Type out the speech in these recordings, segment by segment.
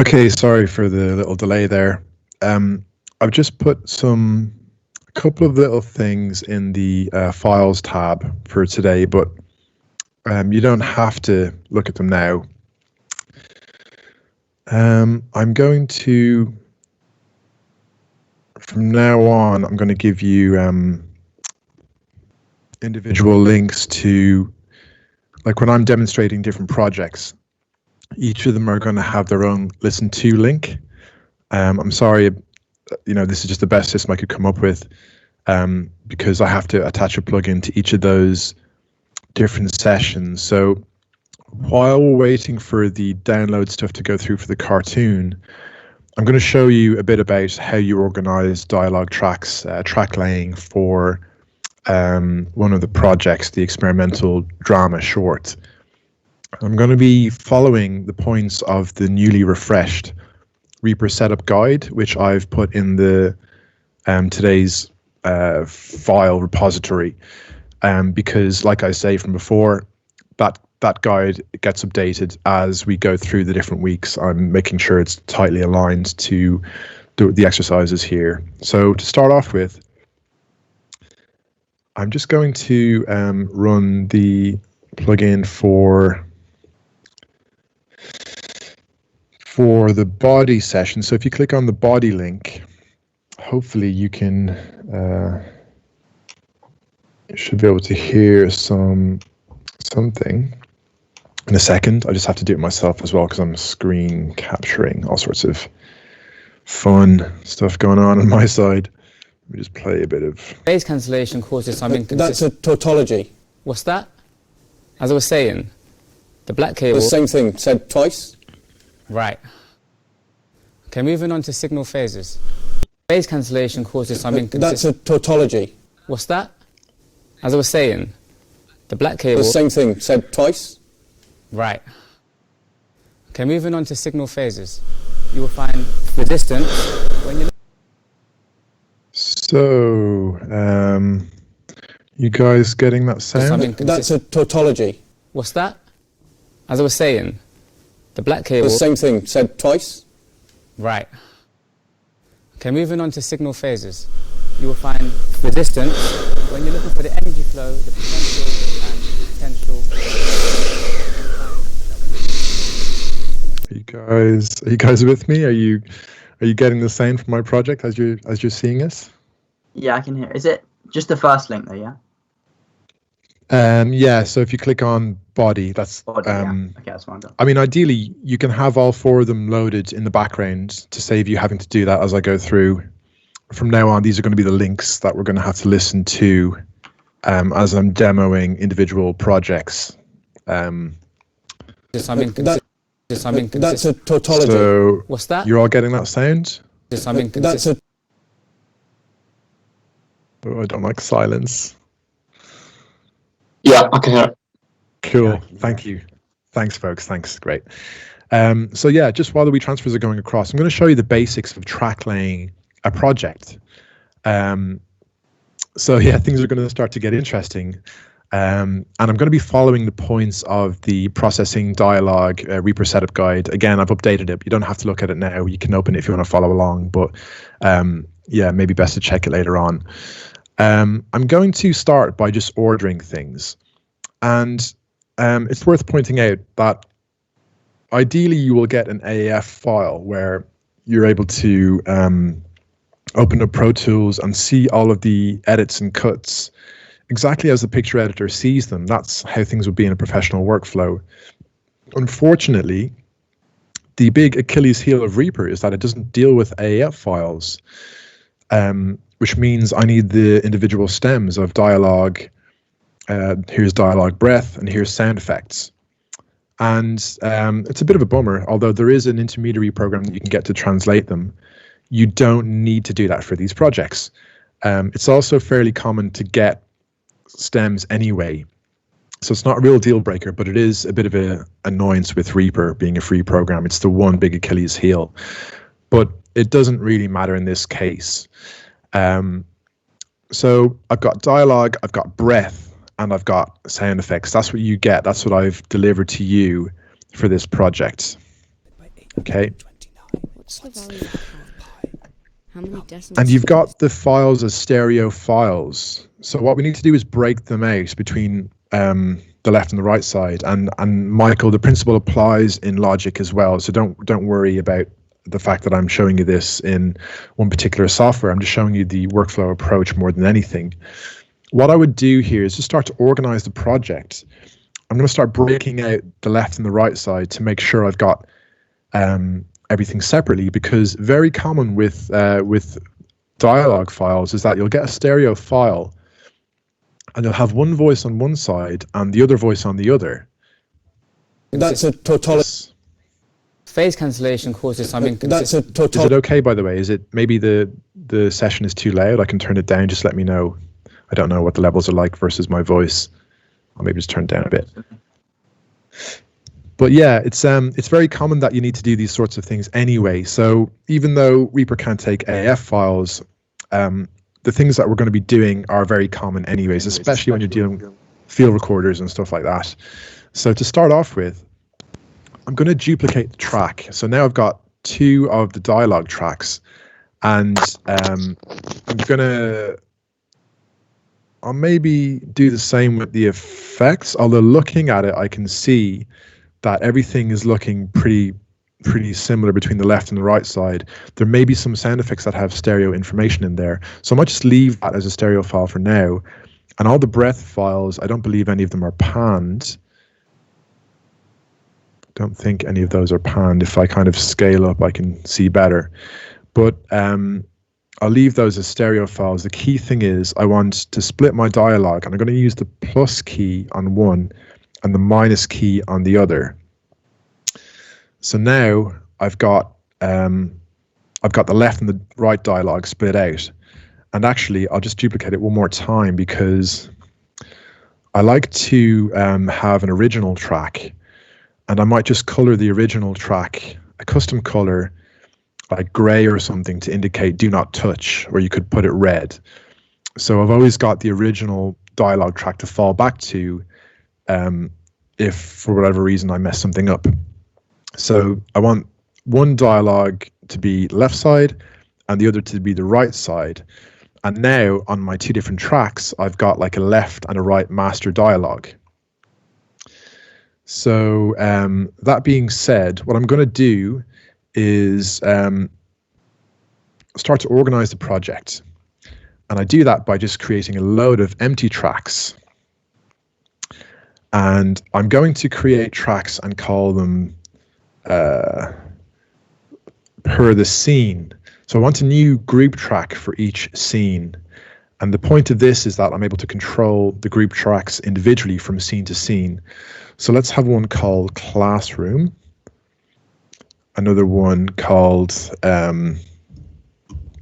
Okay, sorry for the little delay there. I've just put a couple of little things in the files tab for today, but you don't have to look at them now. I'm going to, from now on, I'm going to give you individual links to, like when I'm demonstrating different projects, each of them are going to have their own listen to link. I'm sorry, this is just the best system I could come up with because I have to attach a plugin to each of those different sessions. So while we're waiting for the download stuff to go through for the cartoon, I'm going to show you a bit about how you organize dialogue tracks, track laying for one of the projects, the experimental drama short. I'm going to be following the points of the newly refreshed Reaper setup guide, which I've put in the today's file repository, because, like I say from before, that guide gets updated as we go through the different weeks. I'm making sure it's tightly aligned to the exercises here. So to start off with, I'm just going to run the plugin for the body session. So if you click on the body link, hopefully you can you should be able to hear something in a second. I just have to do it myself as well because I'm screen capturing all sorts of fun stuff going on my side. Let me just play a bit of phase cancellation causes some That's a tautology. What's that? As I was saying, the black cable. The same thing said twice. Right. Okay, moving on to signal phases. Phase cancellation causes some That's a tautology. What's that? As I was saying, the black cable. The same thing said twice. Right. Okay, moving on to signal phases. You will find resistance when you. So, you guys getting that sound? That's a tautology. What's that? As I was saying, the black cable. The same thing said twice. Right. Okay, moving on to signal phases. You will find resistance when you're looking for the energy flow, the potential and the potential. Are you guys with me? Are you getting the same from my project as you're seeing us? Yeah, I can hear. Is it just the first link though? Yeah. Yeah. So if you click on body, that's Body, yeah. Okay, that's fine. I mean, ideally, you can have all four of them loaded in the background to save you having to do that as I go through. From now on, these are going to be the links that we're going to have to listen to as I'm demoing individual projects. That's a tautology. So what's that? You're all getting that sound? That's a. Oh, I don't like silence. Yeah, I can hear it. Cool. Thank you. Thanks, folks. Thanks. Great. So yeah, just while the WeTransfers are going across, I'm going to show you the basics of track laying a project. So yeah, things are going to start to get interesting. And I'm going to be following the points of the processing dialogue Reaper setup guide. Again, I've updated it. You don't have to look at it now. You can open it if you want to follow along, but yeah, maybe best to check it later on. I'm going to start by just ordering things. And it's worth pointing out that ideally you will get an AAF file where you're able to open up Pro Tools and see all of the edits and cuts exactly as the picture editor sees them. That's how things would be in a professional workflow. Unfortunately, the big Achilles heel of Reaper is that it doesn't deal with AAF files, which means I need the individual stems of dialogue. Here's dialogue breath, and here's sound effects. And it's a bit of a bummer, although there is an intermediary program that you can get to translate them. You don't need to do that for these projects. It's also fairly common to get stems anyway. So it's not a real deal breaker, but it is a bit of an annoyance with Reaper being a free program. It's the one big Achilles heel. But it doesn't really matter in this case. So I've got dialogue, I've got breath, and I've got sound effects. That's what you get. That's what I've delivered to you for this project. Okay. What's the value of pi? How many decimals? And you've got the files as stereo files. So what we need to do is break them out between the left and the right side. And Michael, the principle applies in Logic as well. So don't worry about the fact that I'm showing you this in one particular software. I'm just showing you the workflow approach more than anything. What I would do here is just start to organize the project. I'm going to start breaking out the left and the right side to make sure I've got everything separately, because very common with dialogue files is that you'll get a stereo file and you'll have one voice on one side and the other voice on the other. That's a tautology. Phase cancellation causes some That's a Is it tautology. okay, by the way? Is it maybe the session is too loud? I can turn it down. Just let me know. I don't know what the levels are like versus my voice. I'll maybe just turn it down a bit. But yeah, it's very common that you need to do these sorts of things anyway. So even though Reaper can't take AF files, the things that we're going to be doing are very common anyways, especially when you're dealing with field recorders and stuff like that. So to start off with, I'm going to duplicate the track. So now I've got 2 of the dialogue tracks, and I'll maybe do the same with the effects. Although looking at it, I can see that everything is looking pretty similar between the left and the right side. There may be some sound effects that have stereo information in there. So I might just leave that as a stereo file for now. And all the breath files, I don't believe any of them are panned. Don't think any of those are panned. If I kind of scale up, I can see better. But I'll leave those as stereo files. The key thing is I want to split my dialogue, and I'm going to use the plus key on one and the minus key on the other. So now I've got the left and the right dialogue split out. And actually, I'll just duplicate it one more time, because I like to have an original track, and I might just color the original track a custom color like gray or something to indicate do not touch, or you could put it red. So I've always got the original dialogue track to fall back to if for whatever reason I mess something up. So I want one dialogue to be left side and the other to be the right side. And now on my 2 different tracks, I've got like a left and a right master dialogue. So that being said, what I'm going to do is start to organize the project. And I do that by just creating a load of empty tracks. And I'm going to create tracks and call them per the scene. So I want a new group track for each scene. And the point of this is that I'm able to control the group tracks individually from scene to scene. So let's have one called Classroom. Another one called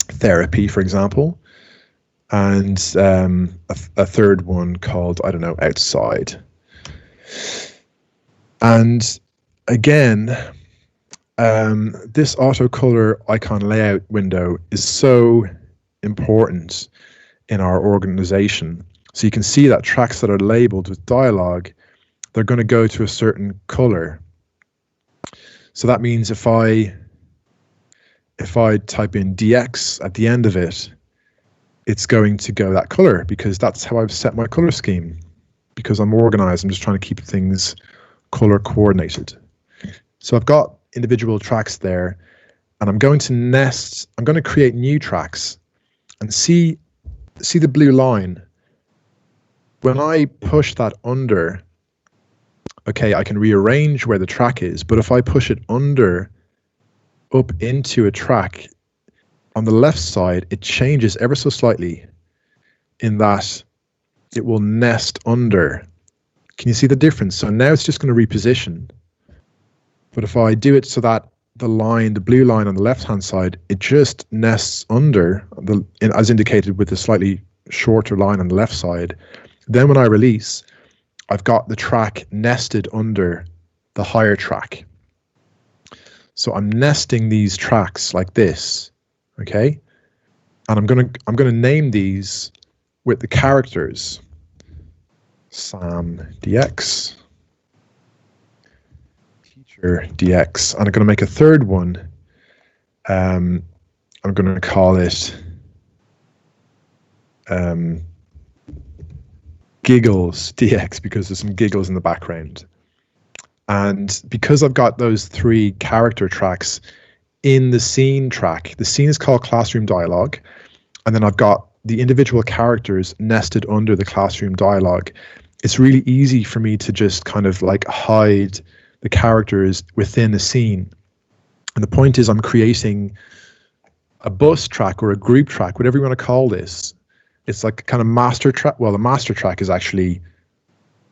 Therapy, for example. And a third one called, I don't know, Outside. And again, this auto color icon layout window is so important in our organization. So you can see that tracks that are labeled with dialogue, they're going to go to a certain color. So that means if I type in DX at the end of it, it's going to go that color, because that's how I've set my color scheme. Because I'm organized, I'm just trying to keep things color coordinated. So I've got individual tracks there, and I'm going to create new tracks, and see the blue line. When I push that under, okay, I can rearrange where the track is, but if I push it under up into a track on the left side, it changes ever so slightly in that it will nest under. Can you see the difference? So now it's just going to reposition. But if I do it so that the blue line on the left-hand side, it just nests under, as indicated with the slightly shorter line on the left side. Then when I release, I've got the track nested under the higher track. So I'm nesting these tracks like this, okay? And I'm gonna name these with the characters. Sam DX, Teacher DX, and I'm gonna make a third one I'm going to call it Giggles DX because there's some giggles in the background. And because I've got those 3 character tracks in the scene track, the scene is called Classroom Dialogue, and then I've got the individual characters nested under the Classroom Dialogue. It's really easy for me to just kind of like hide the characters within a scene. And the point is I'm creating a bus track or a group track, whatever you want to call this. It's like a kind of master track. Well, the master track is actually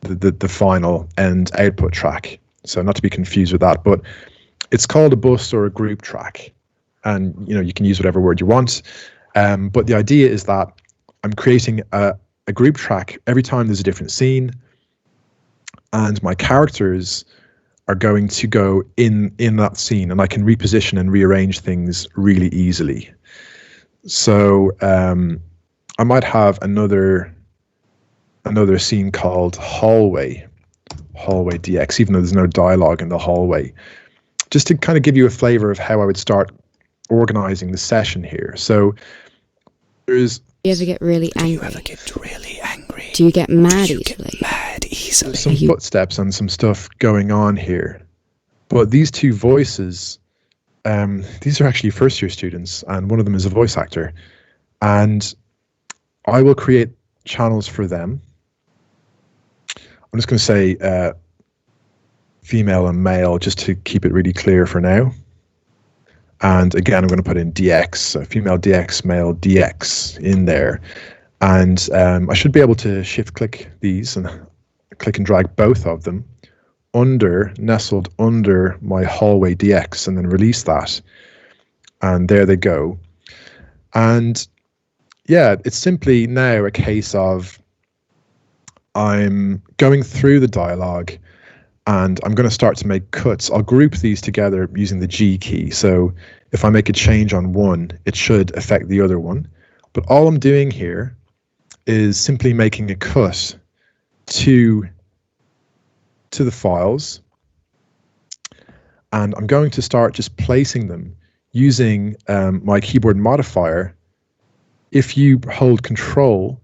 the final end output track. So not to be confused with that, but it's called a bus or a group track. And, you know, you can use whatever word you want. But the idea is that I'm creating a group track every time there's a different scene. And my characters are going to go in that scene, and I can reposition and rearrange things really easily. So I might have another scene called Hallway DX, even though there's no dialogue in the hallway, just to kind of give you a flavor of how I would start organizing the session here. So there's... Do you ever get really angry? Do you ever get really angry? Do you get mad Do you easily? get mad easily? some footsteps and some stuff going on here. But these 2 voices, these are actually first-year students, and one of them is a voice actor. And I will create channels for them. I'm just going to say female and male just to keep it really clear for now. And again, I'm going to put in DX, so female DX, male DX in there. And I should be able to shift-click these and click and drag both of them nestled under my hallway DX, and then release that. And there they go. And yeah, it's simply now a case of I'm going through the dialogue and I'm going to start to make cuts. I'll group these together using the G key. So if I make a change on one, it should affect the other one. But all I'm doing here is simply making a cut to the files, and I'm going to start just placing them using my keyboard modifier. If you hold Control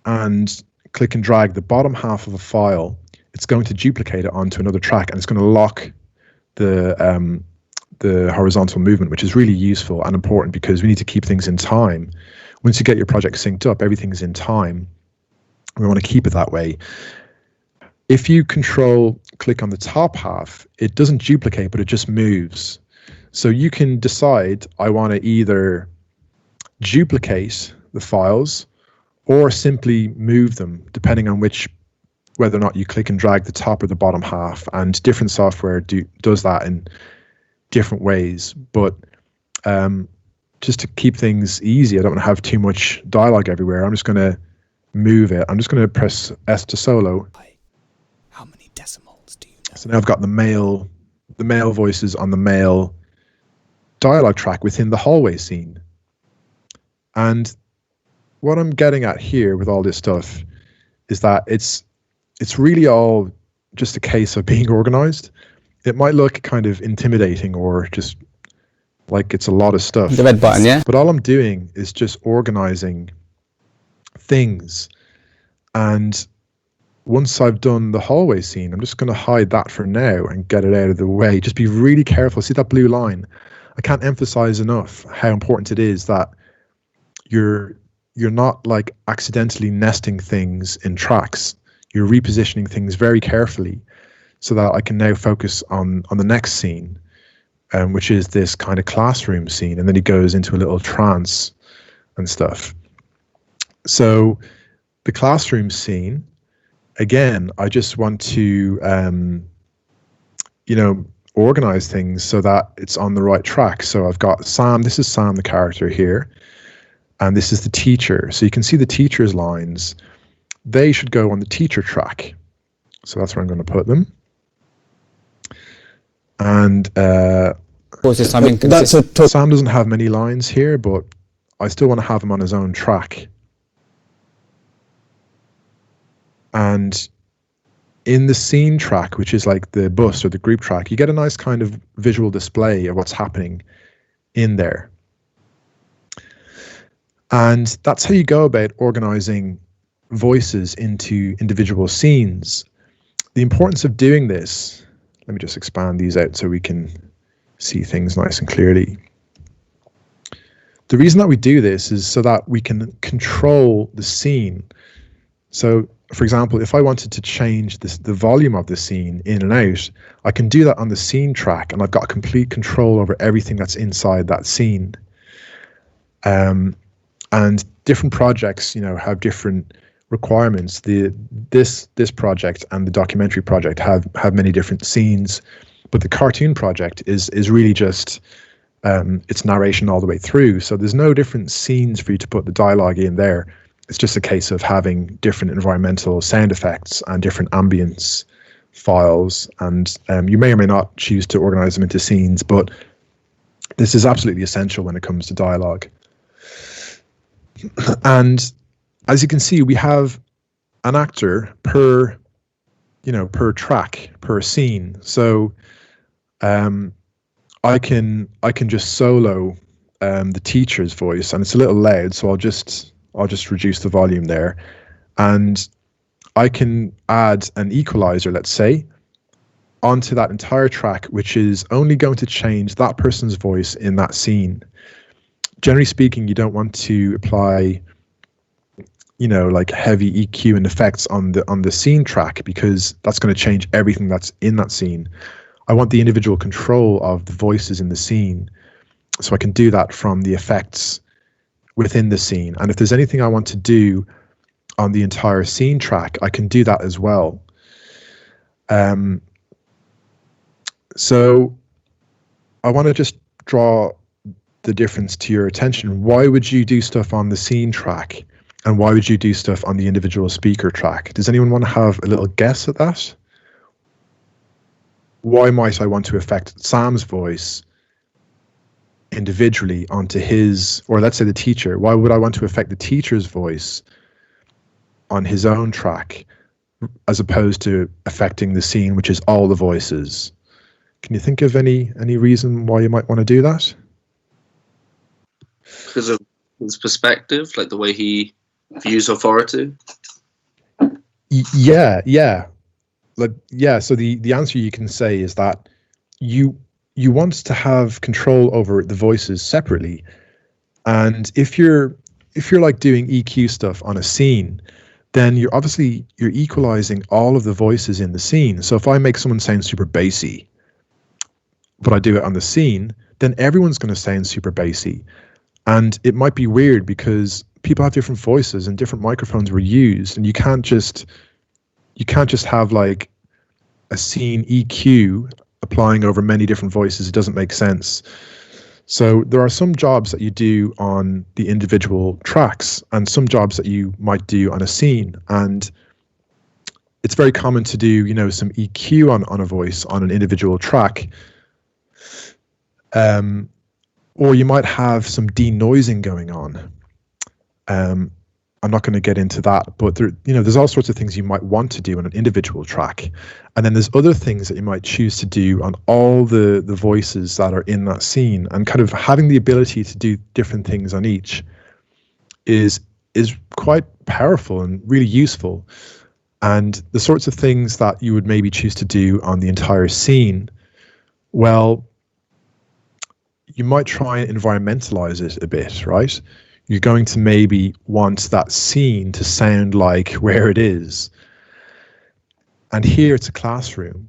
and click and drag the bottom half of a file, it's going to duplicate it onto another track, and it's going to lock the horizontal movement, which is really useful and important because we need to keep things in time. Once you get your project synced up, everything's in time. We want to keep it that way. If you click on the top half, it doesn't duplicate, but it just moves. So you can decide, I want to either duplicate the files or simply move them, depending on whether or not you click and drag the top or the bottom half. And different software does that in different ways. But just to keep things easy, I don't want to have too much dialogue everywhere. I'm just going to move it. I'm just going to press S to solo. How many decimals do you know? So now I've got the male voices on the male dialogue track within the hallway scene. And what I'm getting at here with all this stuff is that it's really all just a case of being organized. It might look kind of intimidating or just like it's a lot of stuff. The red button, yeah? But all I'm doing is just organizing things. And once I've done the hallway scene, I'm just going to hide that for now and get it out of the way. Just be really careful. See that blue line? I can't emphasize enough how important it is that you're not like accidentally nesting things in tracks. You're repositioning things very carefully so that I can now focus on the next scene, which is this kind of classroom scene. And then he goes into a little trance and stuff. So the classroom scene, again, I just want to, organize things so that it's on the right track. So I've got Sam, this is Sam, the character here, and this is the teacher. So you can see the teacher's lines. They should go on the teacher track. So that's where I'm going to put them. And Sam doesn't have many lines here, but I still want to have him on his own track. And in the scene track, which is like the bus or the group track, you get a nice kind of visual display of what's happening in there. And that's how you go about organizing voices into individual scenes. The importance of doing this, let me just expand these out so we can see things nice and clearly. The reason that we do this is so that we can control the scene. So, for example, if I wanted to change the volume of the scene in and out, I can do that on the scene track, and I've got complete control over everything that's inside that scene. And different projects, have different requirements. This project and the documentary project have many different scenes, but the cartoon project is really just it's narration all the way through. So there's no different scenes for you to put the dialogue in there. It's just a case of having different environmental sound effects and different ambience files, and you may or may not choose to organize them into scenes, but this is absolutely essential when it comes to dialogue. And as you can see, we have an actor per track, per scene. So I can just solo the teacher's voice, and it's a little loud, so I'll just reduce the volume there, and I can add an equalizer, let's say, onto that entire track, which is only going to change that person's voice in that scene. Generally speaking, you don't want to apply, like heavy EQ and effects on the scene track, because that's going to change everything that's in that scene. I want the individual control of the voices in the scene, so I can do that from the effects within the scene. And if there's anything I want to do on the entire scene track, I can do that as well. So I want to just draw the difference to your attention. Why would you do stuff on the scene track, and why would you do stuff on the individual speaker track? Does anyone want to have a little guess at that? Why might I want to affect Sam's voice individually onto his, or let's say the teacher? Why would I want to affect the teacher's voice on his own track, as opposed to affecting the scene, which is all the voices? Can you think of any reason why you might want to do that? Because of his perspective, like the way he views authority. Yeah. So the answer you can say is that you want to have control over the voices separately, and if you're like doing EQ stuff on a scene, then you're equalizing all of the voices in the scene. So if I make someone sound super bassy, but I do it on the scene, then everyone's going to sound super bassy. And it might be weird because people have different voices and different microphones were used, and you can't just have like a scene EQ applying over many different voices. It doesn't make sense. So there are some jobs that you do on the individual tracks and some jobs that you might do on a scene. And it's very common to do, some EQ on a voice on an individual track. Or you might have some denoising going on. I'm not going to get into that, but there's all sorts of things you might want to do on an individual track. And then there's other things that you might choose to do on all the voices that are in that scene, and kind of having the ability to do different things on each is quite powerful and really useful. And the sorts of things that you would maybe choose to do on the entire scene, well, you might try and environmentalize it a bit, right? You're going to maybe want that scene to sound like where it is. And here it's a classroom.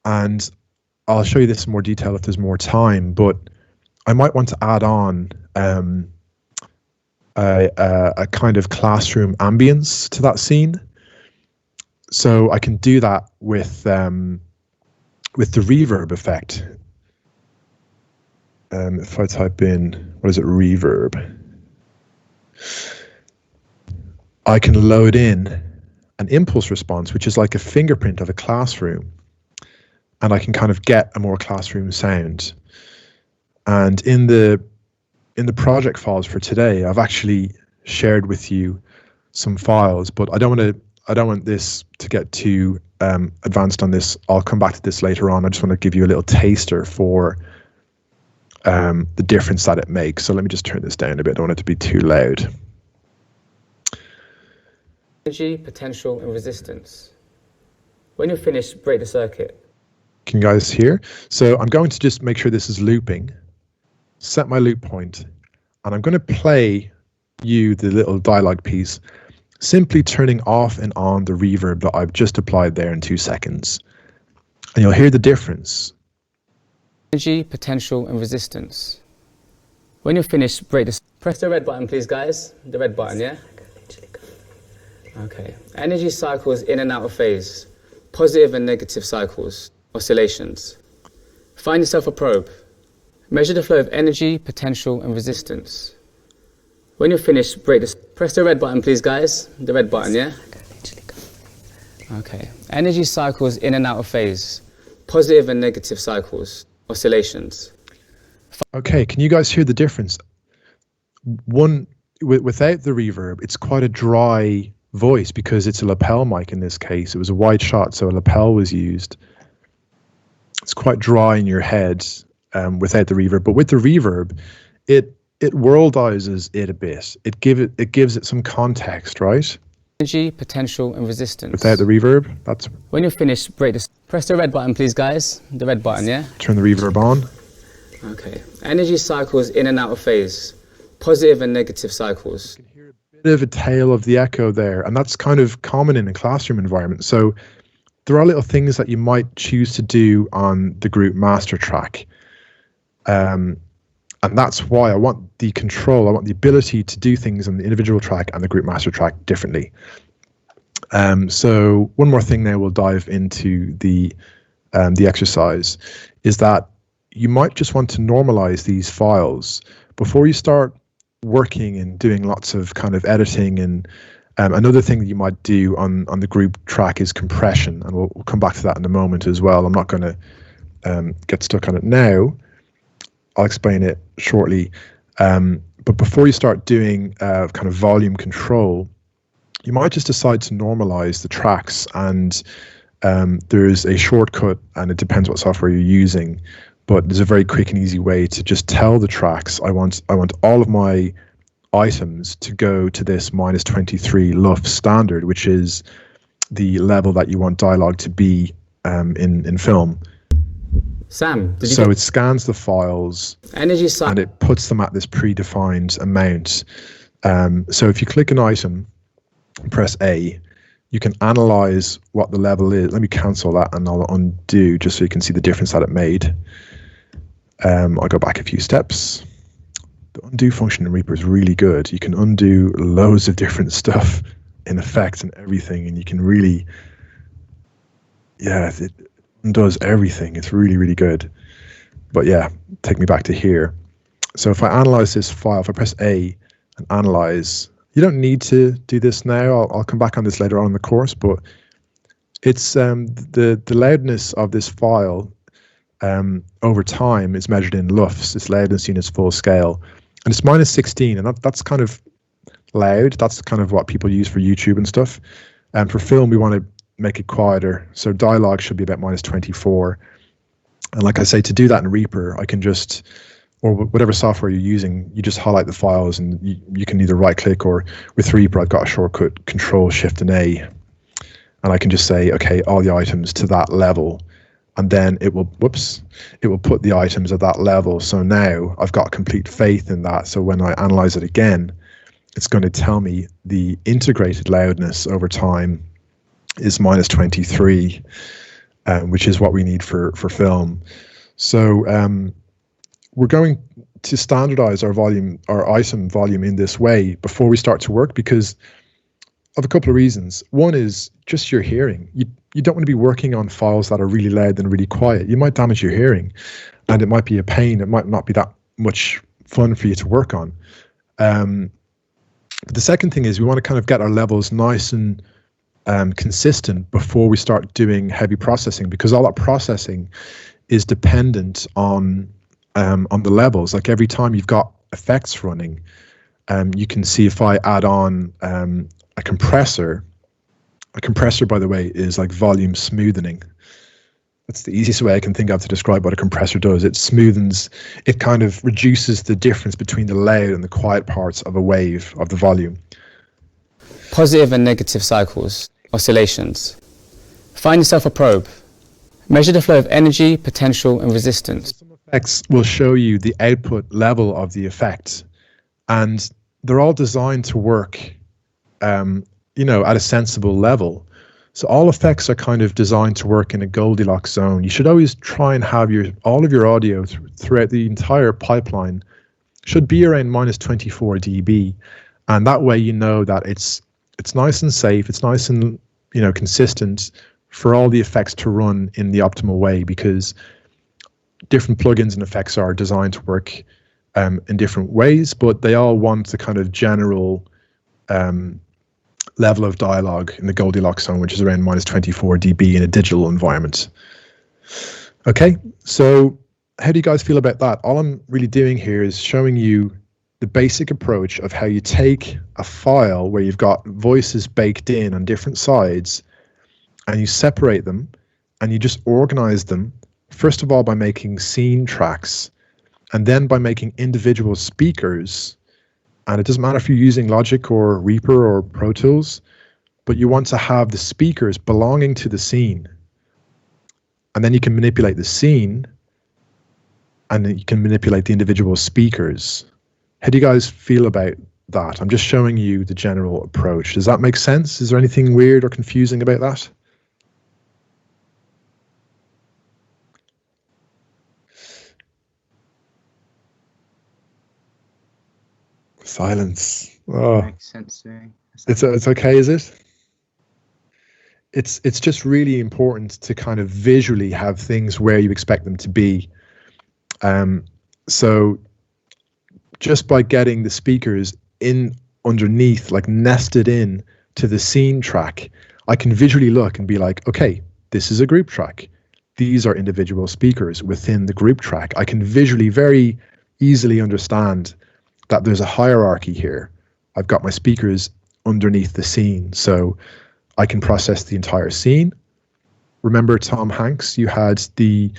And I'll show you this in more detail if there's more time, but I might want to add on a kind of classroom ambience to that scene. So I can do that with the reverb effect. If I type in, what is it, reverb, I can load in an impulse response, which is like a fingerprint of a classroom, and I can kind of get a more classroom sound. And in the project files for today, I've actually shared with you some files, but I don't want this to get too advanced on this. I'll come back to this later on. I just want to give you a little taster for the difference that it makes. So let me just turn this down a bit. I don't want it to be too loud. Energy, potential, and resistance. When you're finished, break the circuit. Can you guys hear? So I'm going to just make sure this is looping, set my loop point, and I'm going to play you the little dialogue piece, simply turning off and on the reverb that I've just applied there in 2 seconds. And you'll hear the difference. Energy, potential, and resistance. When you're finished, press the red button, please, guys. The red button, yeah? Okay. Energy cycles in and out of phase. Positive and negative cycles. Oscillations. Find yourself a probe. Measure the flow of energy, potential, and resistance. When you're finished, press the red button, please, guys. The red button, yeah? Okay. Energy cycles in and out of phase. Positive and negative cycles. Oscillations. Okay, can you guys hear the difference? Without the reverb, it's quite a dry voice because it's a lapel mic in this case. It was a wide shot, so a lapel was used. It's quite dry in your head without the reverb, but with the reverb, it worldizes it a bit. It gives it some context, right? Energy, potential, and resistance. Without the reverb, that's... When you're finished, press the red button, please, guys. The red button, yeah? Turn the reverb on. Okay. Energy cycles in and out of phase. Positive and negative cycles. You can hear a bit of a tail of the echo there, and that's kind of common in a classroom environment. So there are little things that you might choose to do on the group master track. And that's why I want the control, I want the ability to do things on the individual track and the group master track differently. So one more thing now we'll dive into the exercise is that you might just want to normalize these files before you start working and doing lots of kind of editing. And another thing that you might do on the group track is compression, and we'll come back to that in a moment as well. I'm not going to get stuck on it now. I'll explain it shortly. But before you start doing kind of volume control, you might just decide to normalize the tracks, and there's a shortcut, and it depends what software you're using, but there's a very quick and easy way to just tell the tracks, I want all of my items to go to this -23 LUF standard, which is the level that you want dialogue to be in film. Sam, so it scans the files energy and it puts them at this predefined amount. So if you click an item, press A, you can analyze what the level is. Let me cancel that and I'll undo just so you can see the difference that it made. I'll go back a few steps. The undo function in Reaper is really good. You can undo loads of different stuff in effects and everything, and you can really, yeah, it undoes everything. It's really, really good. But yeah, take me back to here. So if I analyze this file, if I press A and analyze, you don't need to do this now. I'll come back on this later on in the course, but it's the loudness of this file over time is measured in LUFs. It's loudness units full scale, and it's -16, and that's kind of loud. That's kind of what people use for YouTube and stuff. And for film, we want to make it quieter, so dialogue should be about -24. And like I say, to do that in Reaper, I can just, or whatever software you're using, you just highlight the files, and you can either right click, or with Reaper I've got a shortcut, Control Shift and A, and I can just say, okay, all the items to that level, and then it will put the items at that level. So now I've got complete faith in that. So when I analyze it again, it's going to tell me the integrated loudness over time is -23, which is what we need for film. So we're going to standardize our volume, our item volume in this way before we start to work, because of a couple of reasons. One is just your hearing. You don't want to be working on files that are really loud and really quiet. You might damage your hearing, and it might be a pain. It might not be that much fun for you to work on. But the second thing is we want to kind of get our levels nice and consistent before we start doing heavy processing, because all that processing is dependent on the levels. Like every time you've got effects running, you can see if I add on a compressor, by the way, is like volume smoothing. That's the easiest way I can think of to describe what a compressor does. It smoothens, it kind of reduces the difference between the loud and the quiet parts of a wave of the volume. Positive and negative cycles, oscillations. Find yourself a probe. Measure the flow of energy, potential, and resistance. Some effects will show you the output level of the effect, and they're all designed to work, at a sensible level. So all effects are kind of designed to work in a Goldilocks zone. You should always try and have all of your audio throughout the entire pipeline should be around minus 24 dB, and that way you know that it's nice and safe, it's nice and consistent for all the effects to run in the optimal way, because different plugins and effects are designed to work in different ways, but they all want the kind of general level of dialogue in the Goldilocks zone, which is around minus 24 dB in a digital environment. Okay, so how do you guys feel about that? All I'm really doing here is showing you the basic approach of how you take a file where you've got voices baked in on different sides, and you separate them, and you just organize them, first of all by making scene tracks, and then by making individual speakers. And it doesn't matter if you're using Logic or Reaper or Pro Tools, but you want to have the speakers belonging to the scene. And then you can manipulate the scene, and then you can manipulate the individual speakers. How do you guys feel about that? I'm just showing you the general approach. Does that make sense? Is there anything weird or confusing about that? Silence. Oh, Makes sense to me. it's okay, is it? It's just really important to kind of visually have things where you expect them to be. So just by getting the speakers in underneath, like nested in to the scene track, I can visually look and be like, okay, this is a group track. These are individual speakers within the group track. I can visually very easily understand that there's a hierarchy here. I've got my speakers underneath the scene, so I can process the entire scene. Remember Tom Hanks, you had the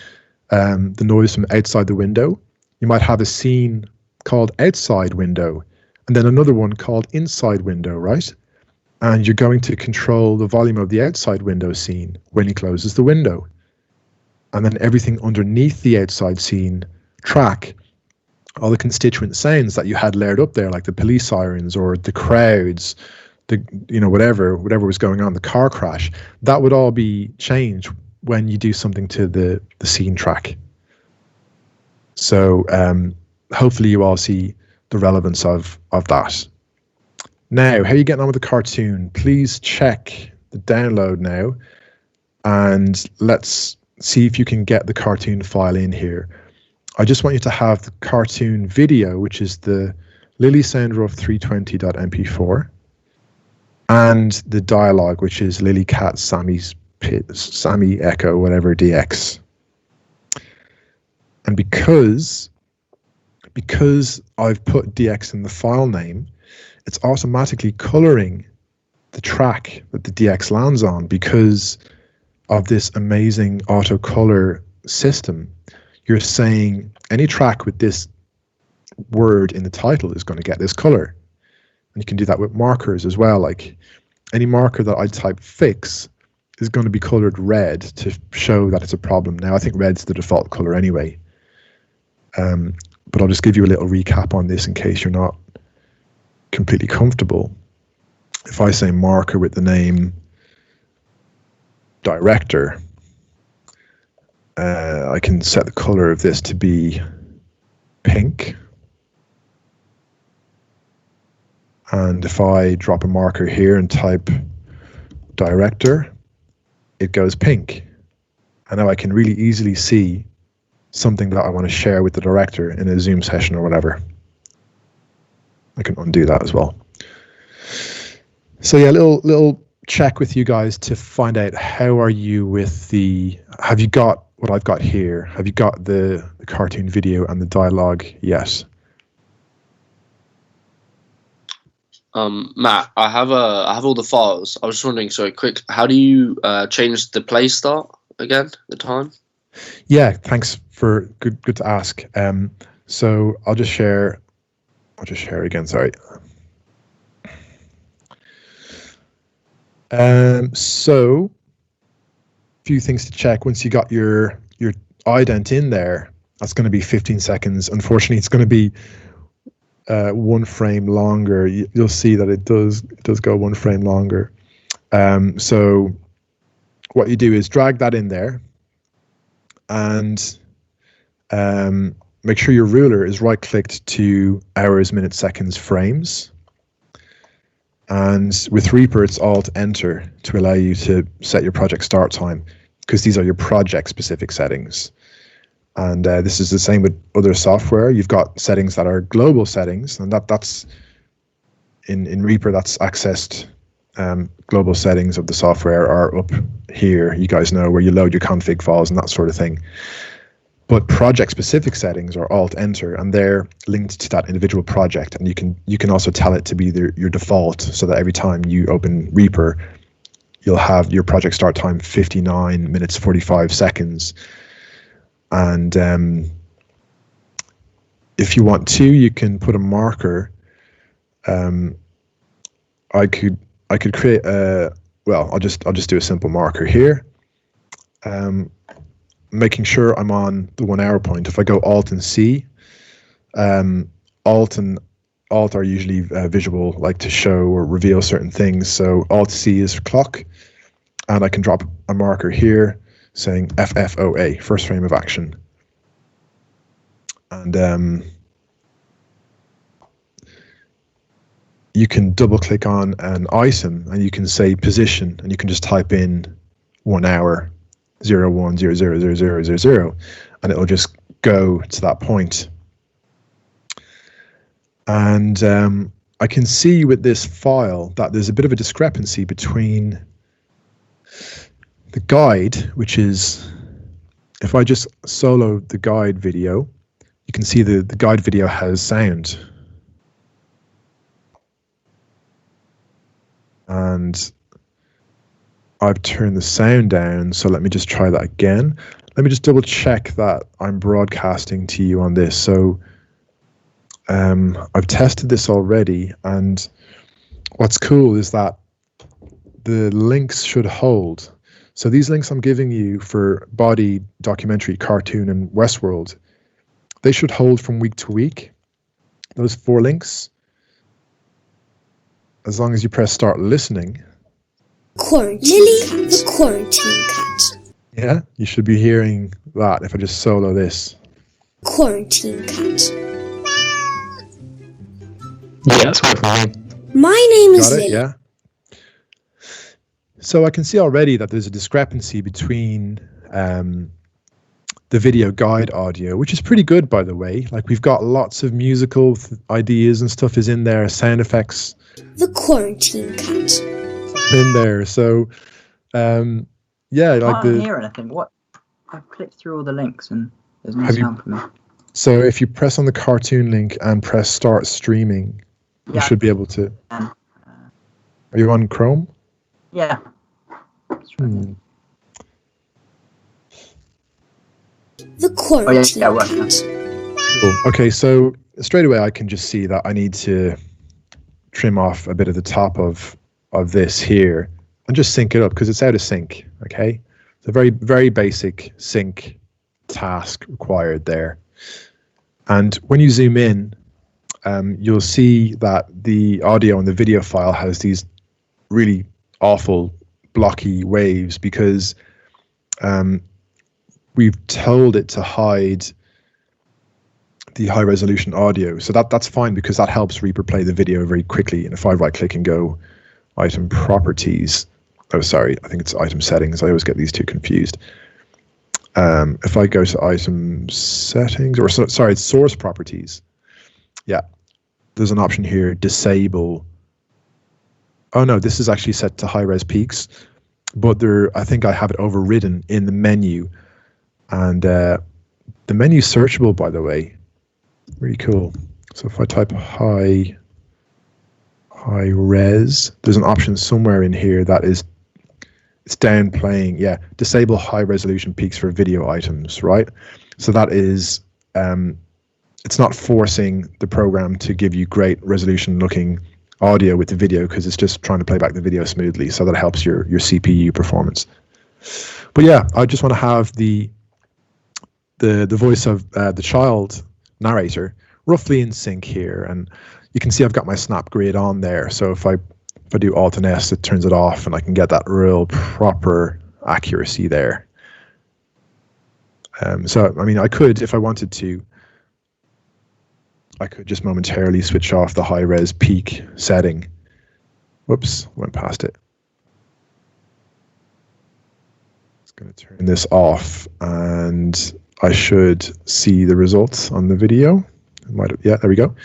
noise from outside the window. You might have a scene called outside window, and then another one called inside window, right? And you're going to control the volume of the outside window scene when he closes the window. And then everything underneath the outside scene track, all the constituent sounds that you had layered up there, like the police sirens or the crowds, whatever was going on, the car crash, that would all be changed when you do something to the scene track. So hopefully you all see the relevance of that. Now, how are you getting on with the cartoon? Please check the download now, and let's see if you can get the cartoon file in here. I just want you to have the cartoon video, which is the Lily Soundruff 320.mp4, and the dialogue, which is Lily Cat Sammy Echo, whatever DX. And because I've put DX in the file name, it's automatically coloring the track that the DX lands on because of this amazing auto color system. You're saying any track with this word in the title is going to get this color. And you can do that with markers as well. Like any marker that I type fix is going to be colored red to show that it's a problem. Now, I think red's the default color anyway. But I'll just give you a little recap on this in case you're not completely comfortable. If I say marker with the name director, I can set the color of this to be pink. And if I drop a marker here and type director, it goes pink. And now I can really easily see something that I want to share with the director in a Zoom session or whatever. I can undo that as well. So yeah, little check with you guys to find out how are you with have you got what I've got here? Have you got the cartoon video and the dialogue? Yes. Matt, I have all the files. I was just wondering, sorry, quick, how do you change the play start again? The time? Yeah, thanks for good to ask. So I'll just share again, sorry. So a few things to check. Once you got your ident in there, that's going to be 15 seconds. Unfortunately, it's going to be 1 frame longer. You'll see that it does go 1 frame longer. So what you do is drag that in there, and make sure your ruler is right-clicked to hours, minutes, seconds, frames. And with Reaper, it's Alt-Enter to allow you to set your project start time, because these are your project-specific settings. And this is the same with other software. You've got settings that are global settings, and that's in Reaper, that's accessed. Global settings of the software are up here. You guys know where you load your config files and that sort of thing. But project-specific settings are Alt-Enter, and they're linked to that individual project. And you can also tell it to be your default, so that every time you open Reaper, you'll have your project start time 59 minutes 45 seconds. And if you want to, you can put a marker. I could create a, well, I'll just do a simple marker here. Making sure I'm on the 1 hour point. If I go Alt and C, Alt are usually visual, like to show or reveal certain things. So Alt C is clock, and I can drop a marker here saying FFOA, first frame of action. And you can double click on an item and you can say position, and you can just type in 1 hour 01000000, and it'll just go to that point. And I can see with this file that there's a bit of a discrepancy between the guide, which is, if I just solo the guide video, you can see the guide video has sound. And I've turned the sound down, so let me just try that again. Let me just double check that I'm broadcasting to you on this. So I've tested this already, and what's cool is that the links should hold. So these links I'm giving you for body, documentary, cartoon, and Westworld, they should hold from week to week. Those 4 links, as long as you press start listening. Lily the Quarantine Cat. Yeah, you should be hearing that if I just solo this. Quarantine Cat. Yeah, that's working fine. My name is Got it? Lily. Yeah. So I can see already that there's a discrepancy between the video guide audio, which is pretty good, by the way. Like, we've got lots of musical ideas and stuff is in there, sound effects. The Quarantine Cat. In there. So, yeah, like I can't hear anything. What? I've clicked through all the links and there's no sound for me. So if you press on the cartoon link and press start streaming, you should be able to. Are you on Chrome? Yeah. The Quarantine Cat. Cool. Okay, so straight away I can just see that I need to trim off a bit of the top of this here and just sync it up because it's out of sync. Okay, it's a very, very basic sync task required there. And when you zoom in, you'll see that the audio and the video file has these really awful blocky waves because we've told it to hide the high resolution audio. So that's fine because that helps Reaper play the video very quickly. And if I right click and go item properties, oh sorry, I think it's item settings. I always get these two confused. If I go to item settings, or sorry, it's source properties. Yeah, there's an option here, disable. Oh no, this is actually set to high res peaks, but I think I have it overridden in the menu. And the menu's searchable, by the way. Really cool. So if I type high res, there's an option somewhere in here that is, it's downplaying. Yeah, disable high resolution peaks for video items, right? So that is, it's not forcing the program to give you great resolution looking audio with the video, because it's just trying to play back the video smoothly, so that helps your CPU performance. But yeah, I just want to have the voice of the child narrator roughly in sync here, and you can see I've got my snap grid on there. So if I do Alt and S, it turns it off, and I can get that real proper accuracy there. So I mean, I could, if I wanted to, I could just momentarily switch off the high res peak setting. Whoops, went past it. It's going to turn this off, and I should see the results on the video. Yeah, there we go.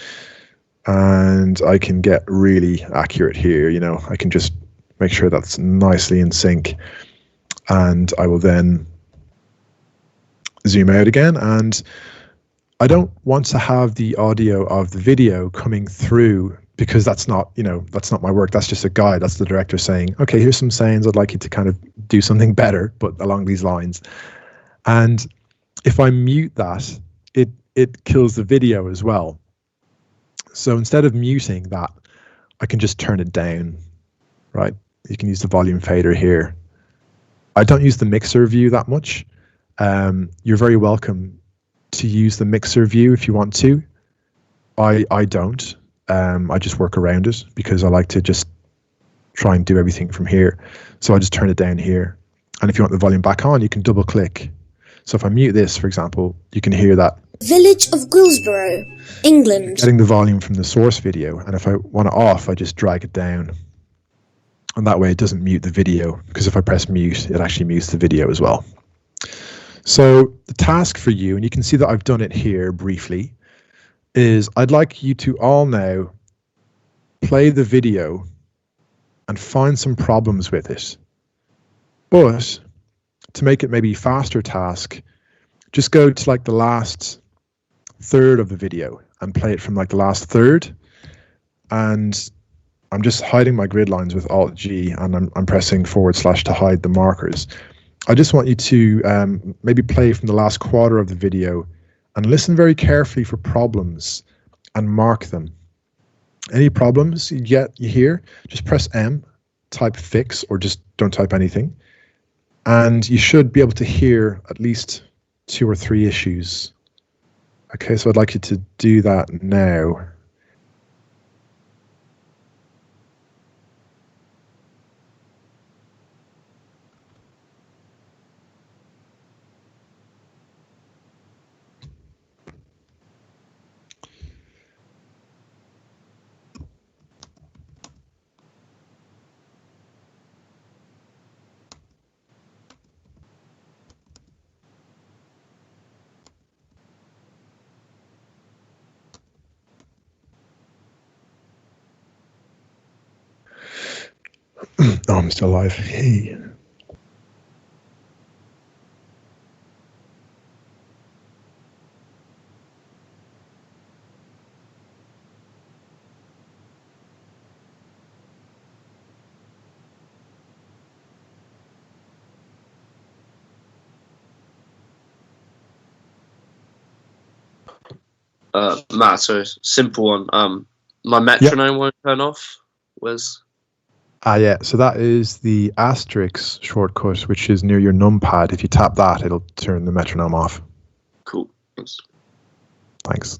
And I can get really accurate here. You know, I can just make sure that's nicely in sync, and I will then zoom out again. And I don't want to have the audio of the video coming through, because that's not, you know, that's not my work. That's just a guide. That's the director saying, okay, here's some sounds. I'd like you to kind of do something better, but along these lines. And if I mute that, it kills the video as well. So instead of muting that, I can just turn it down, right? You can use the volume fader here. I don't use the mixer view that much. You're very welcome to use the mixer view if you want to. I don't. I just work around it, because I like to just try and do everything from here. So I just turn it down here. And if you want the volume back on, you can double click. So if I mute this, for example, you can hear that. Village of Guilsborough, England. Getting the volume from the source video. And if I want it off, I just drag it down. And that way it doesn't mute the video, because if I press mute, it actually mutes the video as well. So the task for you, and you can see that I've done it here briefly, is I'd like you to all now play the video and find some problems with it. But to make it maybe faster task, just go to like the last third of the video and play it from like the last third. And I'm just hiding my grid lines with Alt G, and I'm pressing / to hide the markers. I just want you to maybe play from the last quarter of the video and listen very carefully for problems and mark them. Any problems you hear, just press M, type fix, or just don't type anything. And you should be able to hear at least 2 or 3 issues. Okay, so I'd like you to do that now. Oh, I'm still alive. Hey. Matt, so simple one. My metronome won't turn off. Where's? Yeah, so that is the asterisk shortcut, which is near your numpad. If you tap that, it'll turn the metronome off. Cool. Thanks. Thanks.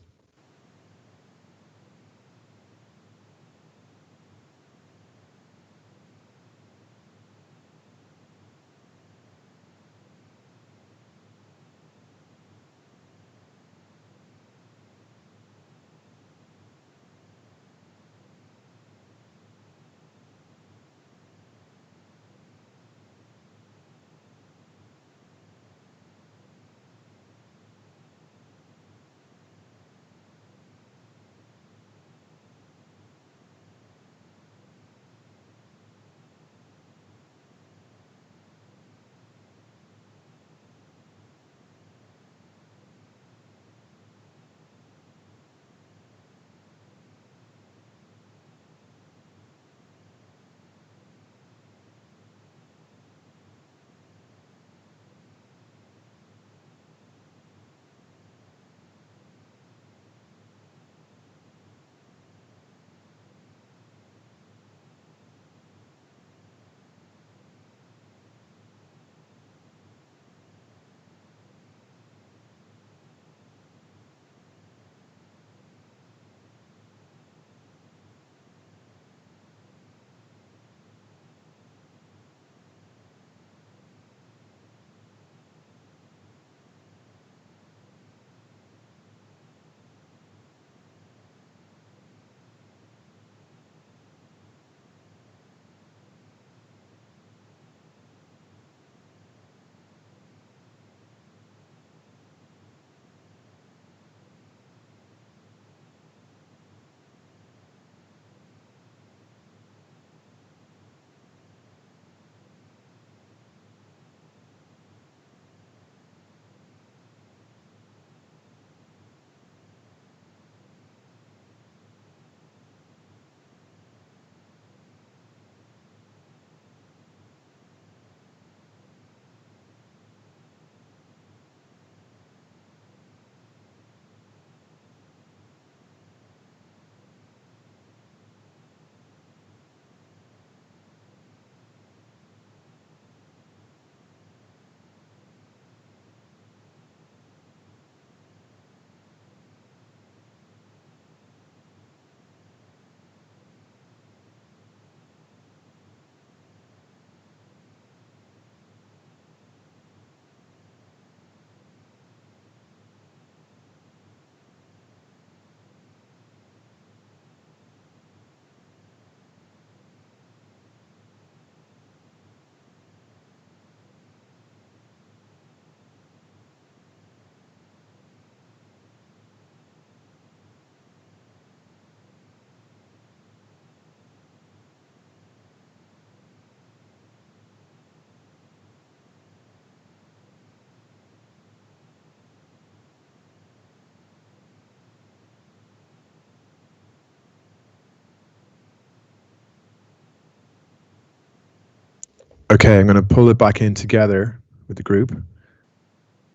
Okay, I'm going to pull it back in together with the group,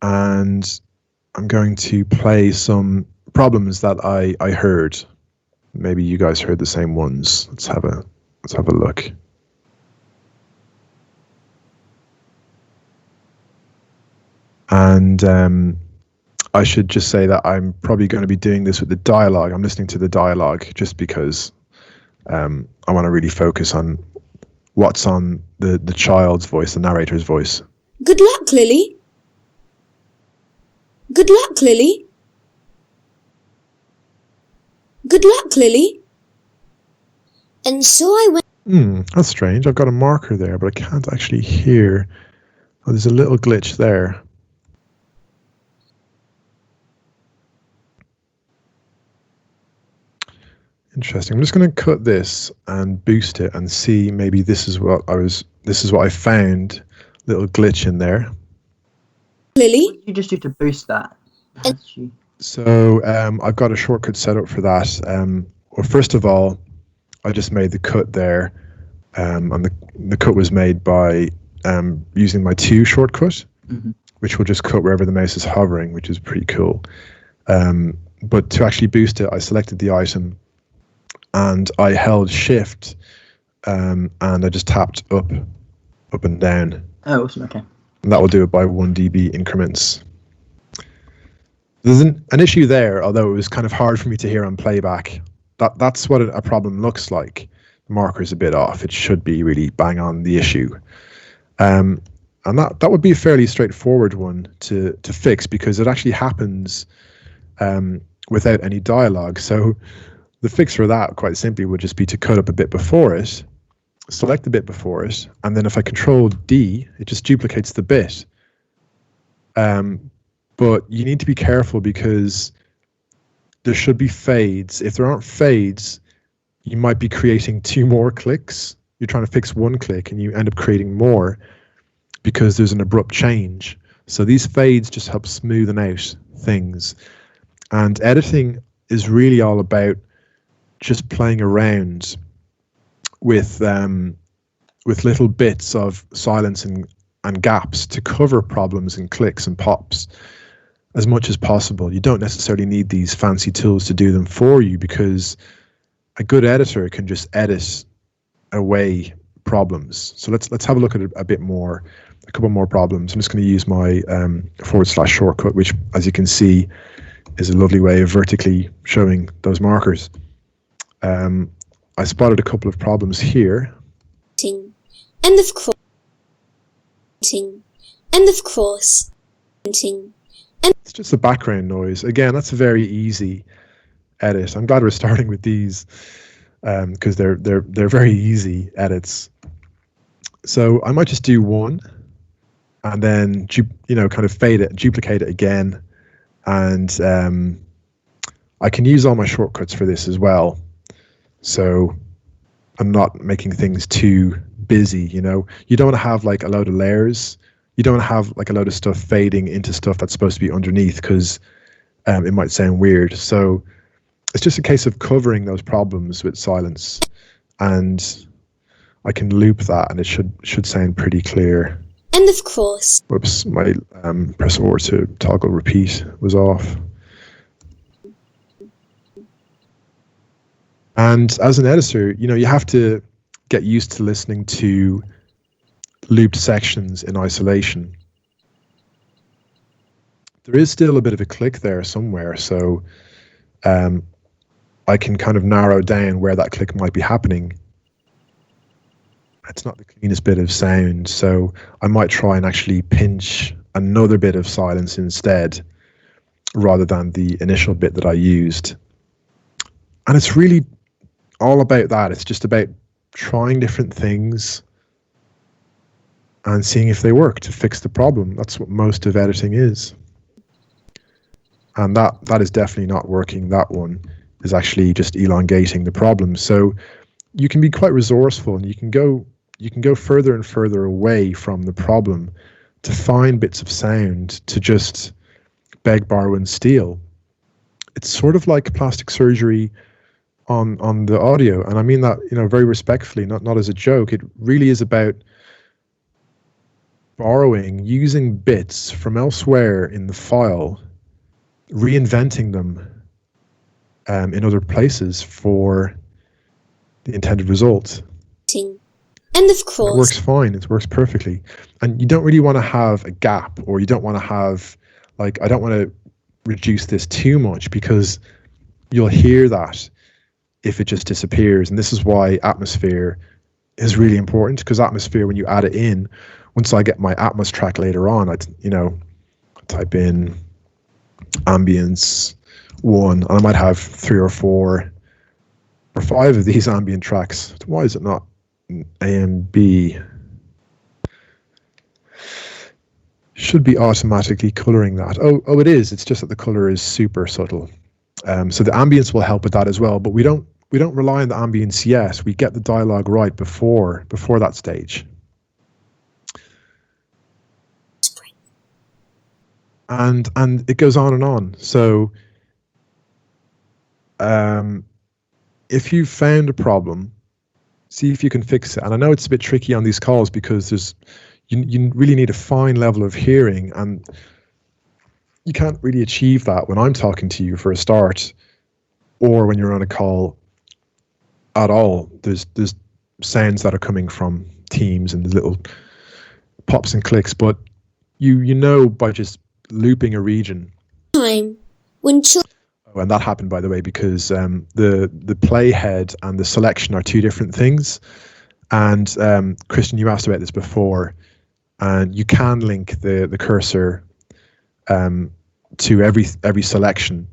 and I'm going to play some problems that I heard. Maybe you guys heard the same ones. Let's have a look. And I should just say that I'm probably going to be doing this with the dialogue. I'm listening to the dialogue just because I want to really focus on what's on the child's voice, the narrator's voice. Good luck, Lily. Good luck, Lily. Good luck, Lily. And so I went... That's strange. I've got a marker there, but I can't actually hear. Oh, there's a little glitch there. Interesting. I'm just going to cut this and boost it and see maybe this is what I found. Little glitch in there. Lily? What did you just do to boost that? So I've got a shortcut set up for that. Well, first of all, I just made the cut there, and the cut was made by using my 2 shortcut, which will just cut wherever the mouse is hovering, which is pretty cool. But to actually boost it, I selected the item, and I held Shift, and I just tapped up and down. Oh, awesome. Okay. And that will do it by 1 dB increments. There's an issue there, although it was kind of hard for me to hear on playback. That's what a problem looks like. The marker's a bit off. It should be really bang on the issue. And that would be a fairly straightforward one to fix, because it actually happens without any dialogue. So the fix for that, quite simply, would just be to cut up a bit before it, select the bit before it, and then if I control D, it just duplicates the bit. But you need to be careful because there should be fades. If there aren't fades, you might be creating 2 more clicks. You're trying to fix 1 click and you end up creating more because there's an abrupt change. So these fades just help smoothen out things. And editing is really all about just playing around with little bits of silence and gaps to cover problems and clicks and pops as much as possible. You don't necessarily need these fancy tools to do them for you, because a good editor can just edit away problems. So let's have a look at a couple more problems. I'm just going to use my / shortcut, which, as you can see, is a lovely way of vertically showing those markers. I spotted a couple of problems here. And of course. And of course. It's just the background noise. Again, that's a very easy edit. I'm glad we're starting with these because they're very easy edits. So I might just do 1 and then kind of fade it, duplicate it again, and I can use all my shortcuts for this as well. So I'm not making things too busy. You don't want to have like a load of layers. You don't want to have like a load of stuff fading into stuff that's supposed to be underneath, because it might sound weird. So it's just a case of covering those problems with silence, and I can loop that and it should sound pretty clear. And of course. Whoops, my press or to toggle repeat was off. And as an editor, you have to get used to listening to looped sections in isolation. There is still a bit of a click there somewhere, so I can kind of narrow down where that click might be happening. It's not the cleanest bit of sound, so I might try and actually pinch another bit of silence instead, rather than the initial bit that I used. And it's really all about that. It's just about trying different things and seeing if they work to fix the problem. That's what most of editing is. And that is definitely not working. That one is actually just elongating the problem. So you can be quite resourceful, and you can go further and further away from the problem to find bits of sound to just beg, borrow, and steal. It's sort of like plastic surgery on the audio, and I mean that very respectfully, not as a joke. It really is about borrowing, using bits from elsewhere in the file, reinventing them in other places for the intended result. And of course. It works fine. It works perfectly. And you don't really want to have a gap, or you don't want to have, like, I don't want to reduce this too much, because you'll hear that if it just disappears. And this is why atmosphere is really important, because atmosphere, when you add it in, once I get my Atmos track later on, I type in ambience 1, and I might have 3 or 4 or 5 of these ambient tracks. Why is it not A and B? Should be automatically coloring that. Oh, it is. It's just that the color is super subtle. So the ambience will help with that as well, but we don't rely on the ambience yet. We get the dialogue right before that stage. And it goes on and on. So if you've found a problem, see if you can fix it. And I know it's a bit tricky on these calls, because you really need a fine level of hearing, and you can't really achieve that when I'm talking to you for a start, or when you're on a call at all. There's sounds that are coming from Teams and little pops and clicks, but you know by just looping a region. When And that happened, by the way, because the playhead and the selection are 2 different things. And Christian, you asked about this before, and you can link the cursor to every selection.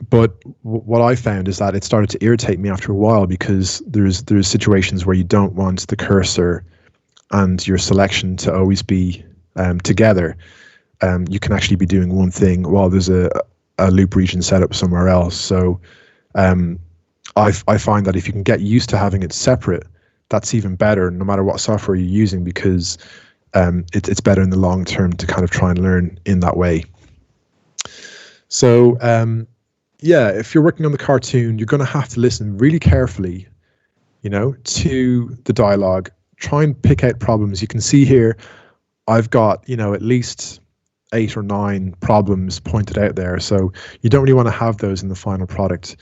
But what I found is that it started to irritate me after a while, because there's situations where you don't want the cursor and your selection to always be together. You can actually be doing one thing while there's a loop region set up somewhere else. So I find that if you can get used to having it separate, that's even better, no matter what software you're using, because it's better in the long term to kind of try and learn in that way. So yeah, if you're working on the cartoon, you're going to have to listen really carefully, to the dialogue. Try and pick out problems. You can see here, I've got, at least 8 or 9 problems pointed out there. So you don't really want to have those in the final product.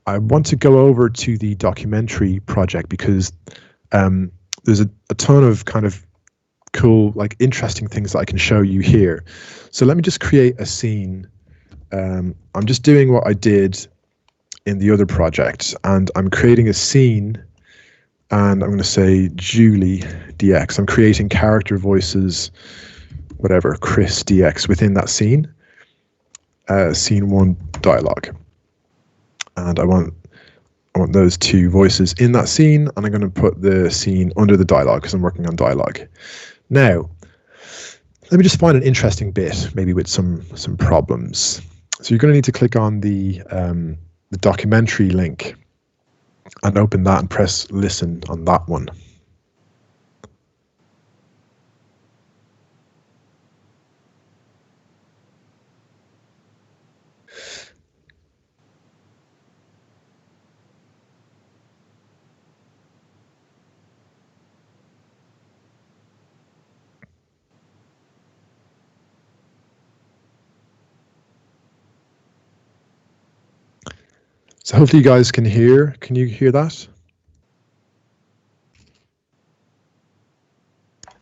I want to go over to the documentary project, because there's a ton of kind of cool, like, interesting things that I can show you here. So let me just create a scene. I'm just doing what I did in the other project, and I'm creating a scene, and I'm going to say Julie DX. I'm creating character voices, whatever, Chris DX within that scene. Scene 1 dialogue. And I want those 2 voices in that scene, and I'm going to put the scene under the dialogue, because I'm working on dialogue. Now, let me just find an interesting bit, maybe with some problems. So you're going to need to click on the documentary link and open that and press listen on that one. So hopefully you guys can hear. Can you hear that?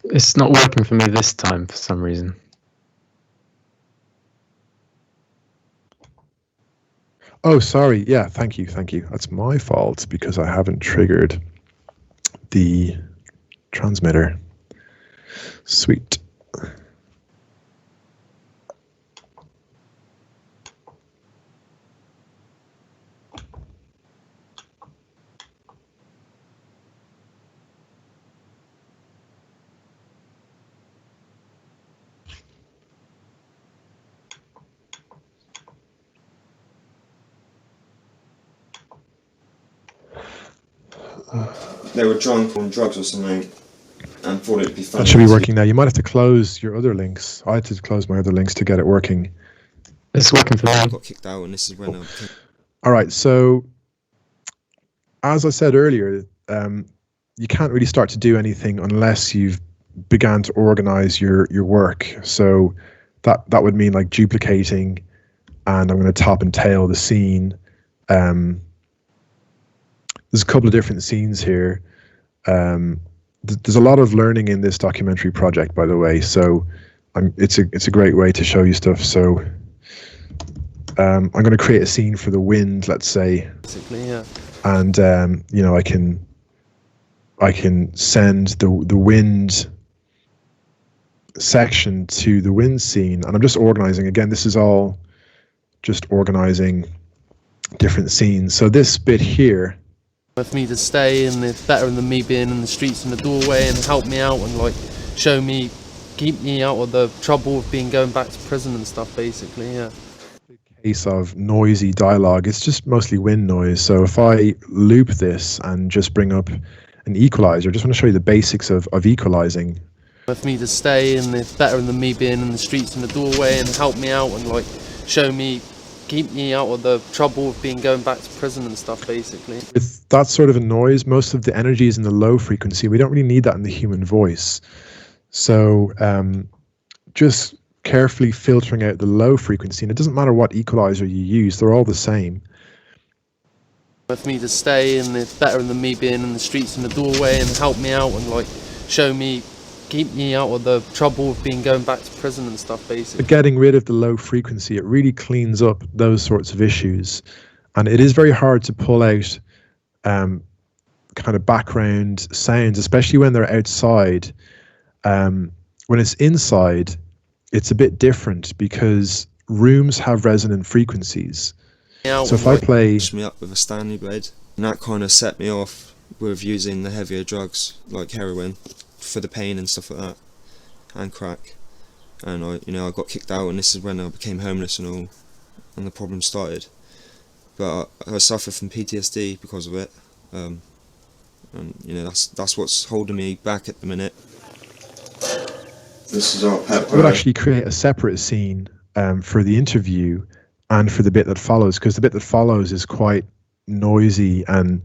It's not working for me this time for some reason. Oh, sorry. Yeah, thank you. That's my fault, because I haven't triggered the transmitter. Sweet. They were drunk on drugs or something and thought it'd be funny. That should be working now. You might have to close your other links. I had to close my other links to get it working. It's working for me. I got kicked out, and this is when I became... All right, so as I said earlier, you can't really start to do anything unless you've began to organize your work. So that would mean like duplicating, and I'm going to top and tail the scene. There's a couple of different scenes here. There's a lot of learning in this documentary project, by the way. So it's a great way to show you stuff. So I'm going to create a scene for the wind, let's say. Basically, yeah. And you know, I can send the wind section to the wind scene, and I'm just organizing. Again, this is all just organizing different scenes. So this bit here, with me to stay, and it's better than me being in the streets in the doorway, and help me out and like show me, keep me out of the trouble of going back to prison and stuff, basically, yeah. Case of noisy dialogue, it's just mostly wind noise. So if I loop this and just bring up an equalizer, I just want to show you the basics of equalizing. With me to stay, and it's better than me being in the streets in the doorway, and help me out and like show me, keep me out of the trouble of going back to prison and stuff, basically. With that sort of a noise, most of the energy is in the low frequency. We don't really need that in the human voice. So just carefully filtering out the low frequency, and it doesn't matter what equalizer you use, they're all the same. With me to stay, and it's better than me being in the streets in the doorway, and help me out and like show me, keep me out of the trouble of going back to prison and stuff, basically. Getting rid of the low frequency, it really cleans up those sorts of issues. And it is very hard to pull out kind of background sounds, especially when they're outside. When it's inside, it's a bit different because rooms have resonant frequencies. So if I play... me up with a Stanley blade, and that kind of set me off with using the heavier drugs like heroin for the pain and stuff like that, and crack. And I got kicked out, and this is when I became homeless and all, and the problem started. But I suffer from PTSD because of it, and that's what's holding me back at the minute. This is our pet. I would actually create a separate scene for the interview and for the bit that follows, because the bit that follows is quite noisy and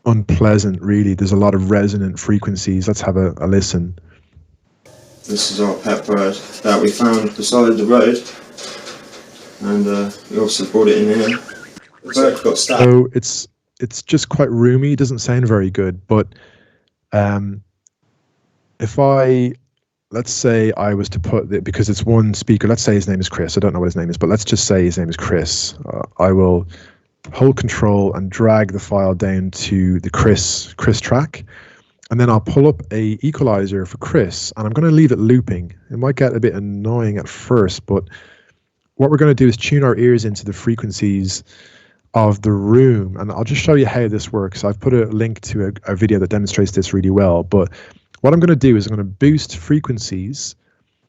unpleasant, really. There's a lot of resonant frequencies. Let's have a listen. This is our pet bird that we found beside the road, and we also brought it in here. The bird got stabbed. So it's just quite roomy. It doesn't sound very good, but if let's say I was to put it, because it's one speaker, let's say his name is Chris. I don't know what his name is, but let's just say his name is Chris. I will hold control and drag the file down to the Chris track, and then I'll pull up a equalizer for Chris, and I'm going to leave it looping. It might get a bit annoying at first, but what we're going to do is tune our ears into the frequencies of the room, and I'll just show you how this works. I've put a link to a video that demonstrates this really well, but what I'm going to do is I'm going to boost frequencies.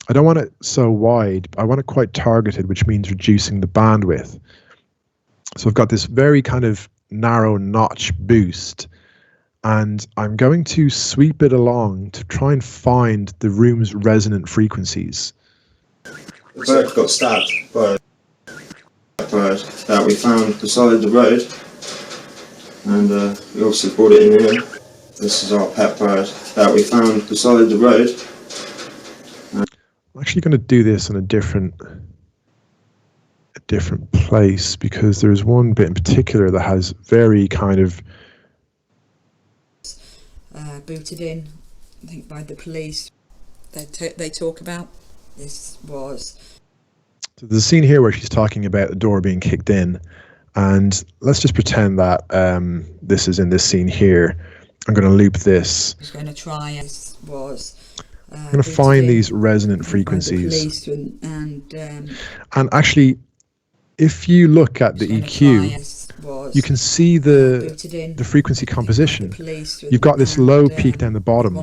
I don't want it so wide. I want it quite targeted, which means reducing the bandwidth. So I've got this very kind of narrow notch boost, and I'm going to sweep it along to try and find the room's resonant frequencies. The bird got stabbed by a bird that we found beside the road, and we also brought it in here. This is our pet bird that we found beside the road. I'm actually going to do this in a different place, because there's one bit in particular that has very kind of booted in, I think, by the police. They talk about this was. So there's a scene here where she's talking about the door being kicked in, and let's just pretend that this is in this scene here. I'm going to loop this. I was going to try I'm going to find these resonant frequencies. And actually, if you look at the EQ, you can see the frequency composition. You've got this low peak down the bottom,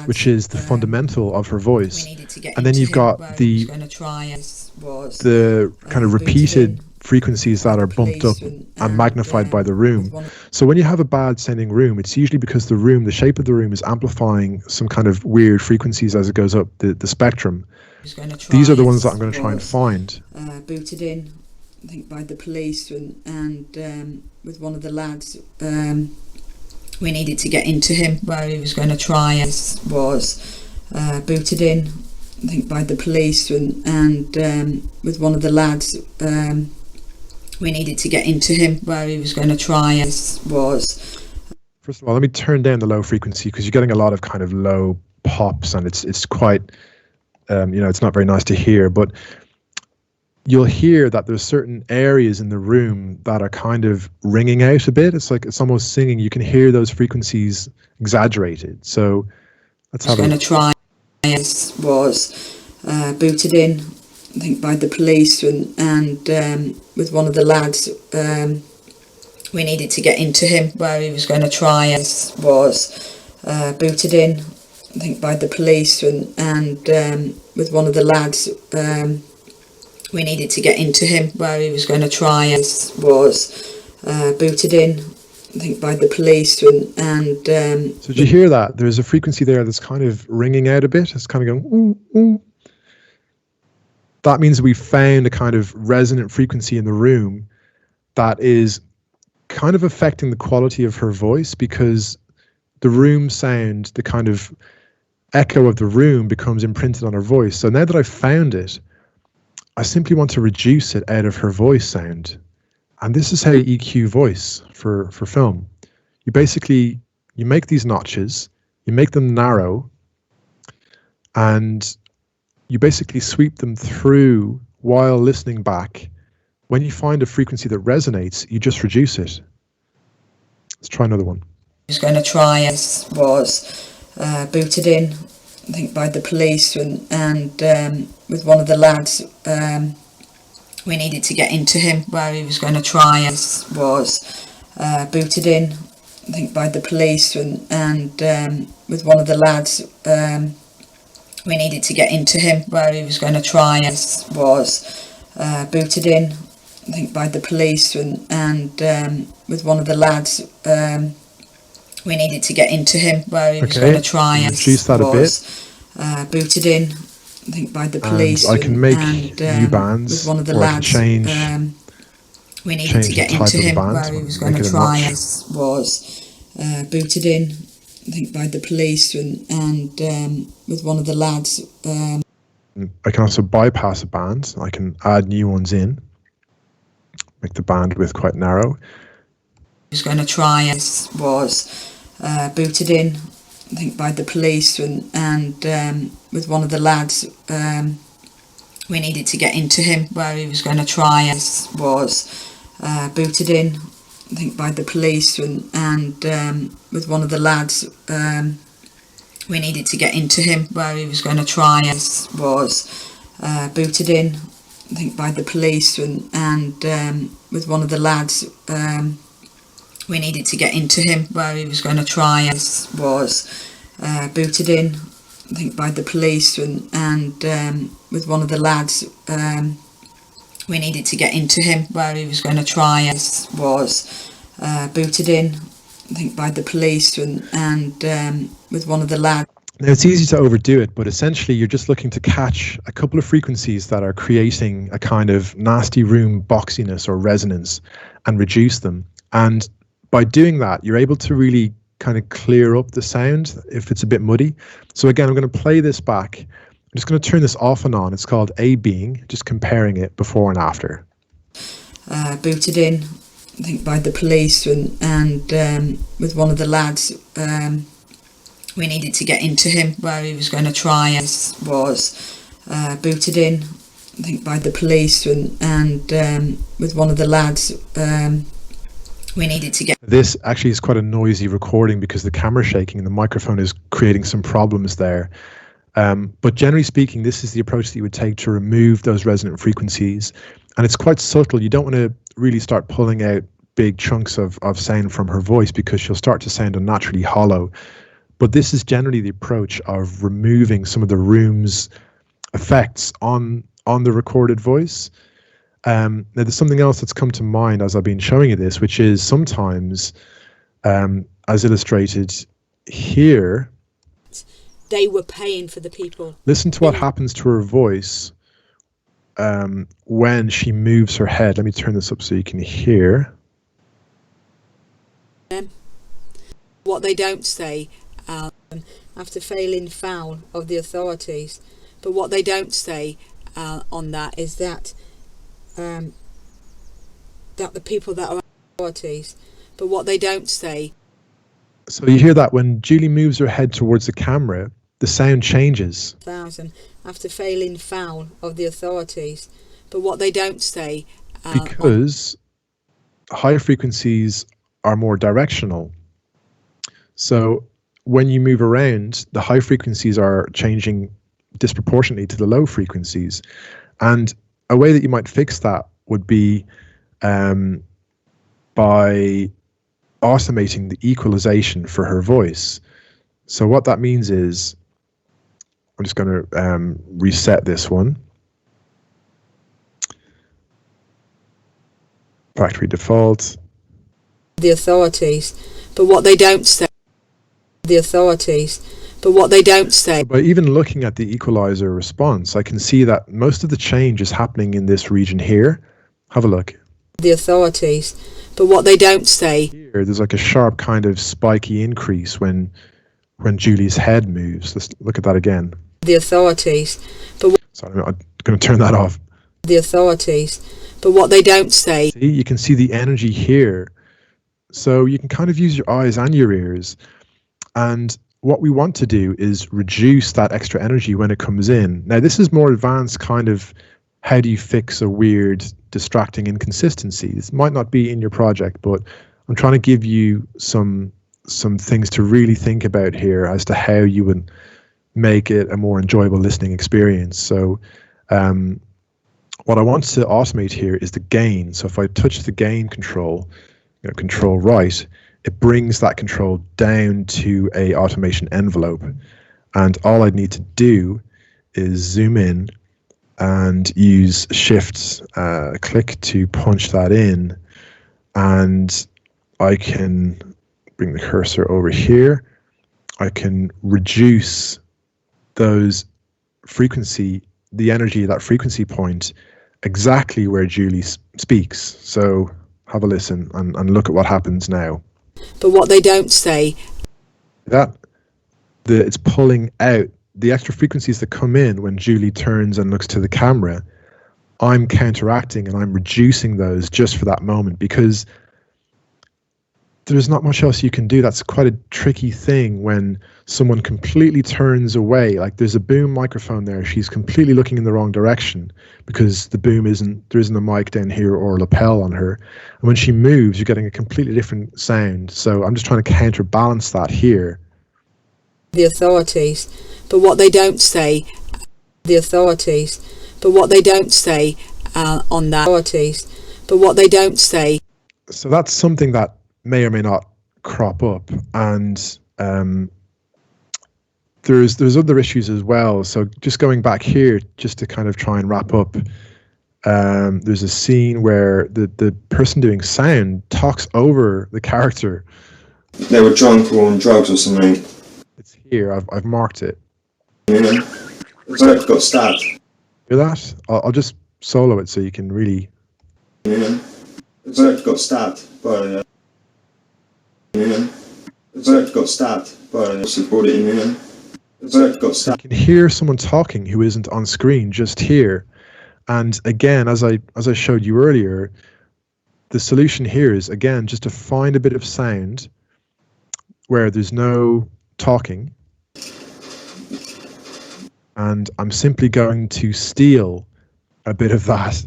which is the fundamental of her voice. And then you've got the kind of repeated frequencies that are bumped up and magnified by the room. So when you have a bad sounding room, it's usually because the shape of the room is amplifying some kind of weird frequencies as it goes up the spectrum. These are the ones that I'm going to try and find. Booted in, I think, by the police, and with one of the lads. We needed to get into him. Where he was going to try was booted in, I think by the police, and with one of the lads. We needed to get into him where he was going to try and was. First of all, let me turn down the low frequency because you're getting a lot of kind of low pops, and it's quite, it's not very nice to hear. But you'll hear that there's certain areas in the room that are kind of ringing out a bit. It's like it's almost singing. You can hear those frequencies exaggerated. So let's have a look. Going to try was booted in, I think by the police, and with one of the lads. We needed to get into him where he was going to try and was booted in, I think by the police, and with one of the lads. We needed to get into him where he was going to try and was booted in, I think by the police, and so did you hear that? There's a frequency there that's kind of ringing out a bit. It's kind of going ooh, ooh. That means we found a kind of resonant frequency in the room that is kind of affecting the quality of her voice, because the room sound, the kind of echo of the room becomes imprinted on her voice. So now that I've found it, I simply want to reduce it out of her voice sound. And this is how you EQ voice for film. You make these notches, you make them narrow, and you basically sweep them through while listening back. When you find a frequency that resonates, you just reduce it. Let's try another one. He was going to try and was booted in, I think by the police, and with one of the lads. We needed to get into him where he was going to try and was booted in, I think by the police, and with one of the lads. We needed to get into him where he was going to try and was booted in, I think by the police, and with one of the lads. We needed to get into him where he was going to try and reduce that was booted in, I think by the police. And I can make new bands, with one of the or lads. I can change. We needed to get into him band, where he was going to try and was booted in, I think by the police, and with one of the lads. I can also bypass a band. I can add new ones in, make the bandwidth quite narrow. He was going to try and was booted in, I think by the police, and with one of the lads. We needed to get into him where he was going to try and was booted in, I think by the police, and with one of the lads. We needed to get into him where he was going to try and was booted in, I think by the police, and with one of the lads. We needed to get into him where he was going to try and was booted in, I think by the police, and with one of the lads. We needed to get into him where he was going to try and was booted in, I think by the police, and with one of the lads. Now it's easy to overdo it, but essentially you're just looking to catch a couple of frequencies that are creating a kind of nasty room boxiness or resonance and reduce them. And by doing that, you're able to really kind of clear up the sound if it's a bit muddy. So again, I'm going to play this back. I'm just going to turn this off and on. It's called A-Being, just comparing it before and after. Booted in, I think by the police, and with one of the lads. We needed to get into him where he was going to try and was booted in, I think by the police, and with one of the lads. We needed to get. This actually is quite a noisy recording because the camera's shaking and the microphone is creating some problems there. But generally speaking, this is the approach that you would take to remove those resonant frequencies. And it's quite subtle. You don't want to really start pulling out big chunks of sound from her voice because she'll start to sound unnaturally hollow. But this is generally the approach of removing some of the room's effects on the recorded voice. Now, there's something else that's come to mind as I've been showing you this, which is sometimes, as illustrated here, they were paying for the people. Listen to what happens to her voice when she moves her head. Let me turn this up so you can hear. What they don't say, after failing foul of the authorities. But what they don't say on that is that that the people that are authorities. But what they don't say. So you hear that when Julie moves her head towards the camera, the sound changes. After failing foul of the authorities. But what they don't say. Because high frequencies are more directional. So when you move around, the high frequencies are changing disproportionately to the low frequencies. And a way that you might fix that would be by automating the equalization for her voice. So what that means is, I'm just going to reset this one. Factory default. The authorities, but what they don't say. The authorities, but what they don't say. By even looking at the equalizer response, I can see that most of the change is happening in this region here. Have a look. The authorities, but what they don't say. Here, there's like a sharp kind of spiky increase when Julie's head moves. Let's look at that again. The authorities, but. Sorry, I'm going to turn that off. The authorities, but what they don't say. See, you can see the energy here. So you can kind of use your eyes and your ears. And what we want to do is reduce that extra energy when it comes in. Now, this is more advanced kind of how do you fix a weird, distracting inconsistency. This might not be in your project, but I'm trying to give you some things to really think about here as to how you would make it a more enjoyable listening experience. So what I want to automate here is the gain. So if I touch the gain control, control right, it brings that control down to a automation envelope. And all I need to do is zoom in and use shift click to punch that in. And I can bring the cursor over here. I can reduce those the energy of that frequency point exactly where Julie speaks. So have a listen and look at what happens now. But what they don't say. It's pulling out the extra frequencies that come in when Julie turns and looks to the camera. I'm counteracting and I'm reducing those just for that moment, because there's not much else you can do. That's quite a tricky thing when someone completely turns away. Like there's a boom microphone there. She's completely looking in the wrong direction because there isn't a mic down here or a lapel on her. And when she moves, you're getting a completely different sound. So I'm just trying to counterbalance that here. The authorities, but what they don't say. The authorities, but what they don't say on that. Authorities, but what they don't say. So that's something that may or may not crop up, and there's other issues as well. So just going back here, just to kind of try and wrap up, there's a scene where the person doing sound talks over the character. They were drunk or on drugs or something. It's here. I've marked it. Yeah. It's like got stabbed. Hear that? I'll just solo it so you can really. Yeah. It's like got stabbed by. Yeah. It's like got stabbed by. She brought it in here. It's like got stabbed. You can hear someone talking who isn't on screen, just here. And again, as I showed you earlier, the solution here is again just to find a bit of sound where there's no talking. And I'm simply going to steal a bit of that,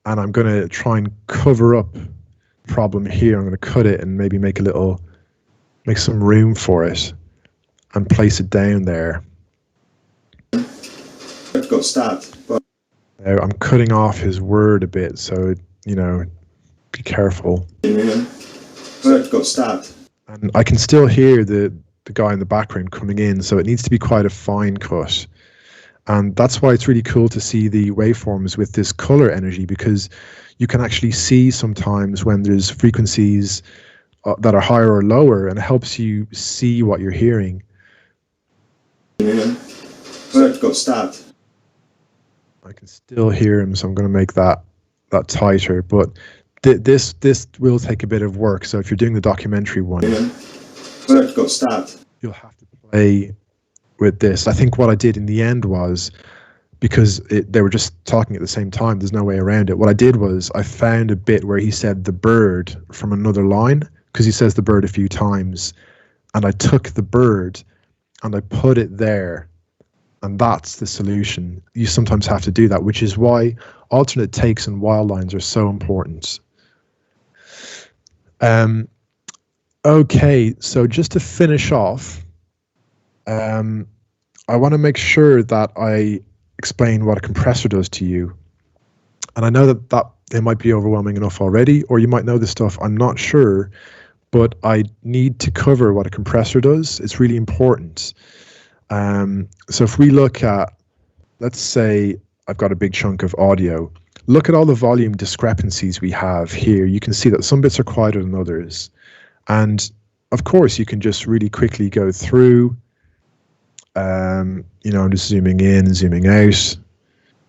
and I'm going to try and cover up the problem here. I'm going to cut it and maybe make some room for it and place it down there. I've got stabbed. Now I'm cutting off his word a bit, so be careful. Yeah. I've got stabbed. And I can still hear the guy in the background coming in, so it needs to be quite a fine cut. And that's why it's really cool to see the waveforms with this color energy, because you can actually see sometimes when there's frequencies that are higher or lower, and it helps you see what you're hearing. Yeah. I've got stabbed. I can still hear him, so I'm going to make that tighter. But this will take a bit of work. So if you're doing the documentary one, I've got stabbed. You'll have to play with this. I think what I did in the end was, because they were just talking at the same time, there's no way around it. What I did was I found a bit where he said the bird from another line, because he says the bird a few times, and I took the bird and I put it there, and that's the solution. You sometimes have to do that, which is why alternate takes and while lines are so important. Okay, so just to finish off, I want to make sure that I explain what a compressor does to you. And I know that it might be overwhelming enough already, or you might know this stuff, I'm not sure, but I need to cover what a compressor does. It's really important. So if we look at, let's say I've got a big chunk of audio, look at all the volume discrepancies we have here. You can see that some bits are quieter than others. And of course, you can just really quickly go through. I'm just zooming in and zooming out,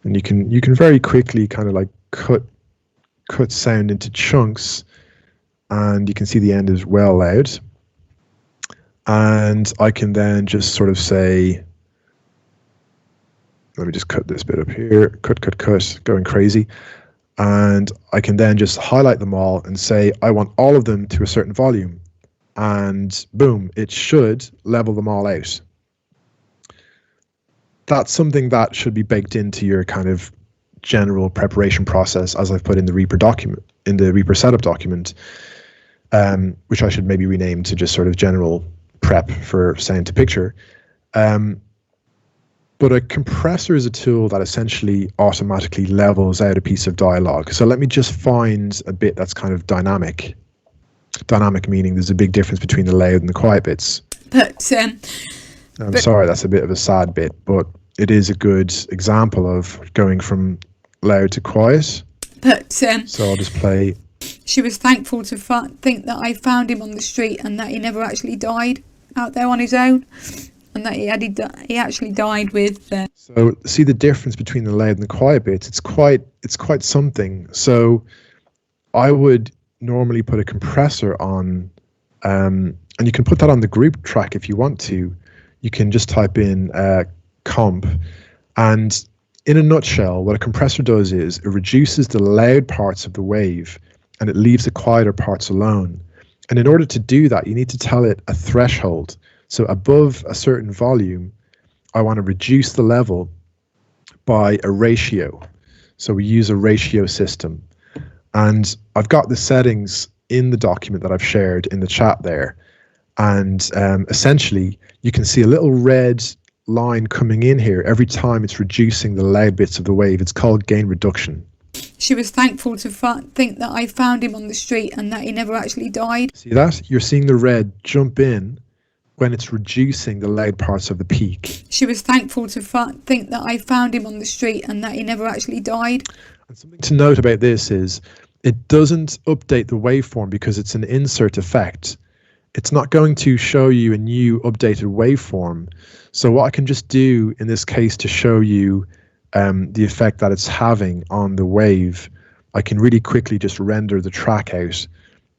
and you can very quickly kind of like cut sound into chunks, and you can see the end is well loud. And I can then just sort of say, let me just cut this bit up here, cut, going crazy. And I can then just highlight them all and say, I want all of them to a certain volume. And boom, it should level them all out. That's something that should be baked into your kind of general preparation process, as I've put in the Reaper document, in the Reaper setup document, which I should maybe rename to just sort of general prep for sound to picture. But a compressor is a tool that essentially automatically levels out a piece of dialogue. So let me just find a bit that's kind of dynamic. Dynamic meaning there's a big difference between the loud and the quiet bits. I'm sorry, that's a bit of a sad bit, but it is a good example of going from loud to quiet. So I'll just play. She was thankful to think that I found him on the street and that he never actually died out there on his own, and that he actually died with. So see the difference between the loud and the quiet bits. It's quite something. So I would normally put a compressor on, and you can put that on the group track if you want to. You can just type in comp, and in a nutshell, what a compressor does is it reduces the loud parts of the wave and it leaves the quieter parts alone. And in order to do that, you need to tell it a threshold. So above a certain volume, I want to reduce the level by a ratio. So we use a ratio system. And I've got the settings in the document that I've shared in the chat there. And essentially, you can see a little red line coming in here every time it's reducing the loud bits of the wave. It's called gain reduction. She was thankful to think that I found him on the street and that he never actually died. See that? You're seeing the red jump in when it's reducing the loud parts of the peak. She was thankful to think that I found him on the street and that he never actually died. And something to note about this is it doesn't update the waveform because it's an insert effect. It's not going to show you a new updated waveform. So what I can just do in this case to show you the effect that it's having on the wave, I can really quickly just render the track out.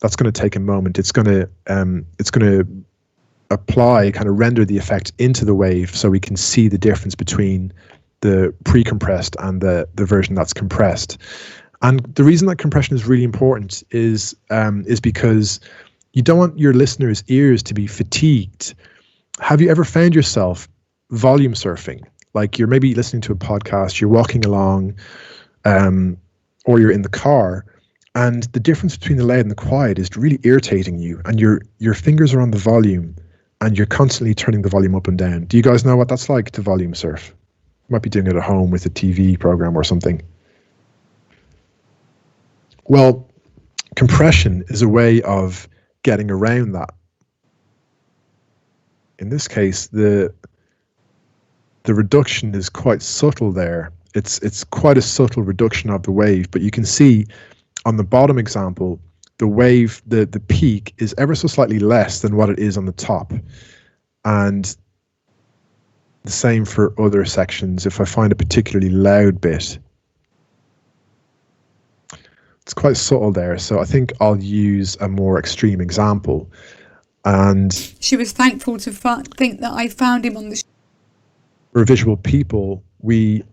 That's going to take a moment. It's going to apply, kind of render the effect into the wave so we can see the difference between the pre-compressed and the version that's compressed. And the reason that compression is really important is because you don't want your listeners' ears to be fatigued. Have you ever found yourself volume surfing? Like you're maybe listening to a podcast, you're walking along, or you're in the car, and the difference between the loud and the quiet is really irritating you, and your fingers are on the volume, and you're constantly turning the volume up and down. Do you guys know what that's like to volume surf? You might be doing it at home with a TV program or something. Well, compression is a way of getting around that. In this case, the reduction is quite subtle there. It's quite a subtle reduction of the wave, but you can see on the bottom example, the wave, the peak is ever so slightly less than what it is on the top. And the same for other sections. If I find a particularly loud bit, it's quite subtle there. So I think I'll use a more extreme example. And she was thankful to think that I found him on the we're visual people, we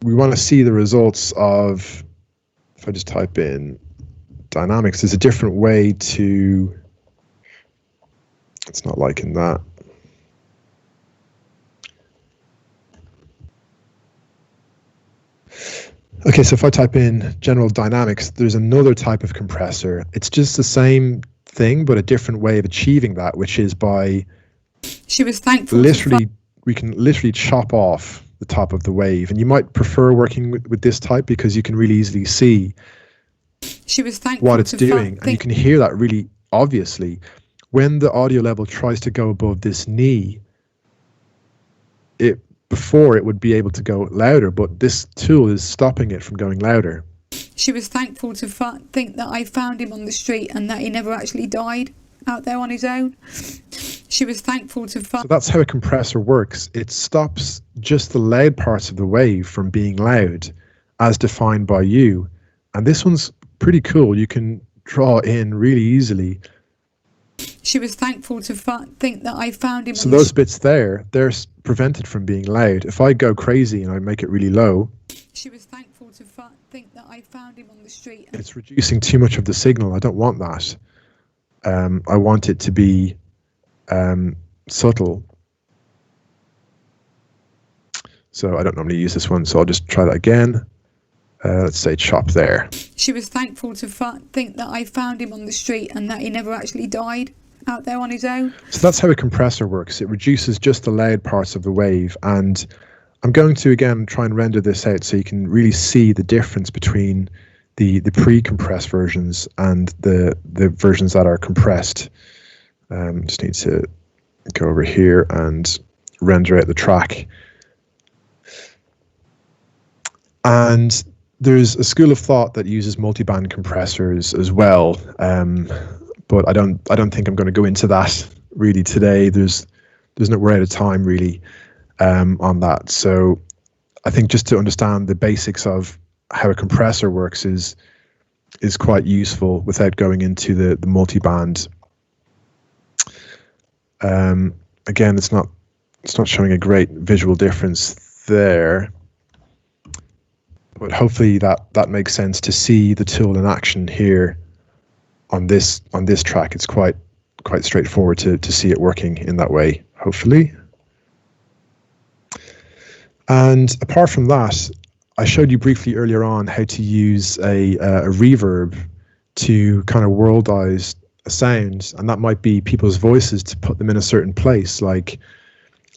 want to see the results of, if I just type in dynamics, there's a different way to, it's not liking that. Okay, so if I type in general dynamics, there's another type of compressor. It's just the same thing, but a different way of achieving that, which is by She was thankful. literally, we can literally chop off the top of the wave. And you might prefer working with this type because you can really easily see She was thankful what it's doing. And you can hear that really obviously. When the audio level tries to go above this knee, before it would be able to go louder, but this tool is stopping it from going louder. She was thankful to think that I found him on the street and that he never actually died out there on his own. She was thankful to So that's how a compressor works. It stops just the loud parts of the wave from being loud as defined by you. And this one's pretty cool. You can draw in really easily. She was thankful to think that I found him. So those bits there, they're prevented from being loud. If I go crazy and I make it really low, she was thankful to think that I found him on the street. It's reducing too much of the signal. I don't want that. I want it to be subtle. So I don't normally use this one, so I'll just try that again. Let's say chop there. She was thankful to think that I found him on the street and that he never actually died out there on his own. So that's how a compressor works. It reduces just the loud parts of the wave. And I'm going to, again, try and render this out so you can really see the difference between the pre-compressed versions and the versions that are compressed. Just need to go over here and render out the track. And there's a school of thought that uses multiband compressors as well, but I don't think I'm going to go into that really today. We're out of time really on that. So I think just to understand the basics of how a compressor works is quite useful without going into the multiband. Again, it's not showing a great visual difference there. But hopefully that makes sense to see the tool in action here on this track. It's quite straightforward to see it working in that way, hopefully. And apart from that, I showed you briefly earlier on how to use a reverb to kind of worldize a sound, and that might be people's voices to put them in a certain place. Like,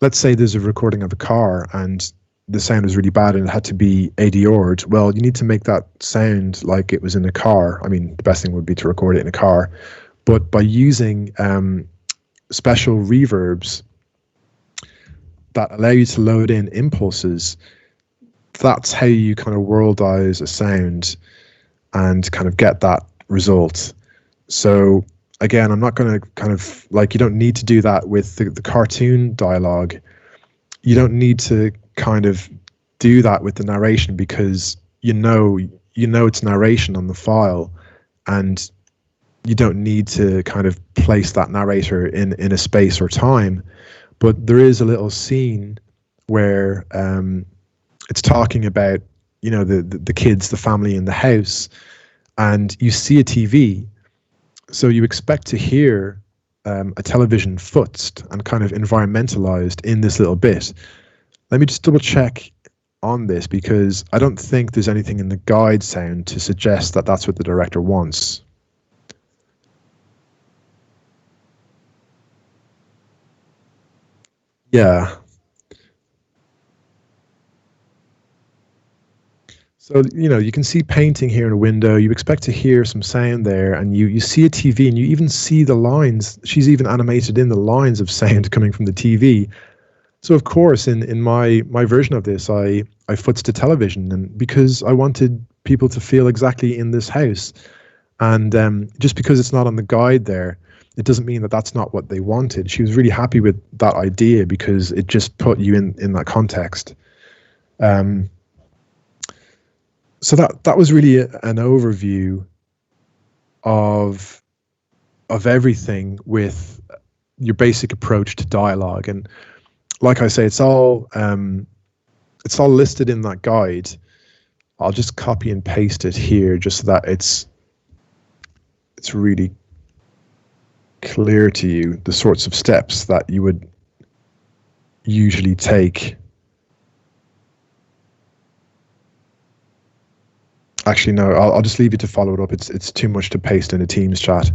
let's say there's a recording of a car and the sound was really bad and it had to be ADR'd. Well, you need to make that sound like it was in a car. I mean, the best thing would be to record it in a car, but by using special reverbs that allow you to load in impulses, that's how you kind of worldize a sound and kind of get that result. So again, I'm not going to kind of, like, you don't need to do that with the cartoon dialogue. You don't need to kind of do that with the narration because you know it's narration on the file, and you don't need to kind of place that narrator in a space or time. But there is a little scene where it's talking about, you know, the kids, the family in the house, and you see a TV, so you expect to hear a television futzed and kind of environmentalized in this little bit. Let me just double check on this because I don't think there's anything in the guide sound to suggest that that's what the director wants. Yeah. So, you know, you can see painting here in a window. You expect to hear some sound there, and you see a TV, and you even see the lines. She's even animated in the lines of sound coming from the TV. So, of course, in my version of this, I futzed a television, and because I wanted people to feel exactly in this house. And just because it's not on the guide there, it doesn't mean that that's not what they wanted. She was really happy with that idea because it just put you in that context. So that was really an overview of everything with your basic approach to dialogue. And like I say, it's all listed in that guide. I'll just copy and paste it here just so that it's really clear to you the sorts of steps that you would usually take. Actually, no, I'll just leave you to follow it up. It's too much to paste in a Teams chat.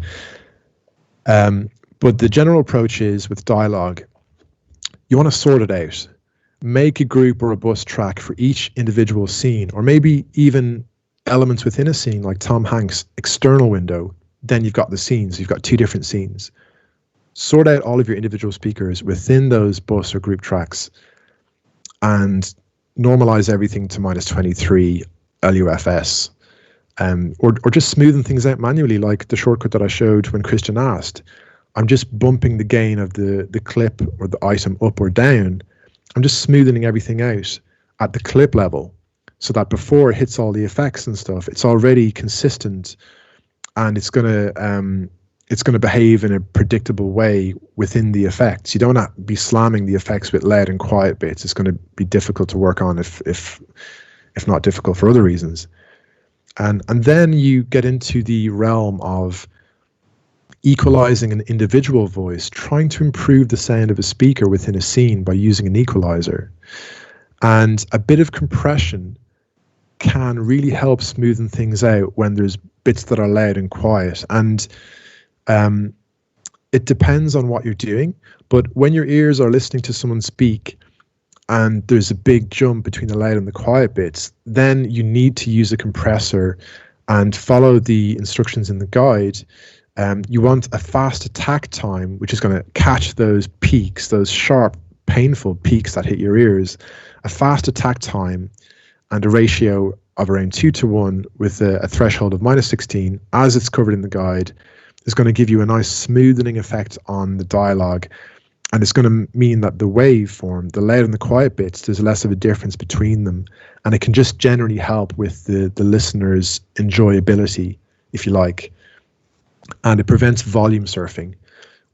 But the general approach is with dialogue, you want to sort it out. Make a group or a bus track for each individual scene, or maybe even elements within a scene, like Tom Hanks' external window. Then you've got the scenes. You've got two different scenes. Sort out all of your individual speakers within those bus or group tracks and normalize everything to -23 LUFS. Or just smoothing things out manually, like the shortcut that I showed when Christian asked. I'm just bumping the gain of the clip or the item up or down. I'm just smoothing everything out at the clip level so that before it hits all the effects and stuff, it's already consistent and it's gonna behave in a predictable way within the effects. You don't have to be slamming the effects with loud and quiet bits. It's going to be difficult to work on if not difficult for other reasons. And then you get into the realm of equalizing an individual voice, trying to improve the sound of a speaker within a scene by using an equalizer. And a bit of compression can really help smoothen things out when there's bits that are loud and quiet. And it depends on what you're doing, but when your ears are listening to someone speak and there's a big jump between the loud and the quiet bits, then you need to use a compressor and follow the instructions in the guide. You want a fast attack time, which is going to catch those peaks, those sharp, painful peaks that hit your ears. A fast attack time and a ratio of around 2:1 with a threshold of -16, as it's covered in the guide, is going to give you a nice smoothing effect on the dialogue. And it's going to mean that the waveform, the loud and the quiet bits, there's less of a difference between them. And it can just generally help with the listener's enjoyability, if you like. And it prevents volume surfing.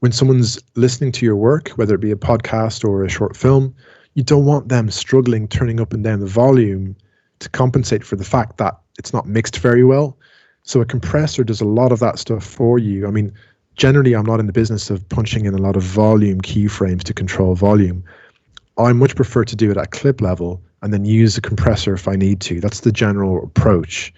When someone's listening to your work, whether it be a podcast or a short film, you don't want them struggling turning up and down the volume to compensate for the fact that it's not mixed very well. So a compressor does a lot of that stuff for you. I mean, generally, I'm not in the business of punching in a lot of volume keyframes to control volume. I much prefer to do it at clip level and then use a compressor if I need to. That's the general approach.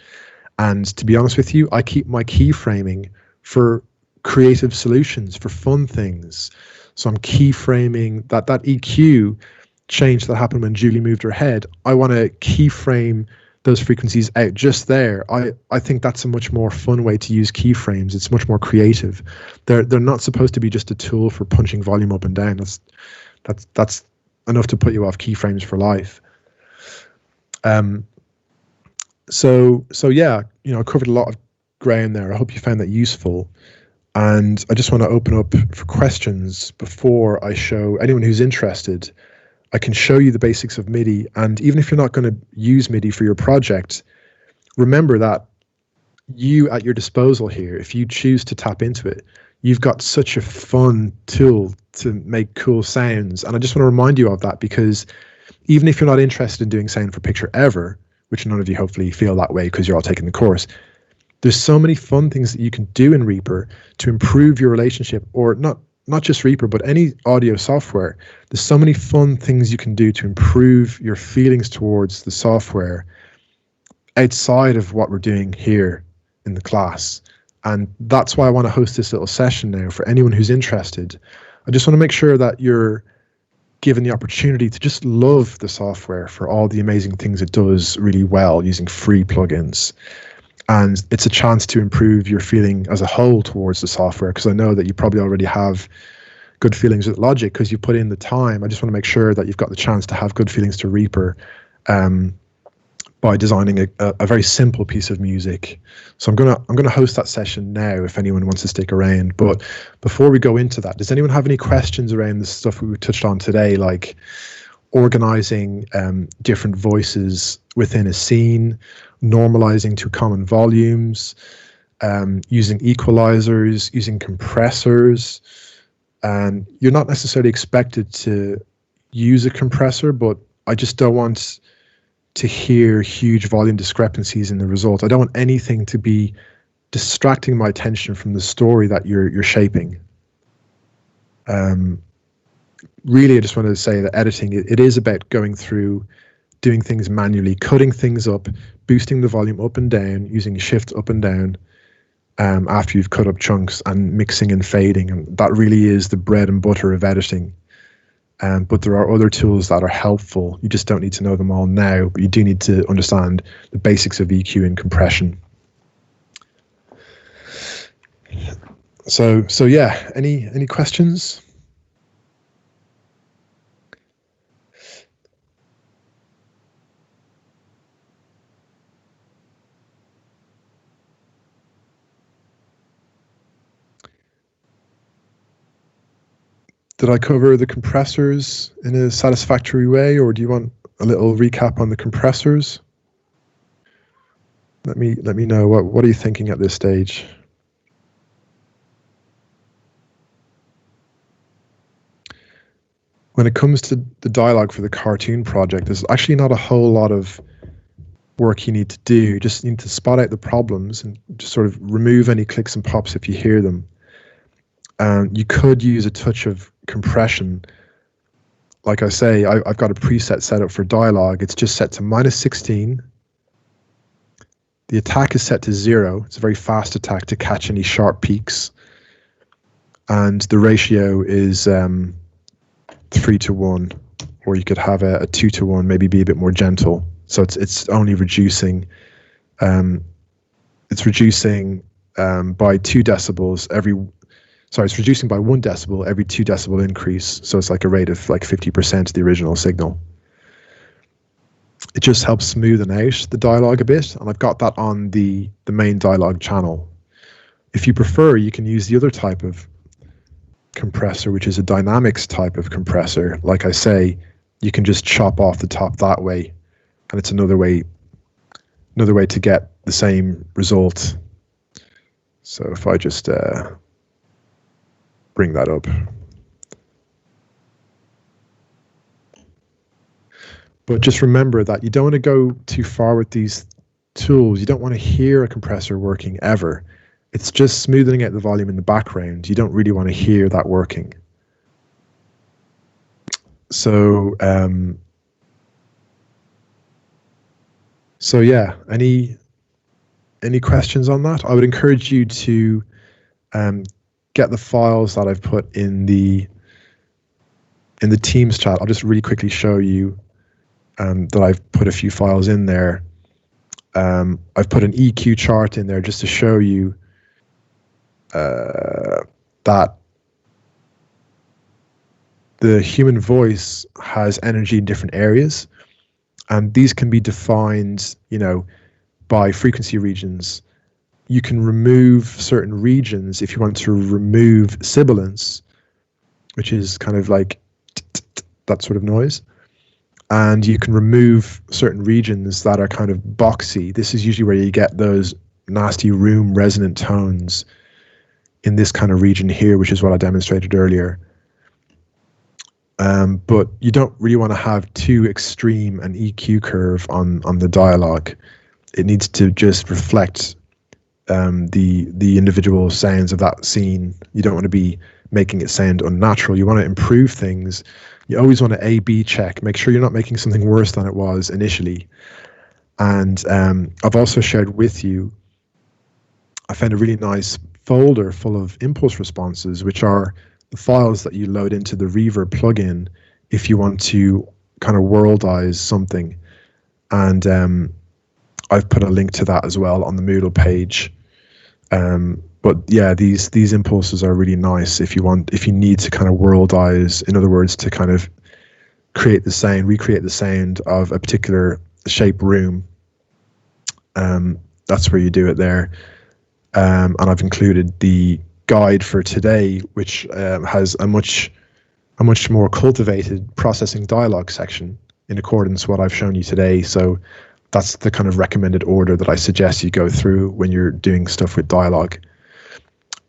And to be honest with you, I keep my keyframing for creative solutions, for fun things. So I'm keyframing that EQ change that happened when Julie moved her head. I want to keyframe those frequencies out just there. I think that's a much more fun way to use keyframes. It's much more creative. They're not supposed to be just a tool for punching volume up and down. That's enough to put you off keyframes for life. So yeah, I covered a lot of ground there. I hope you found that useful. And I just want to open up for questions before I show anyone who's interested. I can show you the basics of MIDI, and even if you're not going to use MIDI for your project, remember that you at your disposal here, if you choose to tap into it, you've got such a fun tool to make cool sounds. And I just want to remind you of that, because even if you're not interested in doing sound for picture ever, which none of you hopefully feel that way because you're all taking the course, there's so many fun things that you can do in Reaper to improve your relationship, or not just Reaper, but any audio software. There's so many fun things you can do to improve your feelings towards the software outside of what we're doing here in the class. And that's why I want to host this little session now for anyone who's interested. I just want to make sure that you're given the opportunity to just love the software for all the amazing things it does really well using free plugins. And it's a chance to improve your feeling as a whole towards the software, because I know that you probably already have good feelings with Logic because you put in the time. I just want to make sure that you've got the chance to have good feelings to Reaper by designing a very simple piece of music. So I'm gonna host that session now if anyone wants to stick around. But before we go into that, does anyone have any questions around the stuff we touched on today, like organizing different voices within a scene, normalizing to common volumes, using equalizers, using compressors? And you're not necessarily expected to use a compressor, but I just don't want to hear huge volume discrepancies in the result. I don't want anything to be distracting my attention from the story that you're shaping. Really, I just wanted to say that editing, it is about going through, doing things manually, cutting things up, boosting the volume up and down, using shift up and down after you've cut up chunks, and mixing and fading. And that really is the bread and butter of editing. But there are other tools that are helpful. You just don't need to know them all now, but you do need to understand the basics of EQ and compression. So yeah, any questions? Did I cover the compressors in a satisfactory way, or do you want a little recap on the compressors? Let me know, what are you thinking at this stage? When it comes to the dialogue for the cartoon project, there's actually not a whole lot of work you need to do. You just need to spot out the problems and just sort of remove any clicks and pops if you hear them. You could use a touch of compression. Like I say, I've got a preset set up for dialogue. It's just set to -16. The attack is set to 0. It's a very fast attack to catch any sharp peaks. And the ratio is 3:1, or you could have a 2:1, maybe be a bit more gentle. So it's only reducing. It's reducing by 2 decibels every. Sorry, it's reducing by 1 decibel every 2 decibel increase. So it's like a rate of like 50% of the original signal. It just helps smoothen out the dialogue a bit, and I've got that on the main dialogue channel. If you prefer, you can use the other type of compressor, which is a dynamics type of compressor. Like I say, you can just chop off the top that way, and it's another way to get the same result. So if I just bring that up. But just remember that you don't want to go too far with these tools. You don't want to hear a compressor working ever. It's just smoothing out the volume in the background. You don't really want to hear that working. So yeah, any questions on that? I would encourage you to get the files that I've put in the Teams chat. I'll just really quickly show you that I've put a few files in there. I've put an EQ chart in there just to show you that the human voice has energy in different areas, and these can be defined, by frequency regions. You can remove certain regions if you want to remove sibilance, which is kind of like that sort of noise. And you can remove certain regions that are kind of boxy. This is usually where you get those nasty room resonant tones in this kind of region here, which is what I demonstrated earlier. But you don't really want to have too extreme an EQ curve on the dialogue. It needs to just reflect the individual sounds of that scene. You don't want to be making it sound unnatural. You want to improve things. You always want to A/B check, make sure you're not making something worse than it was initially. And I've also shared with you, I found a really nice folder full of impulse responses, which are the files that you load into the Reverb plugin if you want to kind of worldize something. And I've put a link to that as well on the Moodle page. But yeah, these impulses are really nice if you need to kind of worldize, in other words, to kind of recreate the sound of a particular shape room. That's where you do it there. And I've included the guide for today, which has a much more cultivated processing dialogue section in accordance with what I've shown you today. So that's the kind of recommended order that I suggest you go through when you're doing stuff with dialogue.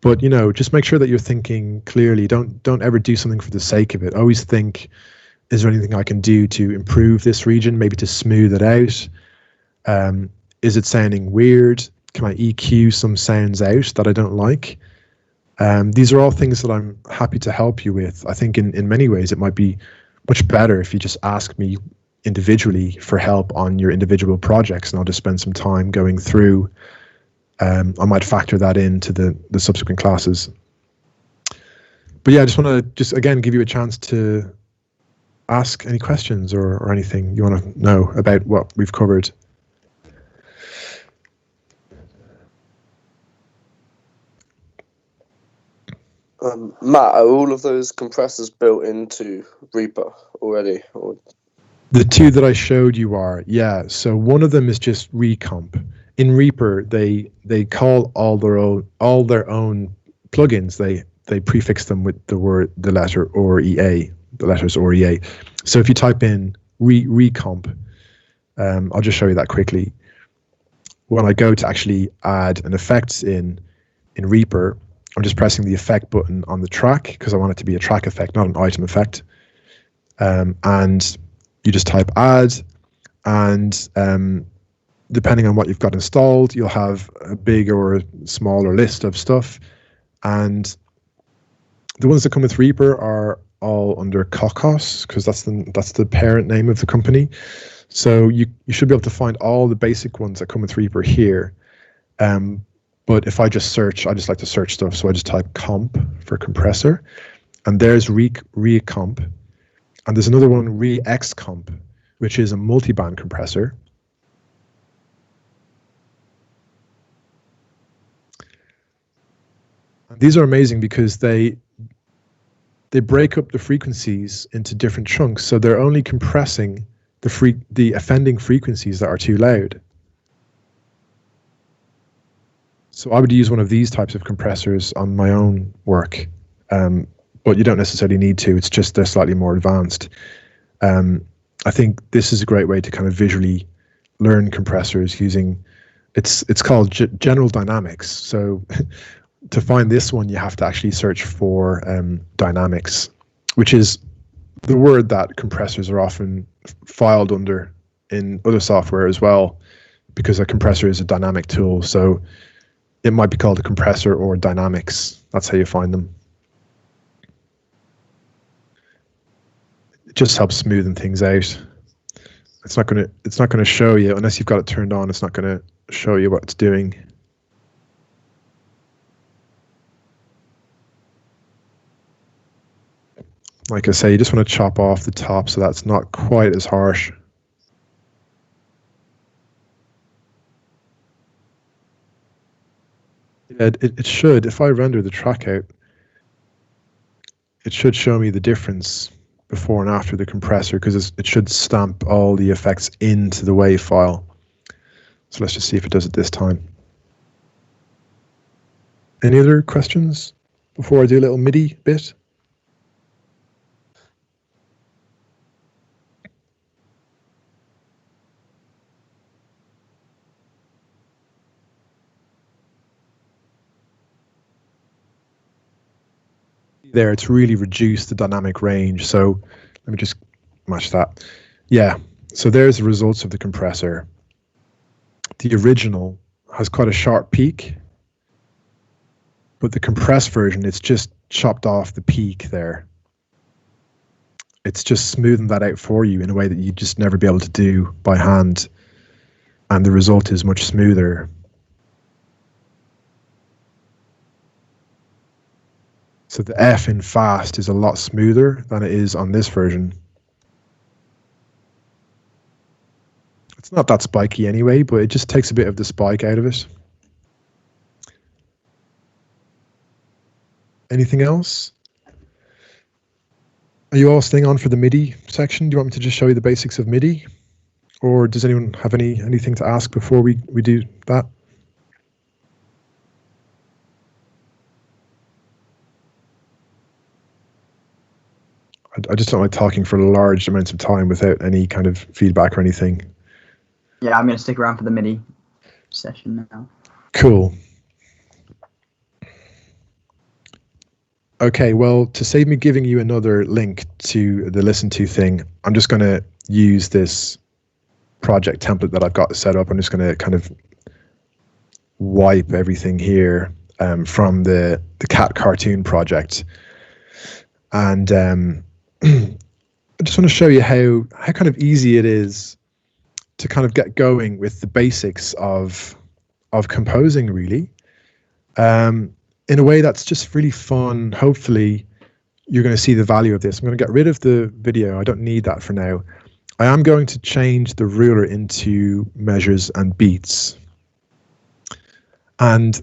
But just make sure that you're thinking clearly. Don't ever do something for the sake of it. Always think is there anything I can do to improve this region, maybe to smooth it out? Is it sounding weird? Can I EQ some sounds out that I don't like? These are all things that I'm happy to help you with. I think in many ways it might be much better if you just ask me individually for help on your individual projects, and I'll just spend some time going through. I might factor that into the subsequent classes. But yeah, I just want to again give you a chance to ask any questions or anything you want to know about what we've covered. Matt, are all of those compressors built into Reaper already? Or? The two that I showed you are, yeah. So one of them is just recomp. In Reaper, they call all their own plugins. They prefix them with the letter or EA, the letters or EA. So if you type in recomp, I'll just show you that quickly. When I go to actually add an effect in Reaper, I'm just pressing the effect button on the track because I want it to be a track effect, not an item effect. And you just type add, and depending on what you've got installed, you'll have a big or a smaller list of stuff. And the ones that come with Reaper are all under Kokos because that's the parent name of the company. So you should be able to find all the basic ones that come with Reaper here. But if I just search, I just like to search stuff. So I just type comp for compressor, and there's recomp. And there's another one, re-x-comp, which is a multi-band compressor. And these are amazing because they break up the frequencies into different chunks. So they're only compressing the offending frequencies that are too loud. So I would use one of these types of compressors on my own work, but you don't necessarily need to. It's just they're slightly more advanced. I think this is a great way to kind of visually learn compressors using, it's called general dynamics. So to find this one, you have to actually search for dynamics, which is the word that compressors are often filed under in other software as well, because a compressor is a dynamic tool. So it might be called a compressor or dynamics. That's how you find them. It just helps smoothen things out. It's not gonna show you unless you've got it turned on. It's not gonna show you what it's doing. Like I say, you just want to chop off the top so that's not quite as harsh. Yeah, it should, if I render the track out, it should show me the difference before and after the compressor, because it should stamp all the effects into the WAV file. So let's just see if it does it this time. Any other questions before I do a little MIDI bit? There, it's really reduced the dynamic range. So let me just match that. Yeah, so there's the results of the compressor. The original has quite a sharp peak, but the compressed version, it's just chopped off the peak there. It's just smoothened that out for you in a way that you'd just never be able to do by hand, and the result is much smoother. So the F in fast is a lot smoother than it is on this version. It's not that spiky anyway, but it just takes a bit of the spike out of it. Anything else? Are you all staying on for the MIDI section? Do you want me to just show you the basics of MIDI? Or does anyone have anything to ask before we do that? I just don't like talking for large amounts of time without any kind of feedback or anything. Yeah, I'm going to stick around for the MIDI session now. Cool. Okay, well, to save me giving you another link to the listen to thing, I'm just going to use this project template that I've got set up. I'm just going to kind of wipe everything here from the cat cartoon project. And I just want to show you how kind of easy it is to kind of get going with the basics of composing, really. In a way that's just really fun. Hopefully you're going to see the value of this. I'm going to get rid of the video. I don't need that for now. I am going to change the ruler into measures and beats. And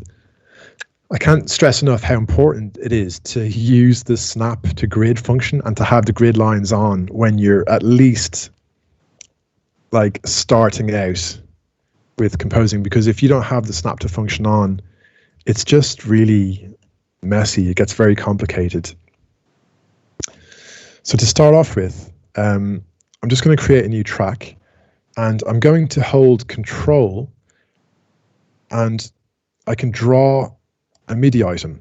I can't stress enough how important it is to use the snap to grid function and to have the grid lines on when you're at least like starting out with composing, because if you don't have the snap to function on, it's just really messy. It gets very complicated. So to start off with, I'm just going to create a new track, and I'm going to hold Control, and I can draw a MIDI item.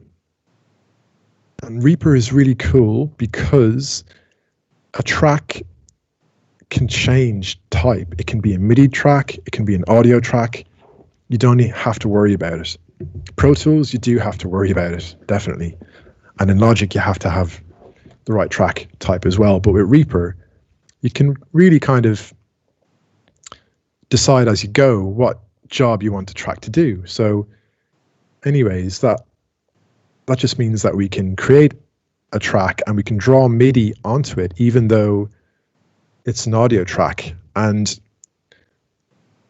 And Reaper is really cool because a track can change type. It can be a MIDI track, it can be an audio track. You don't have to worry about it. Pro Tools, you do have to worry about it, definitely. And in Logic, you have to have the right track type as well. But with Reaper, you can really kind of decide as you go what job you want the track to do. So anyways, that just means that we can create a track and we can draw MIDI onto it, even though it's an audio track. And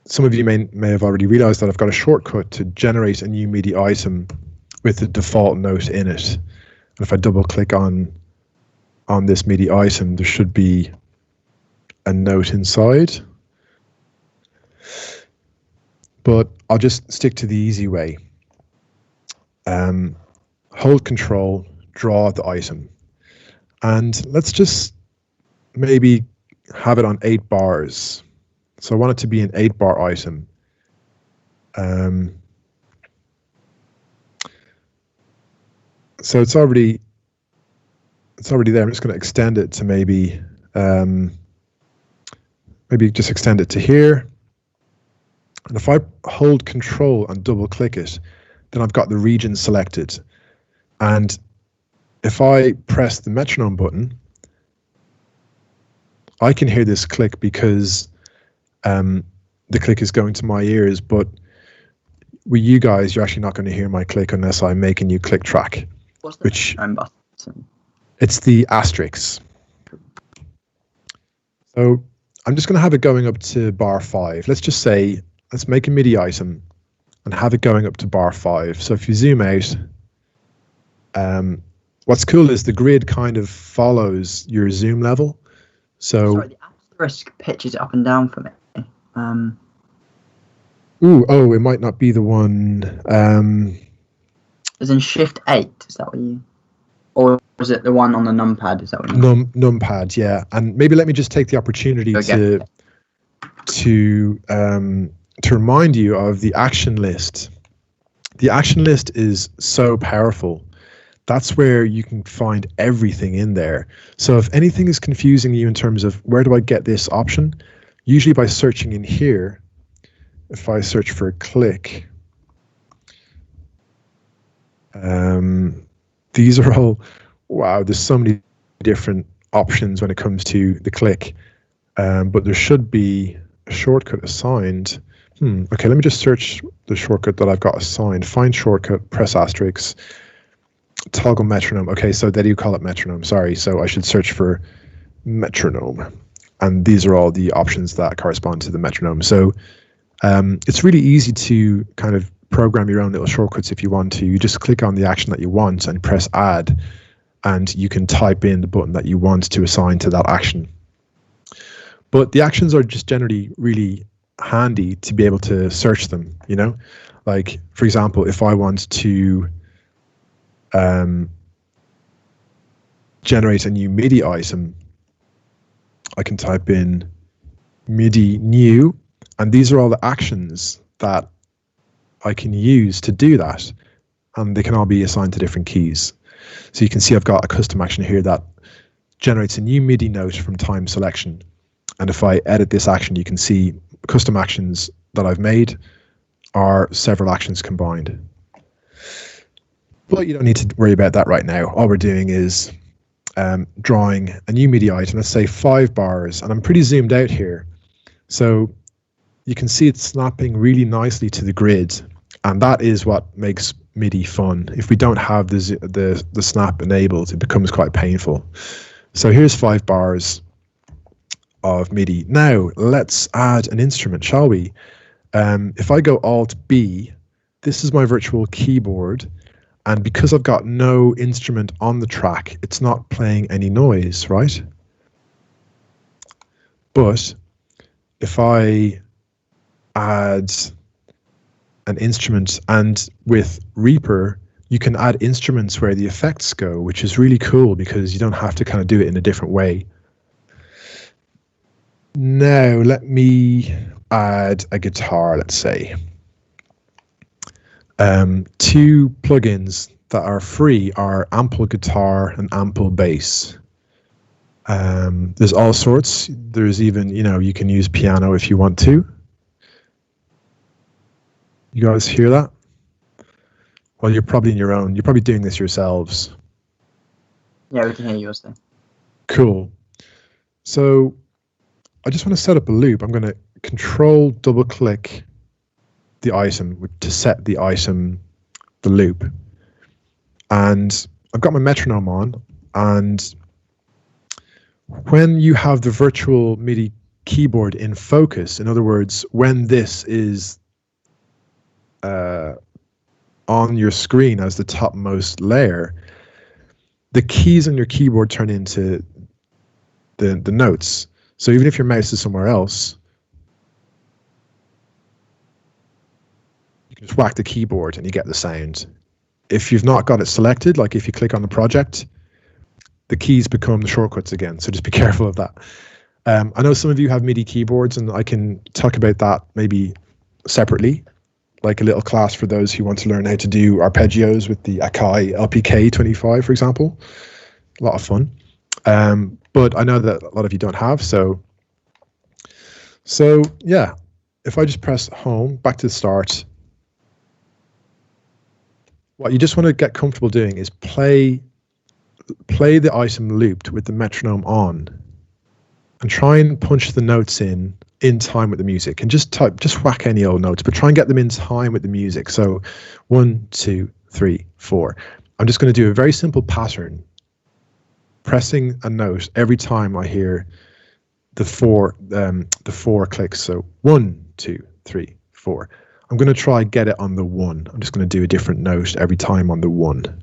some of you may have already realized that I've got a shortcut to generate a new MIDI item with the default note in it. And if I double click on this MIDI item, there should be a note inside. But I'll just stick to the easy way. Hold Control, draw the item. And let's just maybe have it on 8 bars. So I want it to be an 8-bar item. So it's already there. I'm just going to extend it to maybe just extend it to here. And if I hold Control and double click it, then I've got the region selected. And if I press the metronome button, I can hear this click because the click is going to my ears, but with you guys, you're actually not going to hear my click unless I make a new click track. What's the metronome button? It's the asterisk. So I'm just going to have it going up to bar 5. Let's just say, let's make a MIDI item and have it going up to bar 5. So if you zoom out, what's cool is the grid kind of follows your zoom level. So sorry, the asterisk pitches it up and down for me. It might not be the one. As in Shift 8, is that what you? Or is it the one on the numpad? Is that what you? Numpad, yeah. And maybe let me just take the opportunity to remind you of the action list. The action list is so powerful. That's where you can find everything in there. So if anything is confusing you in terms of where do I get this option, usually by searching in here, if I search for click, these are all, wow, there's so many different options when it comes to the click, but there should be a shortcut assigned. Okay, let me just search the shortcut that I've got assigned. Find shortcut, press asterisk, toggle metronome. Okay, so they do call it metronome, sorry. So I should search for metronome. And these are all the options that correspond to the metronome. So it's really easy to kind of program your own little shortcuts if you want to. You just click on the action that you want and press add, and you can type in the button that you want to assign to that action. But the actions are just generally really handy to be able to search them, you know? Like, for example, if I want to generate a new MIDI item, I can type in MIDI new, and these are all the actions that I can use to do that, and they can all be assigned to different keys. So you can see I've got a custom action here that generates a new MIDI note from time selection. And if I edit this action, you can see custom actions that I've made are several actions combined. But you don't need to worry about that right now. All we're doing is drawing a new MIDI item, let's say 5 bars, and I'm pretty zoomed out here. So you can see it's snapping really nicely to the grid, and that is what makes MIDI fun. If we don't have the snap enabled, it becomes quite painful. So here's 5 bars of MIDI. Now let's add an instrument, shall we? If I go Alt B, this is my virtual keyboard, and because I've got no instrument on the track, it's not playing any noise, right? But if I add an instrument, and with Reaper, you can add instruments where the effects go, which is really cool because you don't have to kind of do it in a different way. Now let me add a guitar, let's say. 2 plugins that are free are Ample Guitar and Ample Bass. There's all sorts. There's even, you can use piano if you want to. You guys hear that? Well, you're probably in your own. You're probably doing this yourselves. Yeah, we can hear yours then. Cool. So I just want to set up a loop. I'm going to control double click the item to set the item, the loop. And I've got my metronome on, and when you have the virtual MIDI keyboard in focus, in other words, when this is on your screen as the topmost layer, the keys on your keyboard turn into the notes. So even if your mouse is somewhere else, you can just whack the keyboard and you get the sound. If you've not got it selected, like if you click on the project, the keys become the shortcuts again. So just be careful of that. I know some of you have MIDI keyboards, and I can talk about that maybe separately, like a little class for those who want to learn how to do arpeggios with the Akai LPK25, for example. A lot of fun. But I know that a lot of you don't have, so yeah, if I just press home, back to the start, what you just want to get comfortable doing is play the item looped with the metronome on, and try and punch the notes in time with the music, and just whack any old notes, but try and get them in time with the music. So 1, 2, 3, 4. I'm just going to do a very simple pattern, pressing a note every time I hear the four clicks. So 1, 2, 3, 4. I'm going to try get it on the 1. I'm just going to do a different note every time on the 1.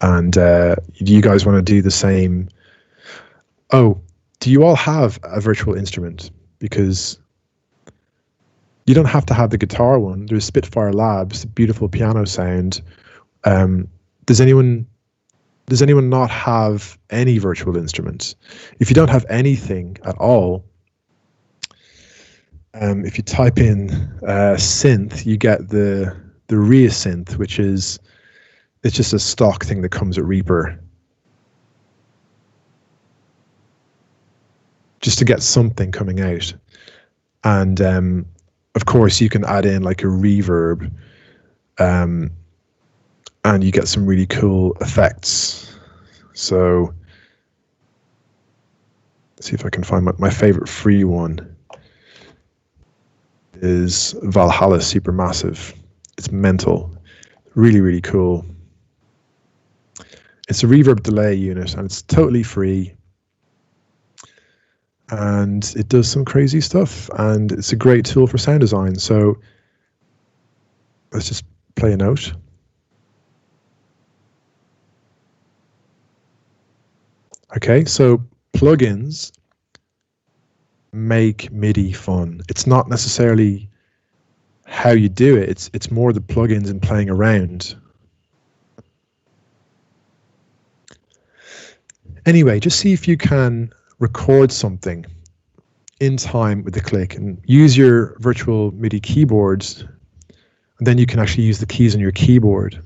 And do you guys want to do the same? Oh, do you all have a virtual instrument? Because you don't have to have the guitar one. There's Spitfire Labs, beautiful piano sound. Does anyone not have any virtual instruments? If you don't have anything at all, if you type in synth, you get the Reasynth, which is, it's just a stock thing that comes with Reaper. Just to get something coming out. And of course you can add in like a reverb, and you get some really cool effects. So let's see if I can find my favorite free one is Valhalla Supermassive. It's mental, really, really cool. It's a reverb delay unit, and it's totally free. And it does some crazy stuff, and it's a great tool for sound design. So let's just play a note. Okay, so plugins make MIDI fun. It's not necessarily how you do it. It's more the plugins and playing around. Anyway, just see if you can record something in time with the click, and use your virtual MIDI keyboards, and then you can actually use the keys on your keyboard.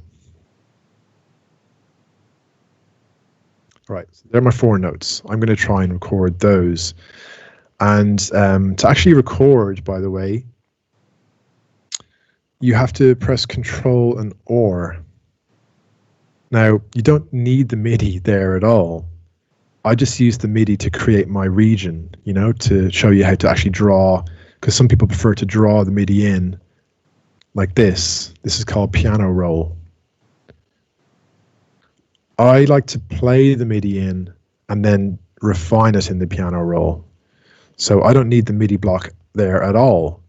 Right, so they're my 4 notes. I'm going to try and record those. And to actually record, by the way, you have to press Control and OR. Now, you don't need the MIDI there at all. I just use the MIDI to create my region, you know, to show you how to actually draw, because some people prefer to draw the MIDI in like this. This is called piano roll. I like to play the MIDI in and then refine it in the piano roll. So I don't need the MIDI block there at all.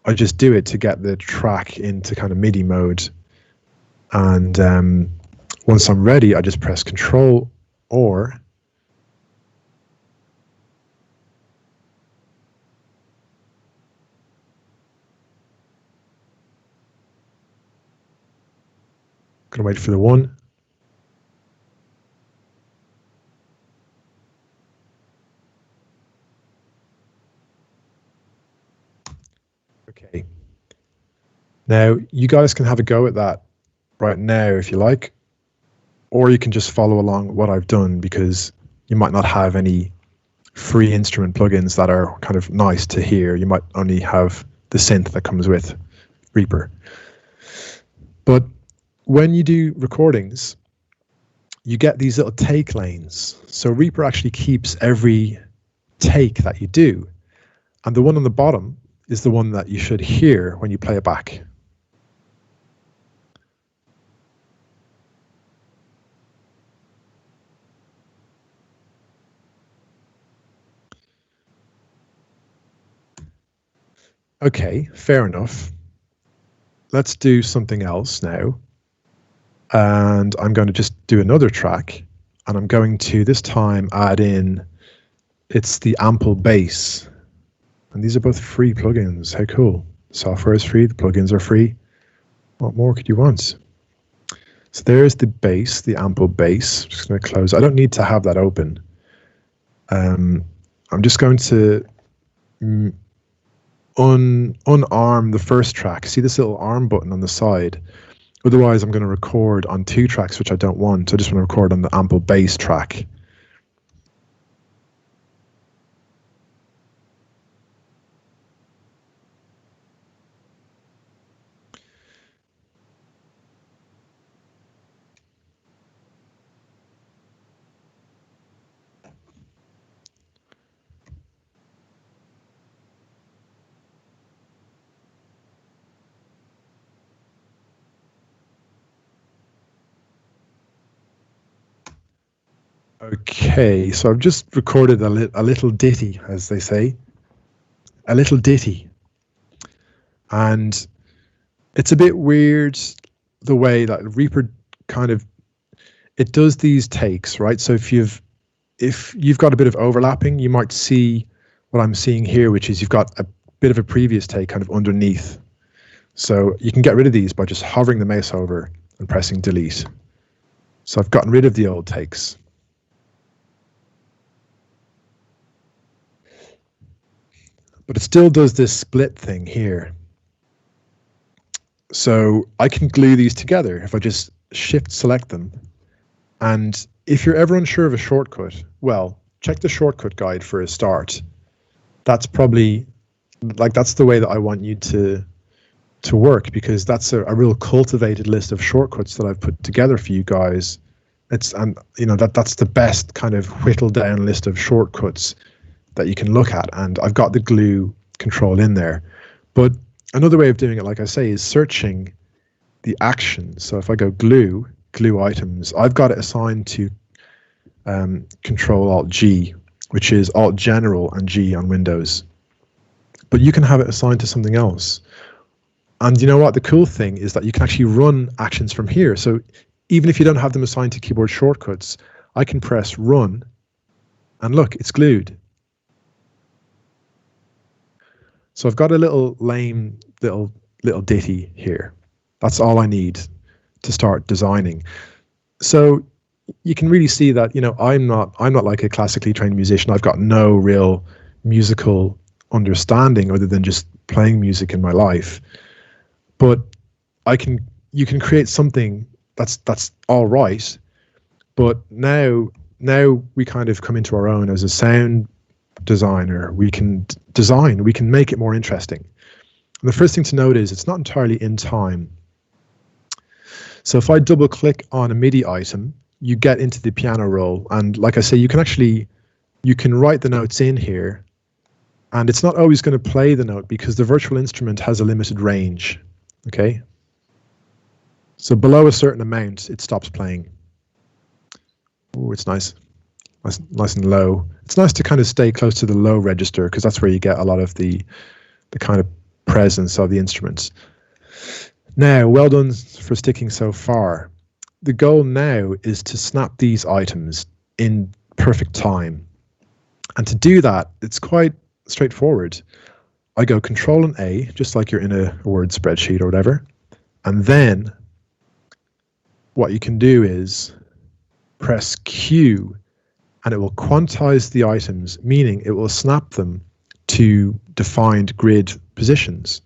I just do it to get the track into kind of MIDI mode. And once I'm ready, I just press Control or gonna wait for the 1. Okay. Now you guys can have a go at that right now if you like, or you can just follow along what I've done, because you might not have any free instrument plugins that are kind of nice to hear. You might only have the synth that comes with Reaper. But when you do recordings, you get these little take lanes. So Reaper actually keeps every take that you do. And the one on the bottom is the one that you should hear when you play it back. Okay, fair enough. Let's do something else now. And I'm going to just do another track. And I'm going to, this time, add in, it's the Ample Bass. And these are both free plugins. How cool. Software is free, the plugins are free. What more could you want? So there's the bass, the Ample Bass. I'm just going to close. I don't need to have that open. I'm just going to unarm the first track. See this little arm button on the side? Otherwise, I'm going to record on 2 tracks, which I don't want. So I just want to record on the Ample Bass track. Okay, so I've just recorded a little ditty, as they say. A little ditty. And it's a bit weird the way that Reaper kind of, it does these takes, right? So if you've got a bit of overlapping, you might see what I'm seeing here, which is you've got a bit of a previous take kind of underneath. So you can get rid of these by just hovering the mouse over and pressing delete. So I've gotten rid of the old takes. But it still does this split thing here. So I can glue these together if I just shift select them. And if you're ever unsure of a shortcut, well, check the shortcut guide for a start. That's probably, like, that's the way that I want you to work, because that's a real cultivated list of shortcuts that I've put together for you guys. And you know, that's the best kind of whittled down list of shortcuts that you can look at, and I've got the glue control in there. But another way of doing it, like I say, is searching the action. So if I go glue items, I've got it assigned to Control Alt G, which is Alt General and G on Windows. But you can have it assigned to something else. And you know what? The cool thing is that you can actually run actions from here. So even if you don't have them assigned to keyboard shortcuts, I can press run, and look, it's glued. So I've got a little lame little ditty here. That's all I need to start designing. So you can really see that, you know, I'm not like a classically trained musician. I've got no real musical understanding other than just playing music in my life. But you can create something that's all right, But now we kind of come into our own as a sound designer. We can design, we can make it more interesting. And the first thing to note is it's not entirely in time. So if I double click on a MIDI item, you get into the piano roll. And like I say, you can write the notes in here, and it's not always going to play the note because the virtual instrument has a limited range. Okay. So below a certain amount, it stops playing. Oh, it's nice. Nice and low. It's nice to kind of stay close to the low register because that's where you get a lot of the kind of presence of the instruments. Now, well done for sticking so far. The goal now is to snap these items in perfect time. And to do that, it's quite straightforward. I go Control and A, just like you're in a word spreadsheet or whatever. And then what you can do is press Q, and it will quantize the items, meaning it will snap them to defined grid positions.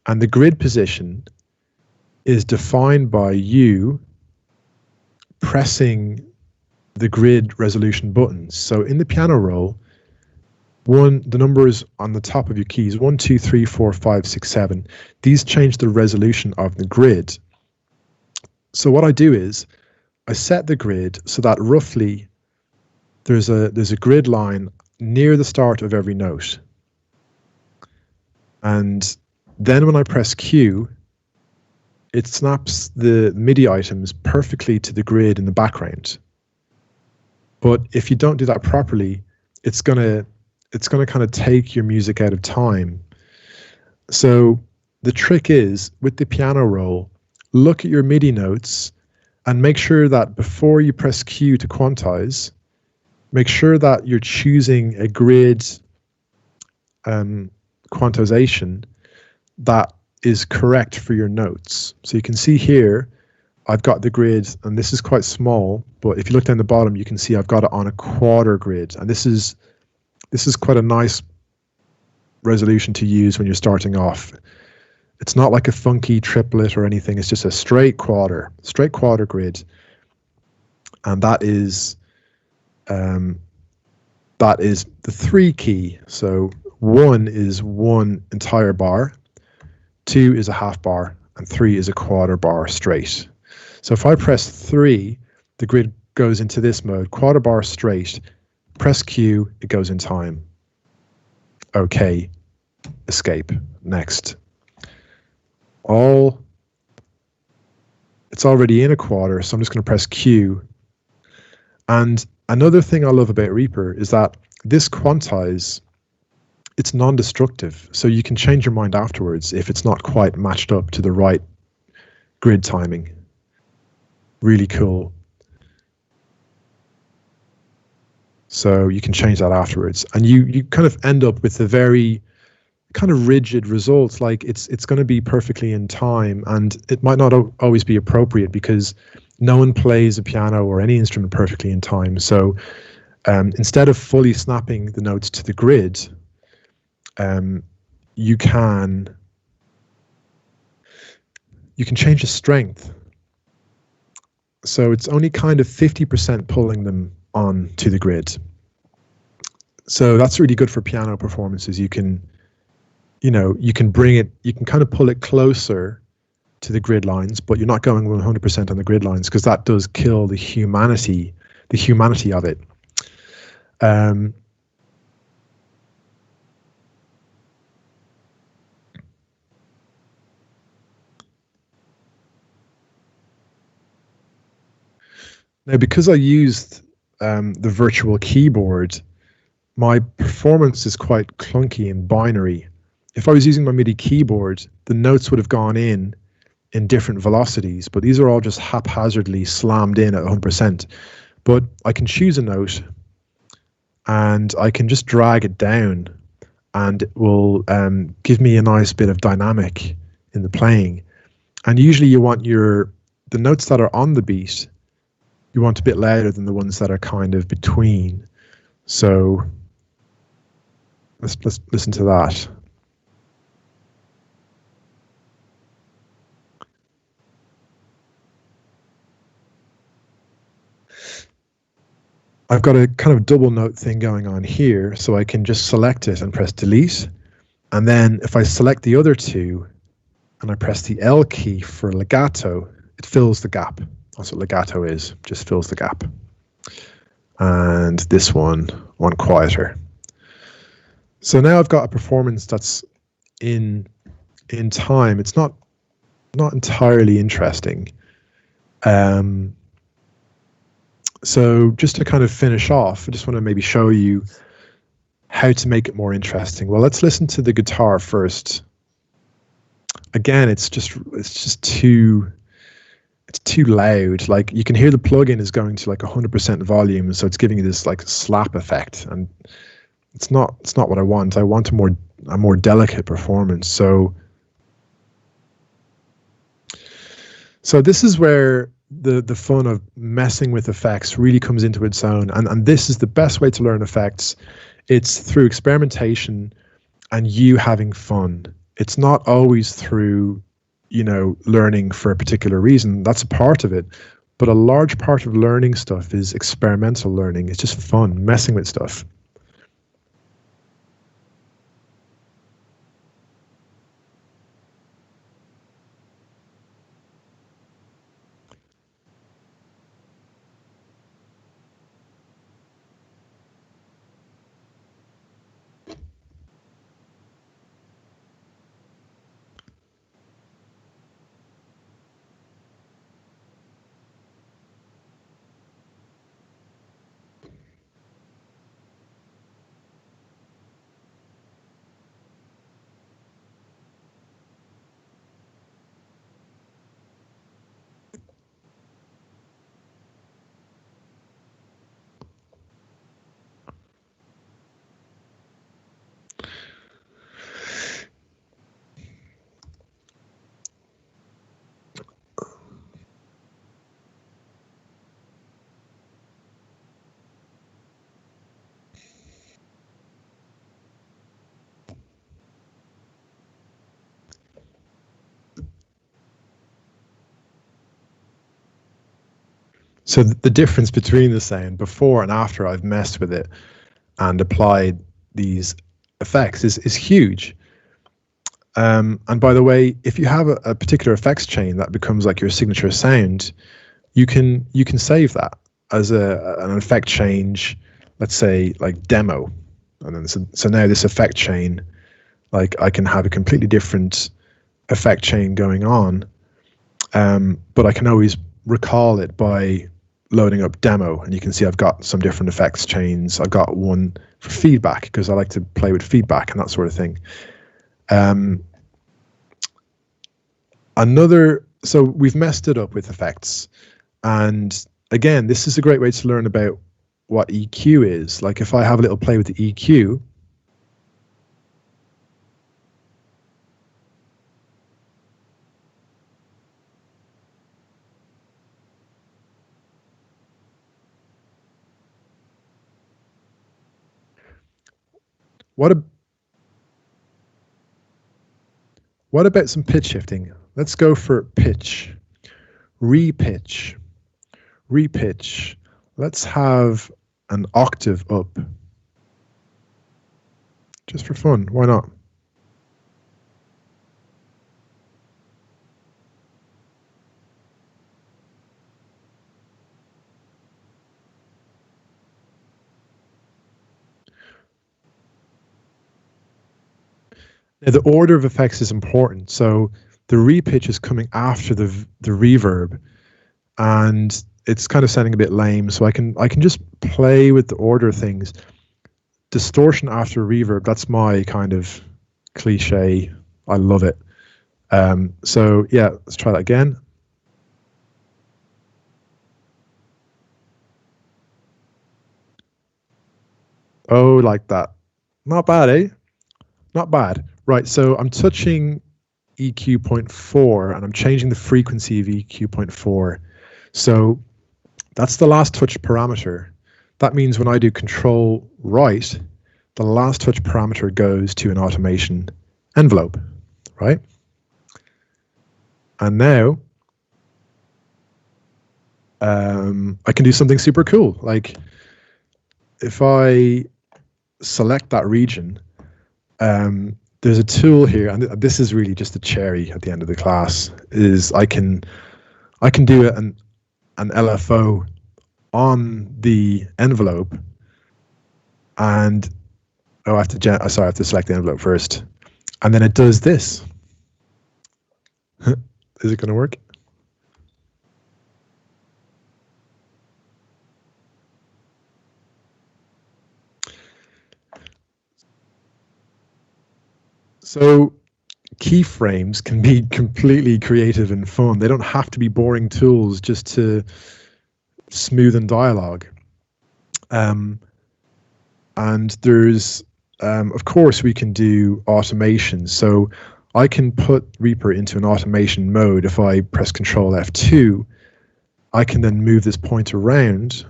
And the grid position is defined by you pressing the grid resolution buttons. So in the piano roll, the numbers on the top of your keys, 1, 2, 3, 4, 5, 6, 7, these change the resolution of the grid. So what I do is I set the grid so that roughly there's a grid line near the start of every note. And then when I press Q, it snaps the MIDI items perfectly to the grid in the background. But if you don't do that properly, it's gonna kind of take your music out of time. So the trick is, with the piano roll, look at your MIDI notes and make sure that before you press Q to quantize, make sure that you're choosing a grid quantization that is correct for your notes. So you can see here, I've got the grid, and this is quite small, but if you look down the bottom, you can see I've got it on a quarter grid. And this is quite a nice resolution to use when you're starting off. It's not like a funky triplet or anything. It's just a straight quarter grid. And that is the 3 key. So 1 is 1 entire bar, 2 is a half bar, and 3 is a quarter bar straight. So if I press 3, the grid goes into this mode, quarter bar straight. Press Q, it goes in time. Okay, escape, next. It's already in a quarter, so I'm just going to press Q. And another thing I love about Reaper is that this quantize, it's non-destructive, so you can change your mind afterwards if it's not quite matched up to the right grid timing. Really cool. So you can change that afterwards, and you kind of end up with a very kind of rigid result. Like it's going to be perfectly in time, and it might not always be appropriate because no one plays a piano or any instrument perfectly in time. So instead of fully snapping the notes to the grid, you can change the strength. So it's only kind of 50% pulling them on to the grid. So that's really good for piano performances. You can bring it, you can kind of pull it closer to the grid lines, but you're not going 100% on the grid lines because that does kill the humanity of it. Now, because I used the virtual keyboard, my performance is quite clunky and binary. If I was using my MIDI keyboard, the notes would have gone in different velocities, but these are all just haphazardly slammed in at 100%. But I can choose a note and I can just drag it down, and it will give me a nice bit of dynamic in the playing. And usually you want the notes that are on the beat, you want a bit louder than the ones that are kind of between. So let's listen to that. I've got a kind of double note thing going on here, so I can just select it and press delete. And then if I select the other two and I press the L key for legato, it fills the gap. That's what legato is, just fills the gap. And this one quieter. So now I've got a performance that's in time. It's not entirely interesting. So just to kind of finish off, I just want to maybe show you how to make it more interesting. Well, let's listen to the guitar first. Again, it's just too loud. Like, you can hear the plugin is going to like 100% volume, so it's giving you this like slap effect, and it's not what I want. I want a more delicate performance. So this is where the fun of messing with effects really comes into its own, and this is the best way to learn effects. It's through experimentation and you having fun. It's not always through, learning for a particular reason. That's a part of it, but a large part of learning stuff is experimental learning. It's just fun, messing with stuff. So the difference between the sound before and after I've messed with it and applied these effects is huge. And by the way, if you have a particular effects chain that becomes like your signature sound, you can save that as an effect change, let's say like demo. And then so now this effect chain, like I can have a completely different effect chain going on, but I can always recall it by loading up demo, and you can see I've got some different effects chains. I've got one for feedback because I like to play with feedback and that sort of thing. So we've messed it up with effects, and again, this is a great way to learn about what EQ is. Like if I have a little play with the EQ, what about some pitch shifting? Let's go for pitch, repitch. Let's have an octave up. Just for fun, why not? Now, the order of effects is important. So the repitch is coming after the reverb, and it's kind of sounding a bit lame. So I can just play with the order of things. Distortion after reverb, that's my kind of cliche. I love it. So yeah, let's try that again. Oh, like that. Not bad, eh? Not bad. Right, so I'm touching EQ 0.4 and I'm changing the frequency of EQ 0.4. So that's the last touch parameter. That means when I do control right, the last touch parameter goes to an automation envelope, right? And now I can do something super cool. Like if I select that region, there's a tool here, and this is really just a cherry at the end of the class, is I can do an LFO on the envelope, and I have to select the envelope first, and then it does this. Is it going to work? So keyframes can be completely creative and fun. They don't have to be boring tools just to smoothen dialogue. And there's, of course, we can do automation. So I can put Reaper into an automation mode. If I press Control F2, I can then move this point around.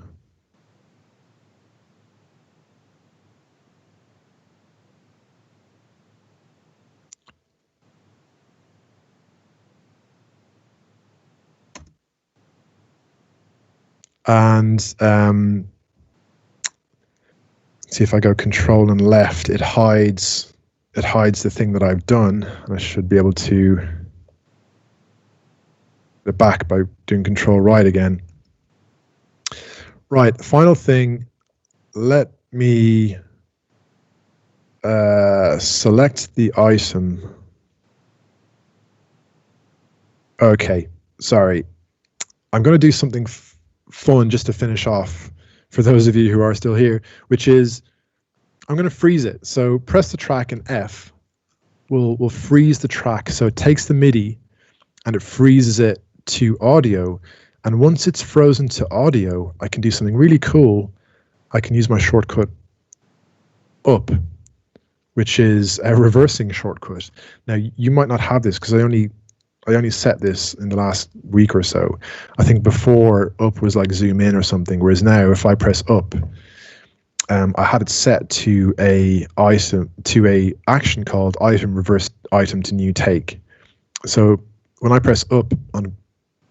And see, if I go Control and left, it hides the thing that I've done, and I should be able to get it back by doing Control right again. Right, final thing, let me select the item. Okay, sorry. I'm going to do something fun just to finish off for those of you who are still here, which is I'm going to freeze it. So press the track and F will freeze the track. So it takes the MIDI and it freezes it to audio. And once it's frozen to audio, I can do something really cool. I can use my shortcut up, which is a reversing shortcut. Now you might not have this because I only set this in the last week or so. I think before up was like zoom in or something, whereas now if I press up, I had it set to a action called item reverse item to new take. So when I press up on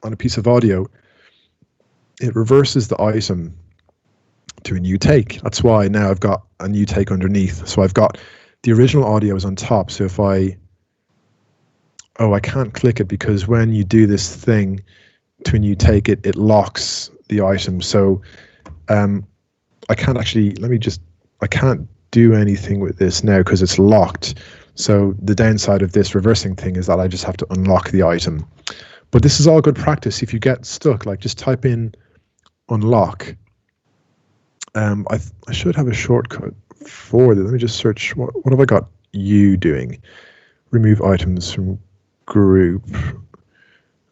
a piece of audio, it reverses the item to a new take. That's why now I've got a new take underneath. So I've got the original audio is on top. So if I can't click it because when you do this thing to a new take, it locks the item. So I can't actually, I can't do anything with this now because it's locked. So the downside of this reversing thing is that I just have to unlock the item. But this is all good practice. If you get stuck, like just type in unlock. I should have a shortcut for that. Let me just search. What have I got you doing? Remove items from group.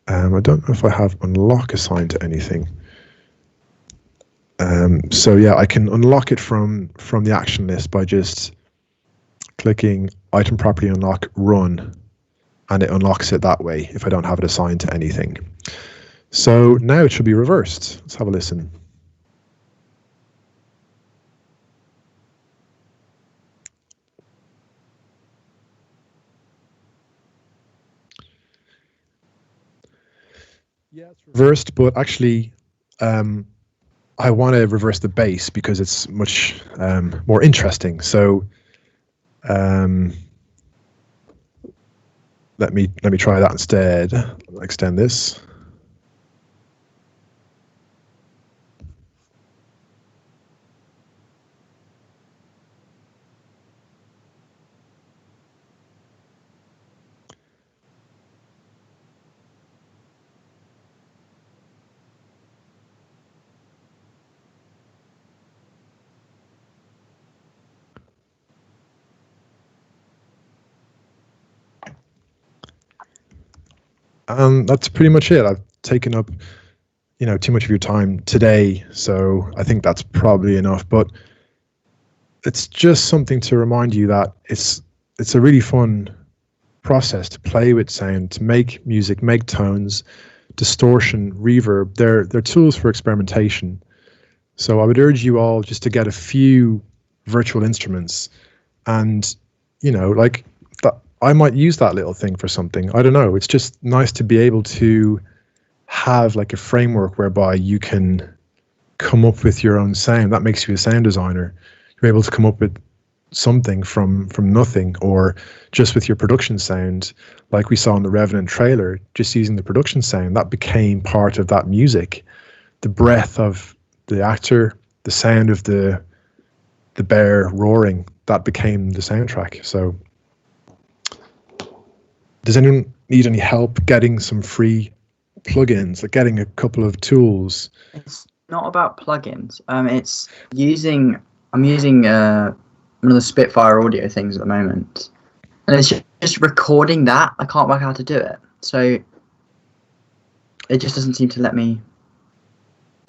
I don't know if I have unlock assigned to anything. So yeah, I can unlock it from the action list by just clicking item property unlock run, and it unlocks it that way if I don't have it assigned to anything. So now it should be reversed. Let's have a listen. Yeah, it's reversed, but actually I want to reverse the bass because it's much more interesting. So let me try that instead. I'll extend this. That's pretty much it. I've taken up, too much of your time today, so I think that's probably enough. But it's just something to remind you that it's a really fun process to play with sound, to make music, make tones, distortion, reverb. They're tools for experimentation. So I would urge you all just to get a few virtual instruments, and like that. I might use that little thing for something. I don't know. It's just nice to be able to have like a framework whereby you can come up with your own sound. That makes you a sound designer. You're able to come up with something from nothing, or just with your production sound, like we saw in the Revenant trailer, just using the production sound, that became part of that music. The breath of the actor, the sound of the bear roaring, that became the soundtrack. So does anyone need any help getting some free plugins, like getting a couple of tools? It's not about plugins. It's using. I'm using one of the Spitfire audio things at the moment, and it's just recording that. I can't work out how to do it, so it just doesn't seem to let me.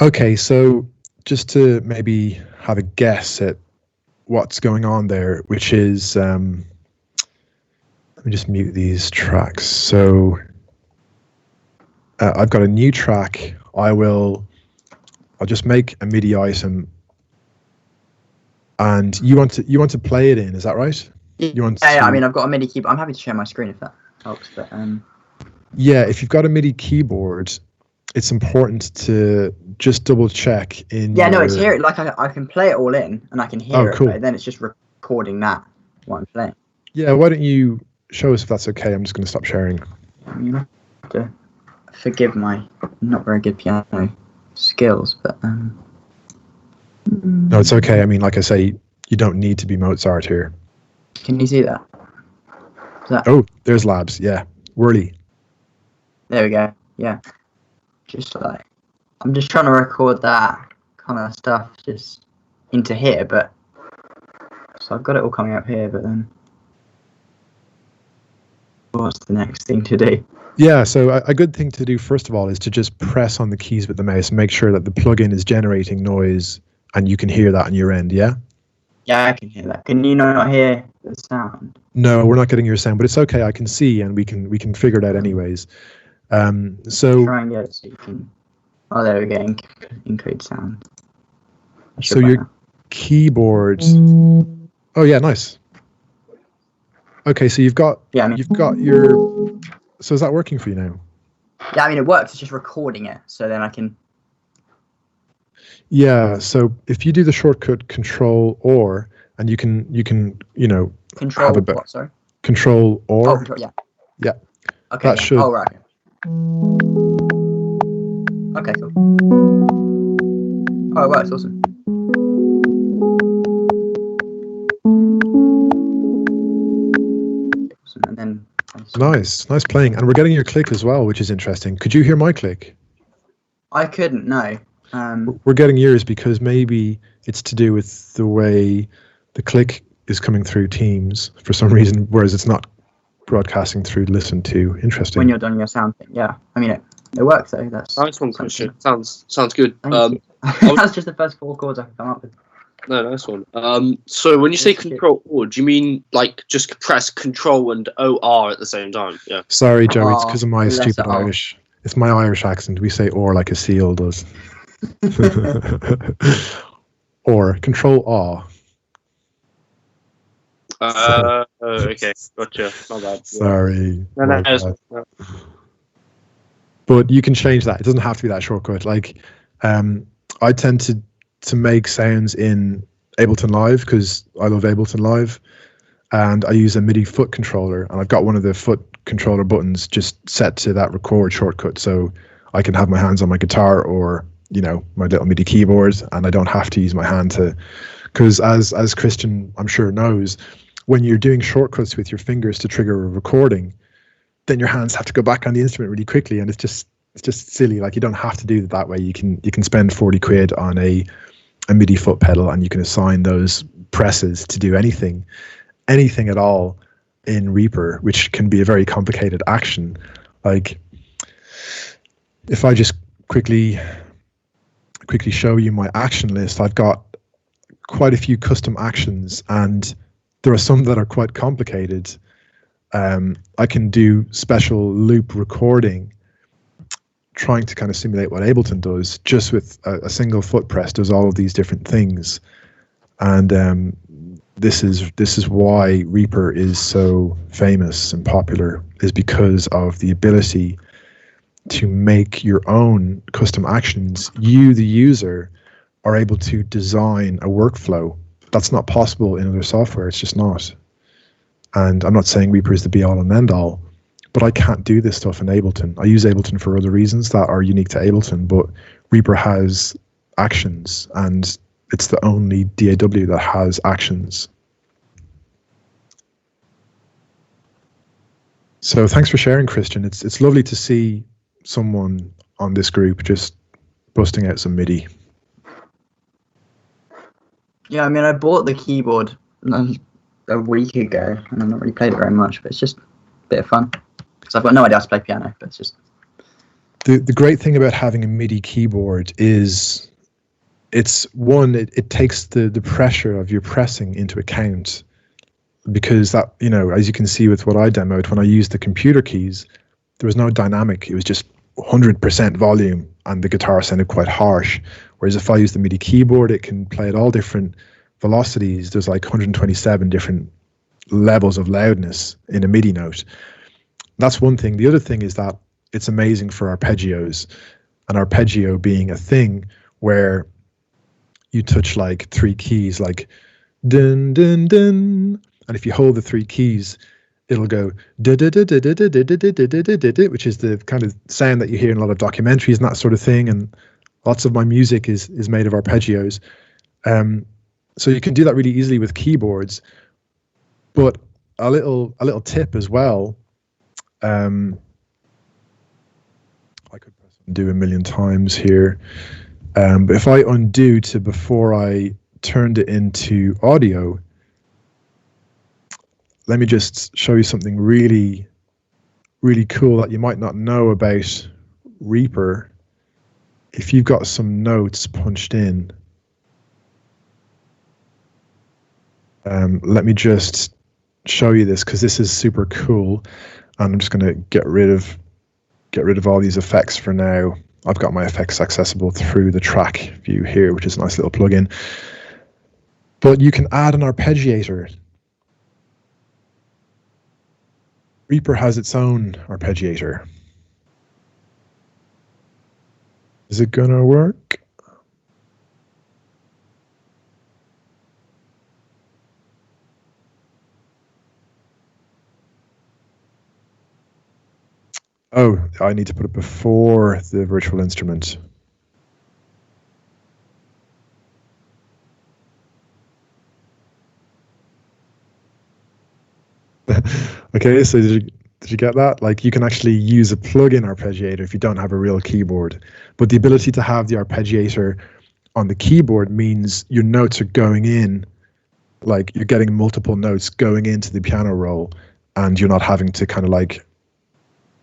Okay, so just to maybe have a guess at what's going on there, which is, let me just mute these tracks. So I've got a new track. I'll just make a MIDI item, and you want to play it in. Is that right? You want? Yeah. I mean, I've got a MIDI keyboard. I'm happy to share my screen if that helps. But yeah, if you've got a MIDI keyboard, it's important to just double check in. Yeah, no, it's here. Like I can play it all in, and I can hear it. Cool. But then it's just recording that what I'm playing. Yeah, why don't you show us if that's okay? I'm just going to stop sharing. I mean, you have to forgive my not very good piano skills, but no, it's okay. I mean, like I say, you don't need to be Mozart here. Can you see that? Oh, there's Labs. Yeah, Whirly. There we go. Yeah, just like I'm just trying to record that kind of stuff just into here, but so I've got it all coming up here, but then what's the next thing to do? Yeah, so a good thing to do first of all is to just press on the keys with the mouse and make sure that the plugin is generating noise and you can hear that on your end. Yeah. Yeah, I can hear that. Can you not hear the sound? No, we're not getting your sound, but it's okay. I can see, and we can figure it out anyways. So try and get it so you can. Oh, there we go. Include sound. So your keyboard. Oh yeah, nice. Okay, so you've got you've got your. So is that working for you now? Yeah, I mean it works. It's just recording it, so then I can. Yeah, so if you do the shortcut Control or, and you can Control have a what? Sorry. Control or. Oh, control. Yeah. Yeah. Okay. That should. Oh right. Okay. Cool. Oh, it works. Awesome. And then. Nice playing, and we're getting your click as well, which is interesting. Could you hear my click? I couldn't. No. We're getting yours because maybe it's to do with the way the click is coming through Teams for some reason, whereas it's not broadcasting through Listen to. Interesting. When you're done your sound thing, yeah. I mean it works though. That's nice one, Christian. Sounds good. That's just the first 4 chords I can come up with. No, nice one. So when you say Control or, do you mean like just press Control and OR at the same time? Yeah. Sorry, Joe. It's because of my stupid Irish. It's my Irish accent. We say "or" like a seal does. Or Control R. Okay, gotcha. Not bad. Sorry. No. But you can change that. It doesn't have to be that shortcut. Like, I tend to make sounds in Ableton Live because I love Ableton Live, and I use a MIDI foot controller, and I've got one of the foot controller buttons just set to that record shortcut, so I can have my hands on my guitar or my little MIDI keyboard, and I don't have to use my hand to. Because as Christian, I'm sure knows, when you're doing shortcuts with your fingers to trigger a recording, then your hands have to go back on the instrument really quickly, and it's just silly. Like, you don't have to do it that way. You can spend 40 quid on a MIDI foot pedal, and you can assign those presses to do anything at all in Reaper, which can be a very complicated action. Like, if I just quickly show you my action list, I've got quite a few custom actions, and there are some that are quite complicated. I can do special loop recording, trying to kind of simulate what Ableton does, just with a single foot press does all of these different things. And this is why Reaper is so famous and popular, is because of the ability to make your own custom actions. You, the user, are able to design a workflow that's not possible in other software. It's just not. And I'm not saying Reaper is the be all and end all, but I can't do this stuff in Ableton. I use Ableton for other reasons that are unique to Ableton, but Reaper has actions, and it's the only DAW that has actions. So thanks for sharing, Christian. It's lovely to see someone on this group just busting out some MIDI. Yeah, I mean, I bought the keyboard a week ago, and I've not really played it very much, but it's just a bit of fun. Because I've got no idea how to play piano, but it's just... The great thing about having a MIDI keyboard is it takes the pressure of your pressing into account, because that, you know, as you can see with what I demoed, when I used the computer keys, there was no dynamic. It was just 100% volume, and the guitar sounded quite harsh. Whereas if I use the MIDI keyboard, it can play at all different velocities. There's like 127 different levels of loudness in a MIDI note. That's one thing. The other thing is that it's amazing for arpeggios, and arpeggio being a thing where you touch like three keys, like dun dun dun, and if you hold the three keys, it'll go da da da da da da da da da da da, which is the kind of sound that you hear in a lot of documentaries and that sort of thing. And lots of my music is made of arpeggios. So you can do that really easily with keyboards. But a little tip as well. I could press undo a million times here. But if I undo to before I turned it into audio, let me just show you something really, really cool that you might not know about Reaper. If you've got some notes punched in, let me just show you this, because this is super cool, and I'm just going to get rid of all these effects for now. I've got my effects accessible through the track view here, which is a nice little plugin. But you can add an arpeggiator. Reaper has its own arpeggiator. Is it gonna work? Oh, I need to put it before the virtual instrument. Okay, so did you get that? Like, you can actually use a plug-in arpeggiator if you don't have a real keyboard. But the ability to have the arpeggiator on the keyboard means your notes are going in, like you're getting multiple notes going into the piano roll, and you're not having to kind of like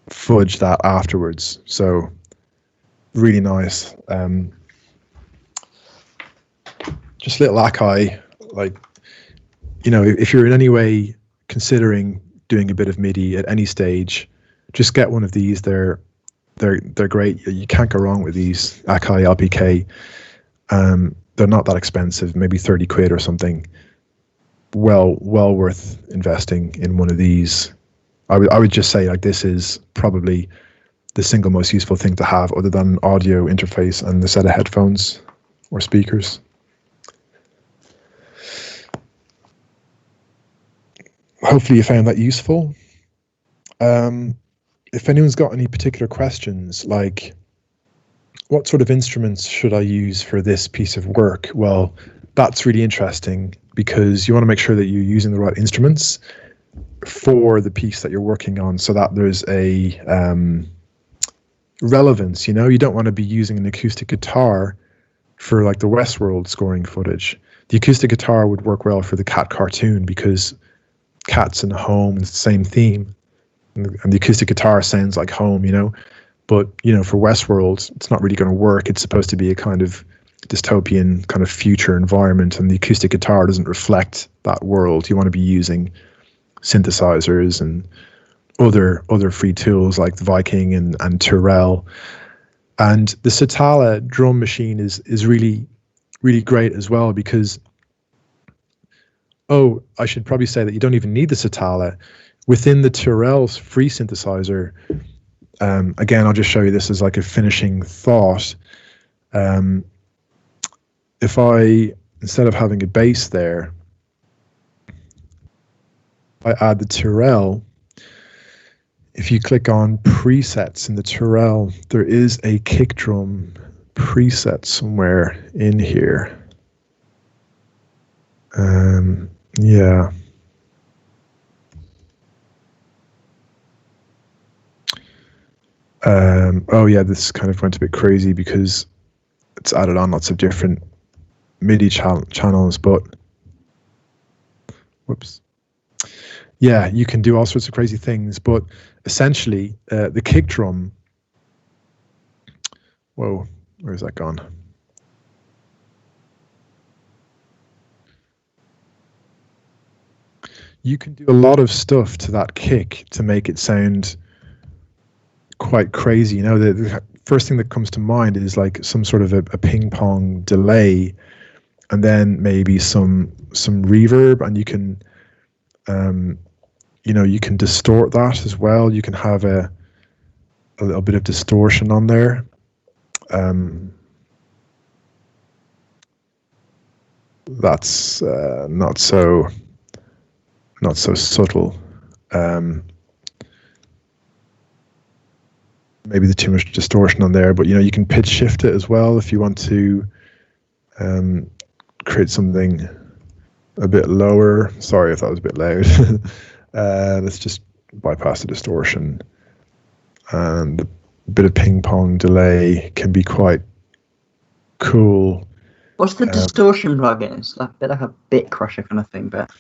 fudge that afterwards. So really nice. Just a little Akai, like, you know, if you're in any way considering doing a bit of MIDI at any stage, just get one of these. They're great. You can't go wrong with these Akai LPK. They're not that expensive, maybe 30 quid or something. Well worth investing in one of these. I would just say, like, this is probably the single most useful thing to have, other than an audio interface and the set of headphones or speakers. Hopefully you found that useful. If anyone's got any particular questions, like what sort of instruments should I use for this piece of work? Well, that's really interesting, because you want to make sure that you're using the right instruments for the piece that you're working on, so that there's a relevance. You know, you don't want to be using an acoustic guitar for like the Westworld scoring footage. The acoustic guitar would work well for the cat cartoon, because cats and home is the same theme, and the acoustic guitar sounds like home, you know. But, you know, for Westworld, it's not really going to work. It's supposed to be a kind of dystopian kind of future environment, and the acoustic guitar doesn't reflect that world. You want to be using synthesizers and other free tools like the Viking and Tyrell. And the Sitala drum machine is really, really great as well, because, oh, I should probably say that you don't even need the Sitala. Within the Tyrell's free synthesizer, again, I'll just show you this as like a finishing thought. if I, instead of having a bass there, I add the Tyrrell. If you click on presets in the Tyrrell, there is a kick drum preset somewhere in here. Yeah. Oh yeah, this kind of went a bit crazy because it's added on lots of different MIDI channels, but whoops. Yeah, you can do all sorts of crazy things, but essentially the kick drum, whoa, where's that gone? You can do a lot of stuff to that kick to make it sound quite crazy. You know, the first thing that comes to mind is like some sort of a ping pong delay, and then maybe some reverb, and you can you know, you can distort that as well. You can have a little bit of distortion on there. That's not so subtle. Maybe there's too much distortion on there, but you know, you can pitch shift it as well if you want to create something a bit lower. Sorry if that was a bit loud. Let's just bypass the distortion, and a bit of ping pong delay can be quite cool. What's the distortion plugin? It's like a bit like a bit crusher kind of thing, but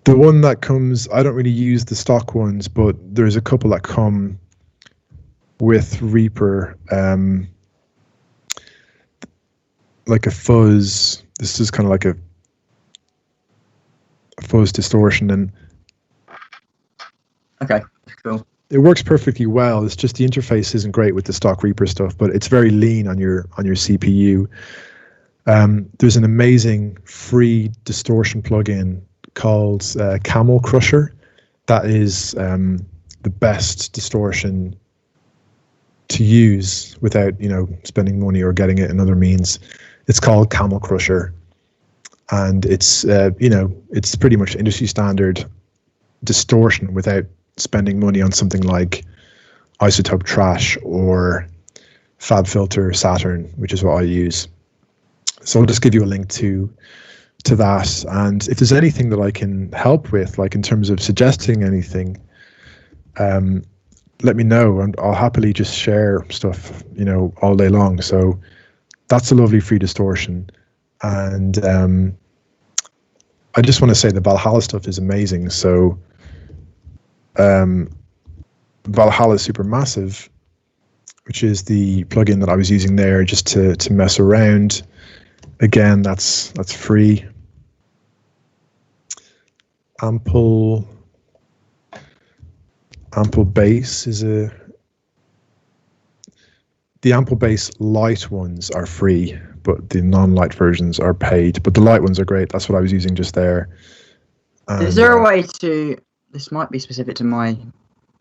the one that comes, I don't really use the stock ones, but there's a couple that come with Reaper, like a fuzz. This is kind of like a fuzz distortion, and okay, cool. It works perfectly well. It's just the interface isn't great with the stock Reaper stuff, but it's very lean on your CPU. There's an amazing free distortion plugin called Camel Crusher. That is the best distortion to use without, you know, spending money or getting it in other means. It's called Camel Crusher, and it's you know, it's pretty much industry standard distortion without spending money on something like Isotope Trash or FabFilter Saturn, which is what I use. So I'll just give you a link to that, and if there's anything that I can help with, like in terms of suggesting anything, let me know, and I'll happily just share stuff, you know, all day long. So that's a lovely free distortion, and I just want to say the Valhalla stuff is amazing. So Valhalla Supermassive, which is the plugin that I was using there just to mess around. Again, that's free. Ample Bass is the Ample Bass light ones are free, but the non-light versions are paid. But the light ones are great. That's what I was using just there. And, is there a way to? This might be specific to my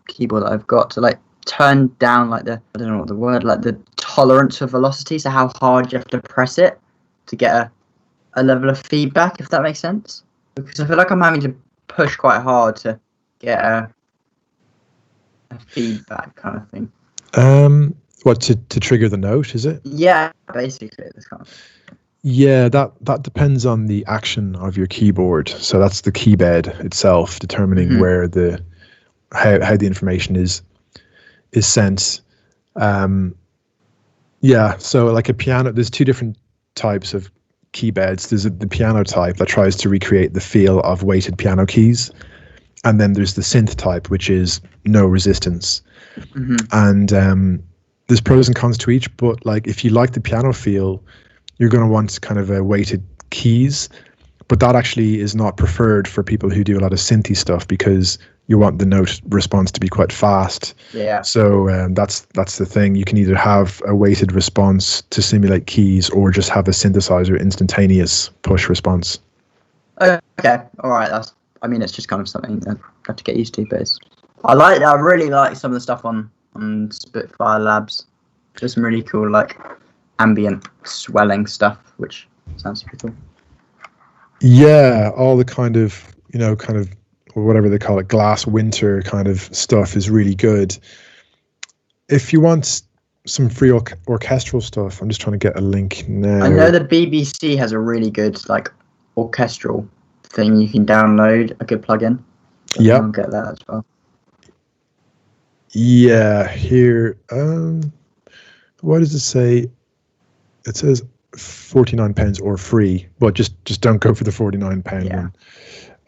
keyboard that I've got, to like turn down like the, I don't know what the word, like the tolerance for velocity, so how hard you have to press it to get a level of feedback, if that makes sense? Because I feel like I'm having to push quite hard to get a feedback kind of thing. What, to trigger the note, is it? Yeah, basically this kind of. Yeah, that depends on the action of your keyboard. So that's the key bed itself determining where the how the information is sent. Yeah, so like a piano, there's two different types of key beds. There's the piano type that tries to recreate the feel of weighted piano keys, and then there's the synth type, which is no resistance. And there's pros and cons to each, but like if you like the piano feel, you're going to want kind of a weighted keys, but that actually is not preferred for people who do a lot of synthy stuff, because you want the note response to be quite fast. Yeah. So that's the thing. You can either have a weighted response to simulate keys, or just have a synthesizer instantaneous push response. Okay, all right. I mean, it's just kind of something that I have to get used to, but I really like some of the stuff on Spitfire Labs. Just some really cool like ambient swelling stuff, which sounds pretty cool. Yeah, all the kind of, or whatever they call it, glass winter kind of stuff is really good. If you want some free orchestral stuff, I'm just trying to get a link now. I know the BBC has a really good like orchestral thing you can download, a good plugin. Yeah, I'll get that as well. Yeah, here. What does it say? It says £49 or free, but just don't go for the £49 one.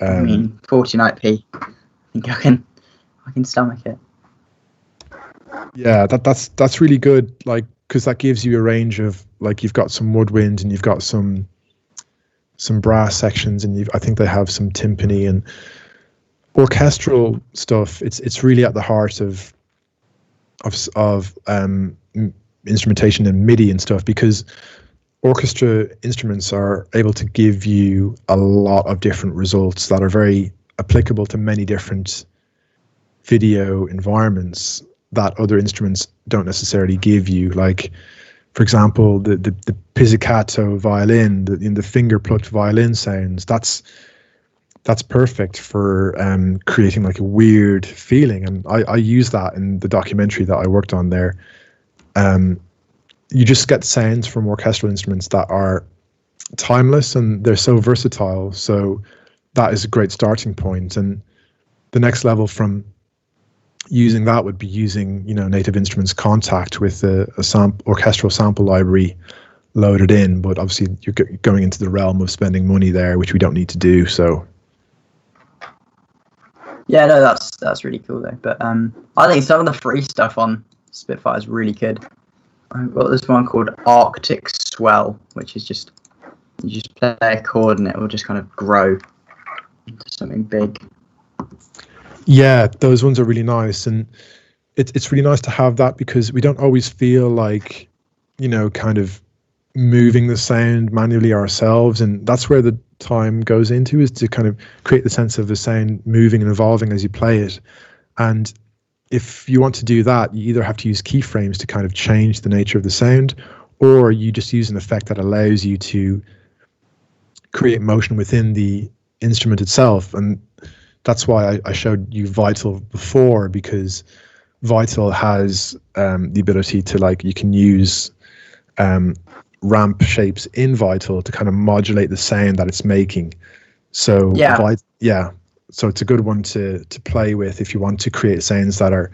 I mean, 49p. I think I can stomach it. Yeah, that's really good. Like, because that gives you a range of, like, you've got some woodwind and you've got some brass sections, and I think they have some timpani and orchestral stuff. It's really at the heart of instrumentation and MIDI and stuff, because orchestra instruments are able to give you a lot of different results that are very applicable to many different video environments that other instruments don't necessarily give you. Like, for example, the pizzicato violin, the finger plucked violin sounds, that's perfect for creating like a weird feeling. And I use that in the documentary that I worked on there. You just get sounds from orchestral instruments that are timeless, and they're so versatile. So that is a great starting point. And the next level from using that would be using, Native Instruments Contact with a orchestral sample library loaded in. But obviously you're going into the realm of spending money there, which we don't need to do. So yeah, no, that's really cool though. But I think some of the free stuff on Spitfire is really good. I've got this one called Arctic Swell, which is just, you just play a chord and it will just kind of grow into something big. Yeah, those ones are really nice, and it's really nice to have that, because we don't always feel like, kind of moving the sound manually ourselves, and that's where the time goes into, is to kind of create the sense of the sound moving and evolving as you play it. And if you want to do that, you either have to use keyframes to kind of change the nature of the sound, or you just use an effect that allows you to create motion within the instrument itself. And that's why I showed you Vital before, because Vital has the ability to, like, you can use ramp shapes in Vital to kind of modulate the sound that it's making. So so it's a good one to play with if you want to create sounds that are,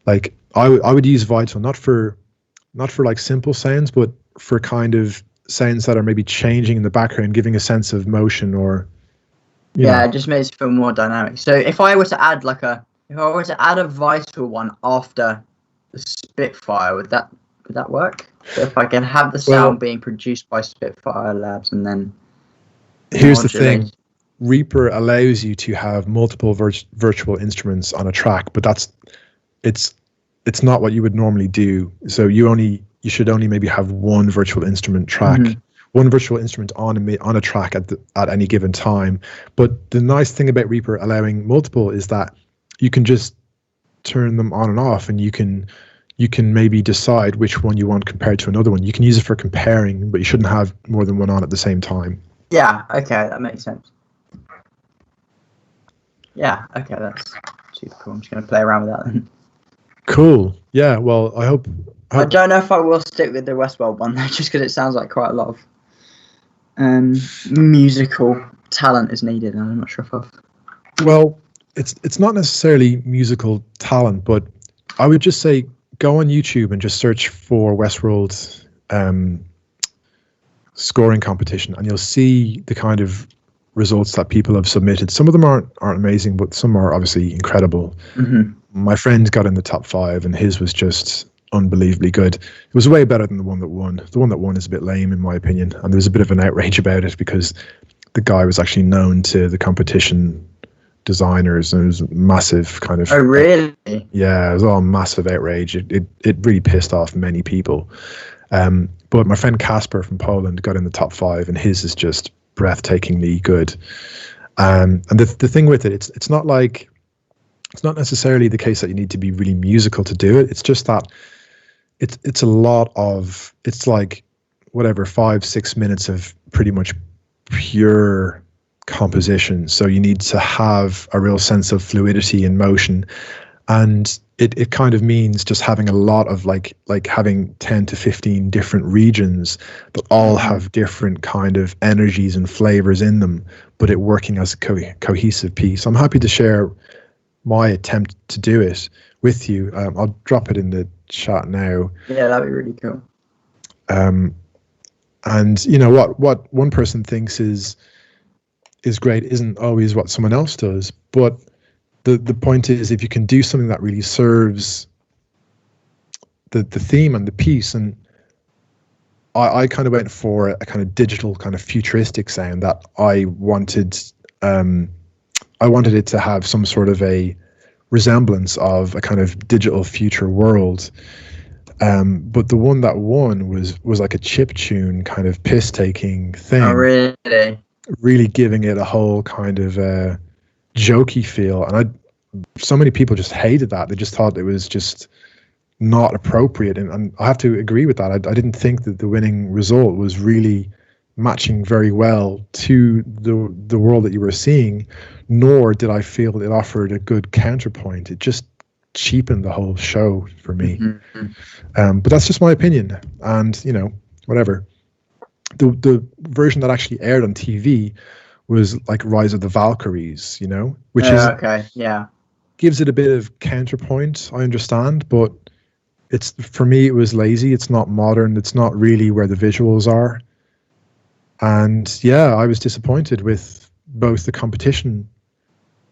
like, I would use Vital not for like simple sounds, but for kind of sounds that are maybe changing in the background, giving a sense of motion, or it just makes it feel more dynamic. So if I were to add a Vital one after the Spitfire, would that work? So if I can have the sound being produced by Spitfire Labs and then here's the thing. Reaper allows you to have multiple virtual instruments on a track, but it's not what you would normally do. So you should only maybe have one virtual instrument track, one virtual instrument on a track at any given time. But the nice thing about Reaper allowing multiple is that you can just turn them on and off, and you can maybe decide which one you want compared to another one. You can use it for comparing, but you shouldn't have more than one on at the same time. Yeah, okay, that makes sense. Yeah, okay, that's super cool. I'm just going to play around with that then. Cool. Yeah, well, I hope... I don't know if I will stick with the Westworld one, though, just because it sounds like quite a lot of musical talent is needed, and I'm not sure if I've... Well, it's not necessarily musical talent, but I would just say go on YouTube and just search for Westworld scoring competition, and you'll see the kind of results that people have submitted. Some of them aren't amazing, but some are obviously incredible. My friend got in the top 5, and his was just unbelievably good. It was way better than the one that won. The one that won is a bit lame, in my opinion, and there was a bit of an outrage about it, because the guy was actually known to the competition designers, and it was massive kind of... Oh, really? Yeah, it was all massive outrage. It really pissed off many people. But my friend Casper from Poland got in the top 5, and his is just breathtakingly good. And the thing with it, it's not necessarily the case that you need to be really musical to do it. It's just that it's a lot of, it's like whatever 5-6 minutes of pretty much pure composition. So you need to have a real sense of fluidity and motion, and it kind of means just having a lot of like having 10 to 15 different regions that all have different kind of energies and flavors in them, but it working as a cohesive piece. I'm happy to share my attempt to do it with you. I'll drop it in the chat now. Yeah, that'd be really cool. And you know what one person thinks is great isn't always what someone else does, but the point is, if you can do something that really serves the theme and the piece, and I kind of went for a kind of digital, kind of futuristic sound that I wanted it to have some sort of a resemblance of a kind of digital future world. But the one that won was like a chip tune kind of piss taking thing. Oh, really? Really giving it a whole kind of jokey feel, and so many people just hated that. They just thought it was just not appropriate, and I have to agree with that. I didn't think that the winning result was really matching very well to the world that you were seeing, nor did I feel it offered a good counterpoint. It just cheapened the whole show for me. But that's just my opinion, and you know, whatever. The version that actually aired on TV was like Rise of the Valkyries, you know, which is okay, yeah, gives it a bit of counterpoint. I understand, but it's, for me, it was lazy. It's not modern. It's not really where the visuals are. And yeah, I was disappointed with both the competition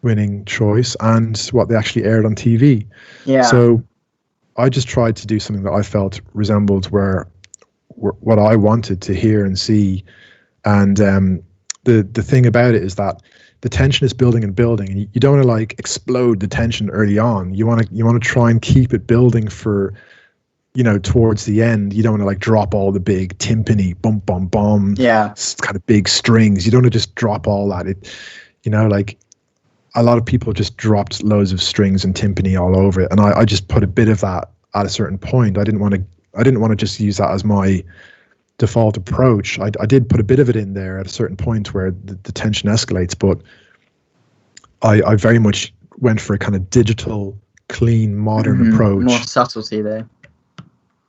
winning choice and what they actually aired on TV. Yeah. So I just tried to do something that I felt resembled what I wanted to hear and see. And the thing about it is that the tension is building and building, and you don't want to like explode the tension early on. You want to try and keep it building for, you know, towards the end. You don't want to like drop all the big timpani, bum bum bum, yeah, kind of big strings. You don't want to just drop all that. It, you know, like a lot of people just dropped loads of strings and timpani all over it, and I just put a bit of that at a certain point. I didn't want to just use that as my default approach. I did put a bit of it in there at a certain point where the tension escalates, but I very much went for a kind of digital, clean, modern approach. More subtlety there.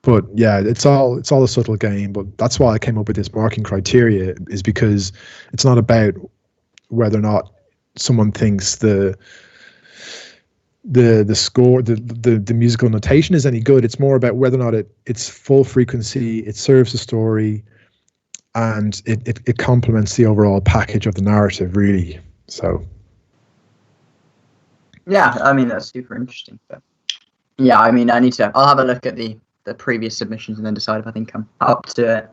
But yeah, it's all a subtle game. But that's why I came up with this marking criteria, is because it's not about whether or not someone thinks the score, the musical notation is any good. It's more about whether or not it's full frequency, it serves the story, and it complements the overall package of the narrative, really. So yeah, I mean, that's super interesting. But yeah, I mean, I'll have a look at the previous submissions and then decide if I think I'm up to it.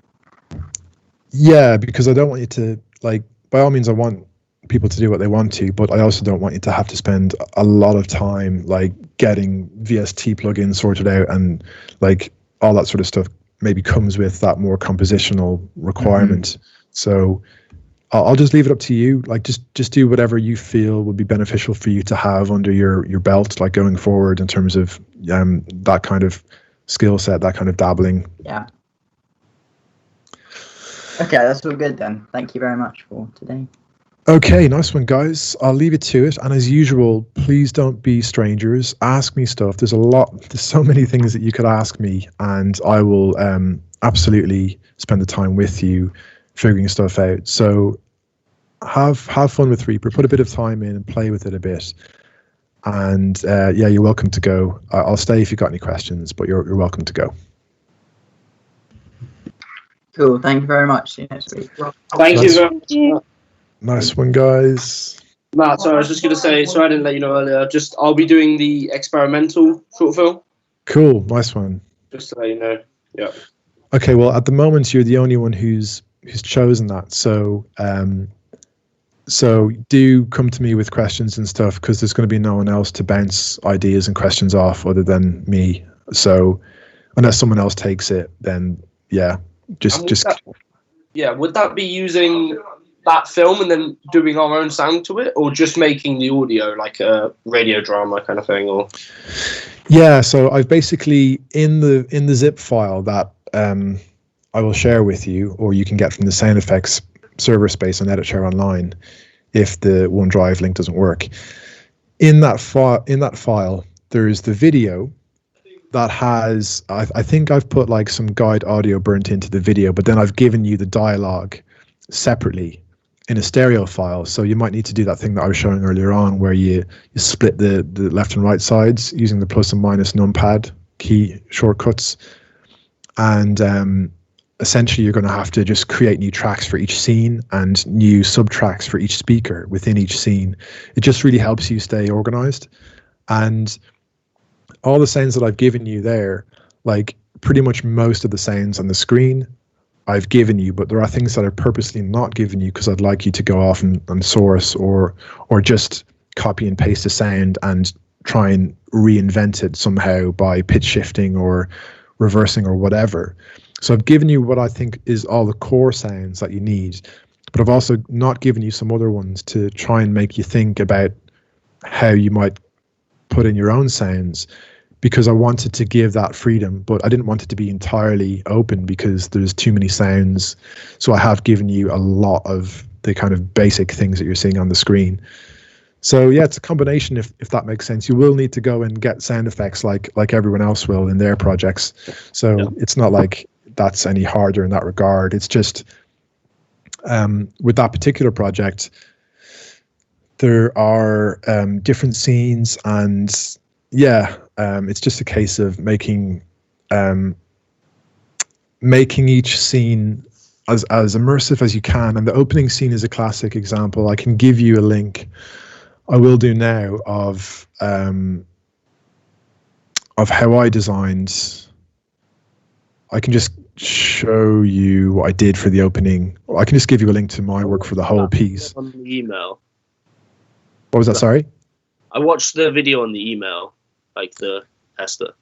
Yeah, because I don't want you to, like, by all means I want people to do what they want to, but I also don't want you to have to spend a lot of time like getting VST plugins sorted out, and like all that sort of stuff maybe comes with that more compositional requirement. So I'll just leave it up to you. Like just do whatever you feel would be beneficial for you to have under your belt, like going forward in terms of that kind of skill set, that kind of dabbling. Yeah. Okay, that's all good then. Thank you very much for today. Okay, nice one, guys. I'll leave it to it. And as usual, please don't be strangers. Ask me stuff. There's so many things that you could ask me, and I will absolutely spend the time with you figuring stuff out. So have fun with Reaper. Put a bit of time in and play with it a bit. And yeah, you're welcome to go. I'll stay if you've got any questions, but you're welcome to go. Cool. Thank you very much. See you next week. Thank you very much. Nice one, guys. Matt, sorry, I was just going to say, sorry I didn't let you know earlier, I'll be doing the experimental short film. Cool, nice one. Just to let you know, yeah. Okay, well, at the moment, you're the only one who's chosen that, so do come to me with questions and stuff, because there's going to be no one else to bounce ideas and questions off other than me. So unless someone else takes it, then yeah, would that be using that film and then doing our own sound to it, or just making the audio like a radio drama kind of thing? Or yeah, so I've basically in the zip file that I will share with you, or you can get from the sound effects server space on Editor Online if the OneDrive link doesn't work. In that file, there's the video that has, I think I've put like some guide audio burnt into the video, but then I've given you the dialogue separately in a stereo file. So you might need to do that thing that I was showing earlier on, where you split the left and right sides using the plus and minus numpad key shortcuts. And essentially you're going to have to just create new tracks for each scene and new subtracks for each speaker within each scene. It just really helps you stay organized. And all the sounds that I've given you there, like pretty much most of the sounds on the screen I've given you, but there are things that are purposely not given you because I'd like you to go off and source or just copy and paste a sound and try and reinvent it somehow by pitch shifting or reversing or whatever. So I've given you what I think is all the core sounds that you need, but I've also not given you some other ones to try and make you think about how you might put in your own sounds, because I wanted to give that freedom, but I didn't want it to be entirely open because there's too many sounds. So I have given you a lot of the kind of basic things that you're seeing on the screen. So yeah, it's a combination, if that makes sense. You will need to go and get sound effects like everyone else will in their projects. So it's not like that's any harder in that regard. It's just with that particular project, there are different scenes, and it's just a case of making each scene as immersive as you can. And the opening scene is a classic example. I can give you a link. I will do now of how I designed. I can just show you what I did for the opening. I can just give you a link to my work for the whole piece. On the email. What was that? Sorry? I watched the video on the email, like the tester.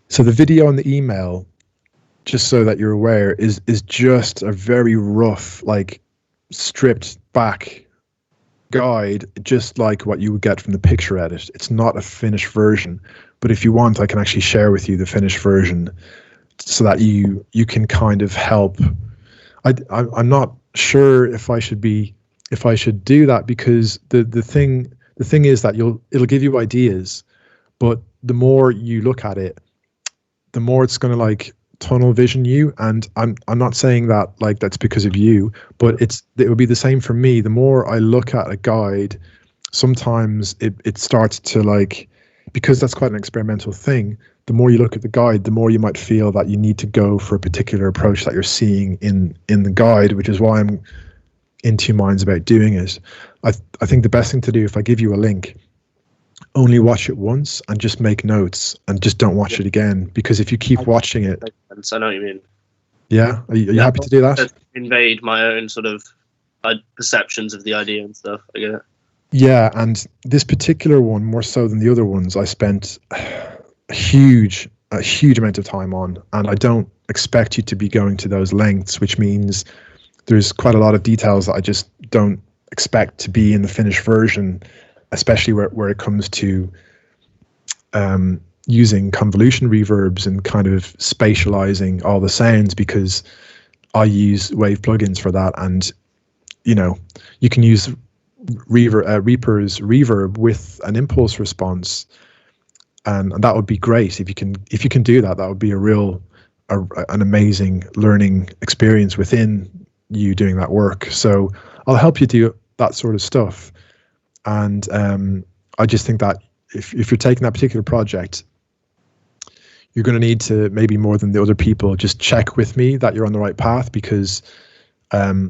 So the video on the email, just so that you're aware, is just a very rough, like stripped back guide, just like what you would get from the picture edit. It's not a finished version, but if you want, I can actually share with you the finished version so that you can kind of help. I'm not sure if I should do that, because the thing is that it'll give you ideas, but the more you look at it, the more it's going to like tunnel vision you. And I'm not saying that like that's because of you, but it would be the same for me. The more I look at a guide, sometimes it starts to like, because that's quite an experimental thing, the more you look at the guide, the more you might feel that you need to go for a particular approach that you're seeing in the guide, which is why I'm in two minds about doing it. I think the best thing to do, if I give you a link, only watch it once and just make notes and just don't watch it again, because if you keep watching it. I know what you mean. Yeah, are you happy to do that? Invade my own sort of perceptions of the idea and stuff. I get it. Yeah, and this particular one, more so than the other ones, I spent a huge amount of time on, and I don't expect you to be going to those lengths, which means there's quite a lot of details that I just don't expect to be in the finished version, especially where it comes to using convolution reverbs and kind of spatializing all the sounds, because I use Wave plugins for that. And you can use Reaper's reverb with an impulse response, and that would be great. If you can do that, that would be an amazing learning experience within you doing that work. So I'll help you do that sort of stuff. And I just think that if you're taking that particular project, you're going to need to, maybe more than the other people, just check with me that you're on the right path, because it's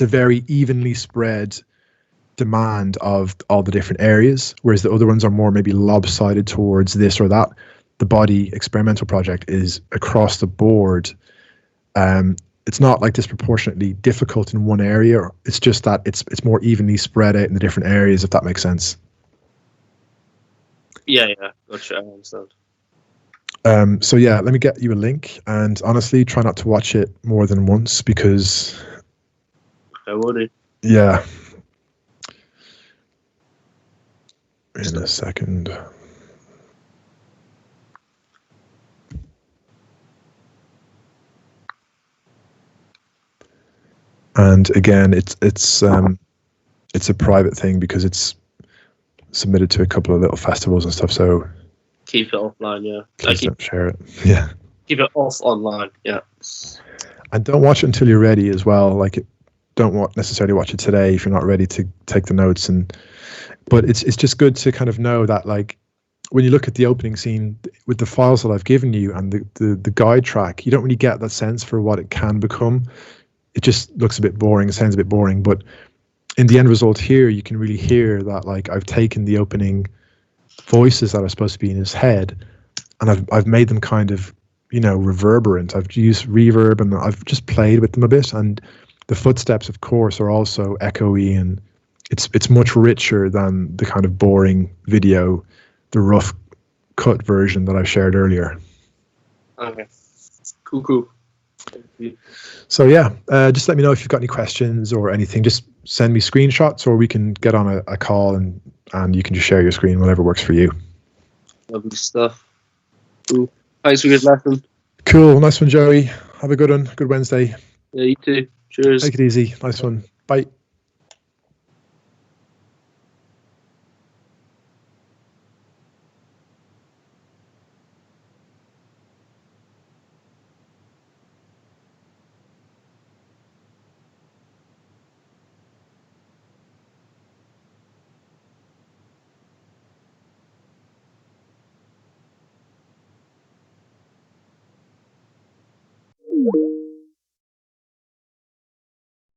a very evenly spread demand of all the different areas, whereas the other ones are more maybe lopsided towards this or that. The body experimental project is across the board. It's not like disproportionately difficult in one area. It's just that it's more evenly spread out in the different areas, if that makes sense. Yeah, gotcha. I understand. So yeah, let me get you a link, and honestly, try not to watch it more than once, because I will do. Yeah. In a second. And again, it's a private thing because it's submitted to a couple of little festivals and stuff. So Keep it offline, yeah. please don't share it. Yeah. Keep it off online, yeah. And don't watch it until you're ready as well. Like, don't necessarily watch it today if you're not ready to take the notes. But it's just good to kind of know that, like, when you look at the opening scene with the files that I've given you and the guide track, you don't really get that sense for what it can become. It just looks a bit boring, it sounds a bit boring, but in the end result here, you can really hear that, like, I've taken the opening voices that are supposed to be in his head and I've made them kind of, reverberant. I've used reverb and I've just played with them a bit, and the footsteps, of course, are also echoey, and it's much richer than the kind of boring video, the rough cut version that I shared earlier. Okay. Cool. Thank you. So yeah, just let me know if you've got any questions or anything. Just send me screenshots, or we can get on a call and you can just share your screen, whatever works for you. Lovely stuff. Cool. Thanks for a good lesson. Cool. Nice one, Joey. Have a good one. Good Wednesday. Yeah, you too. Cheers. Take it easy. Nice one. Bye. you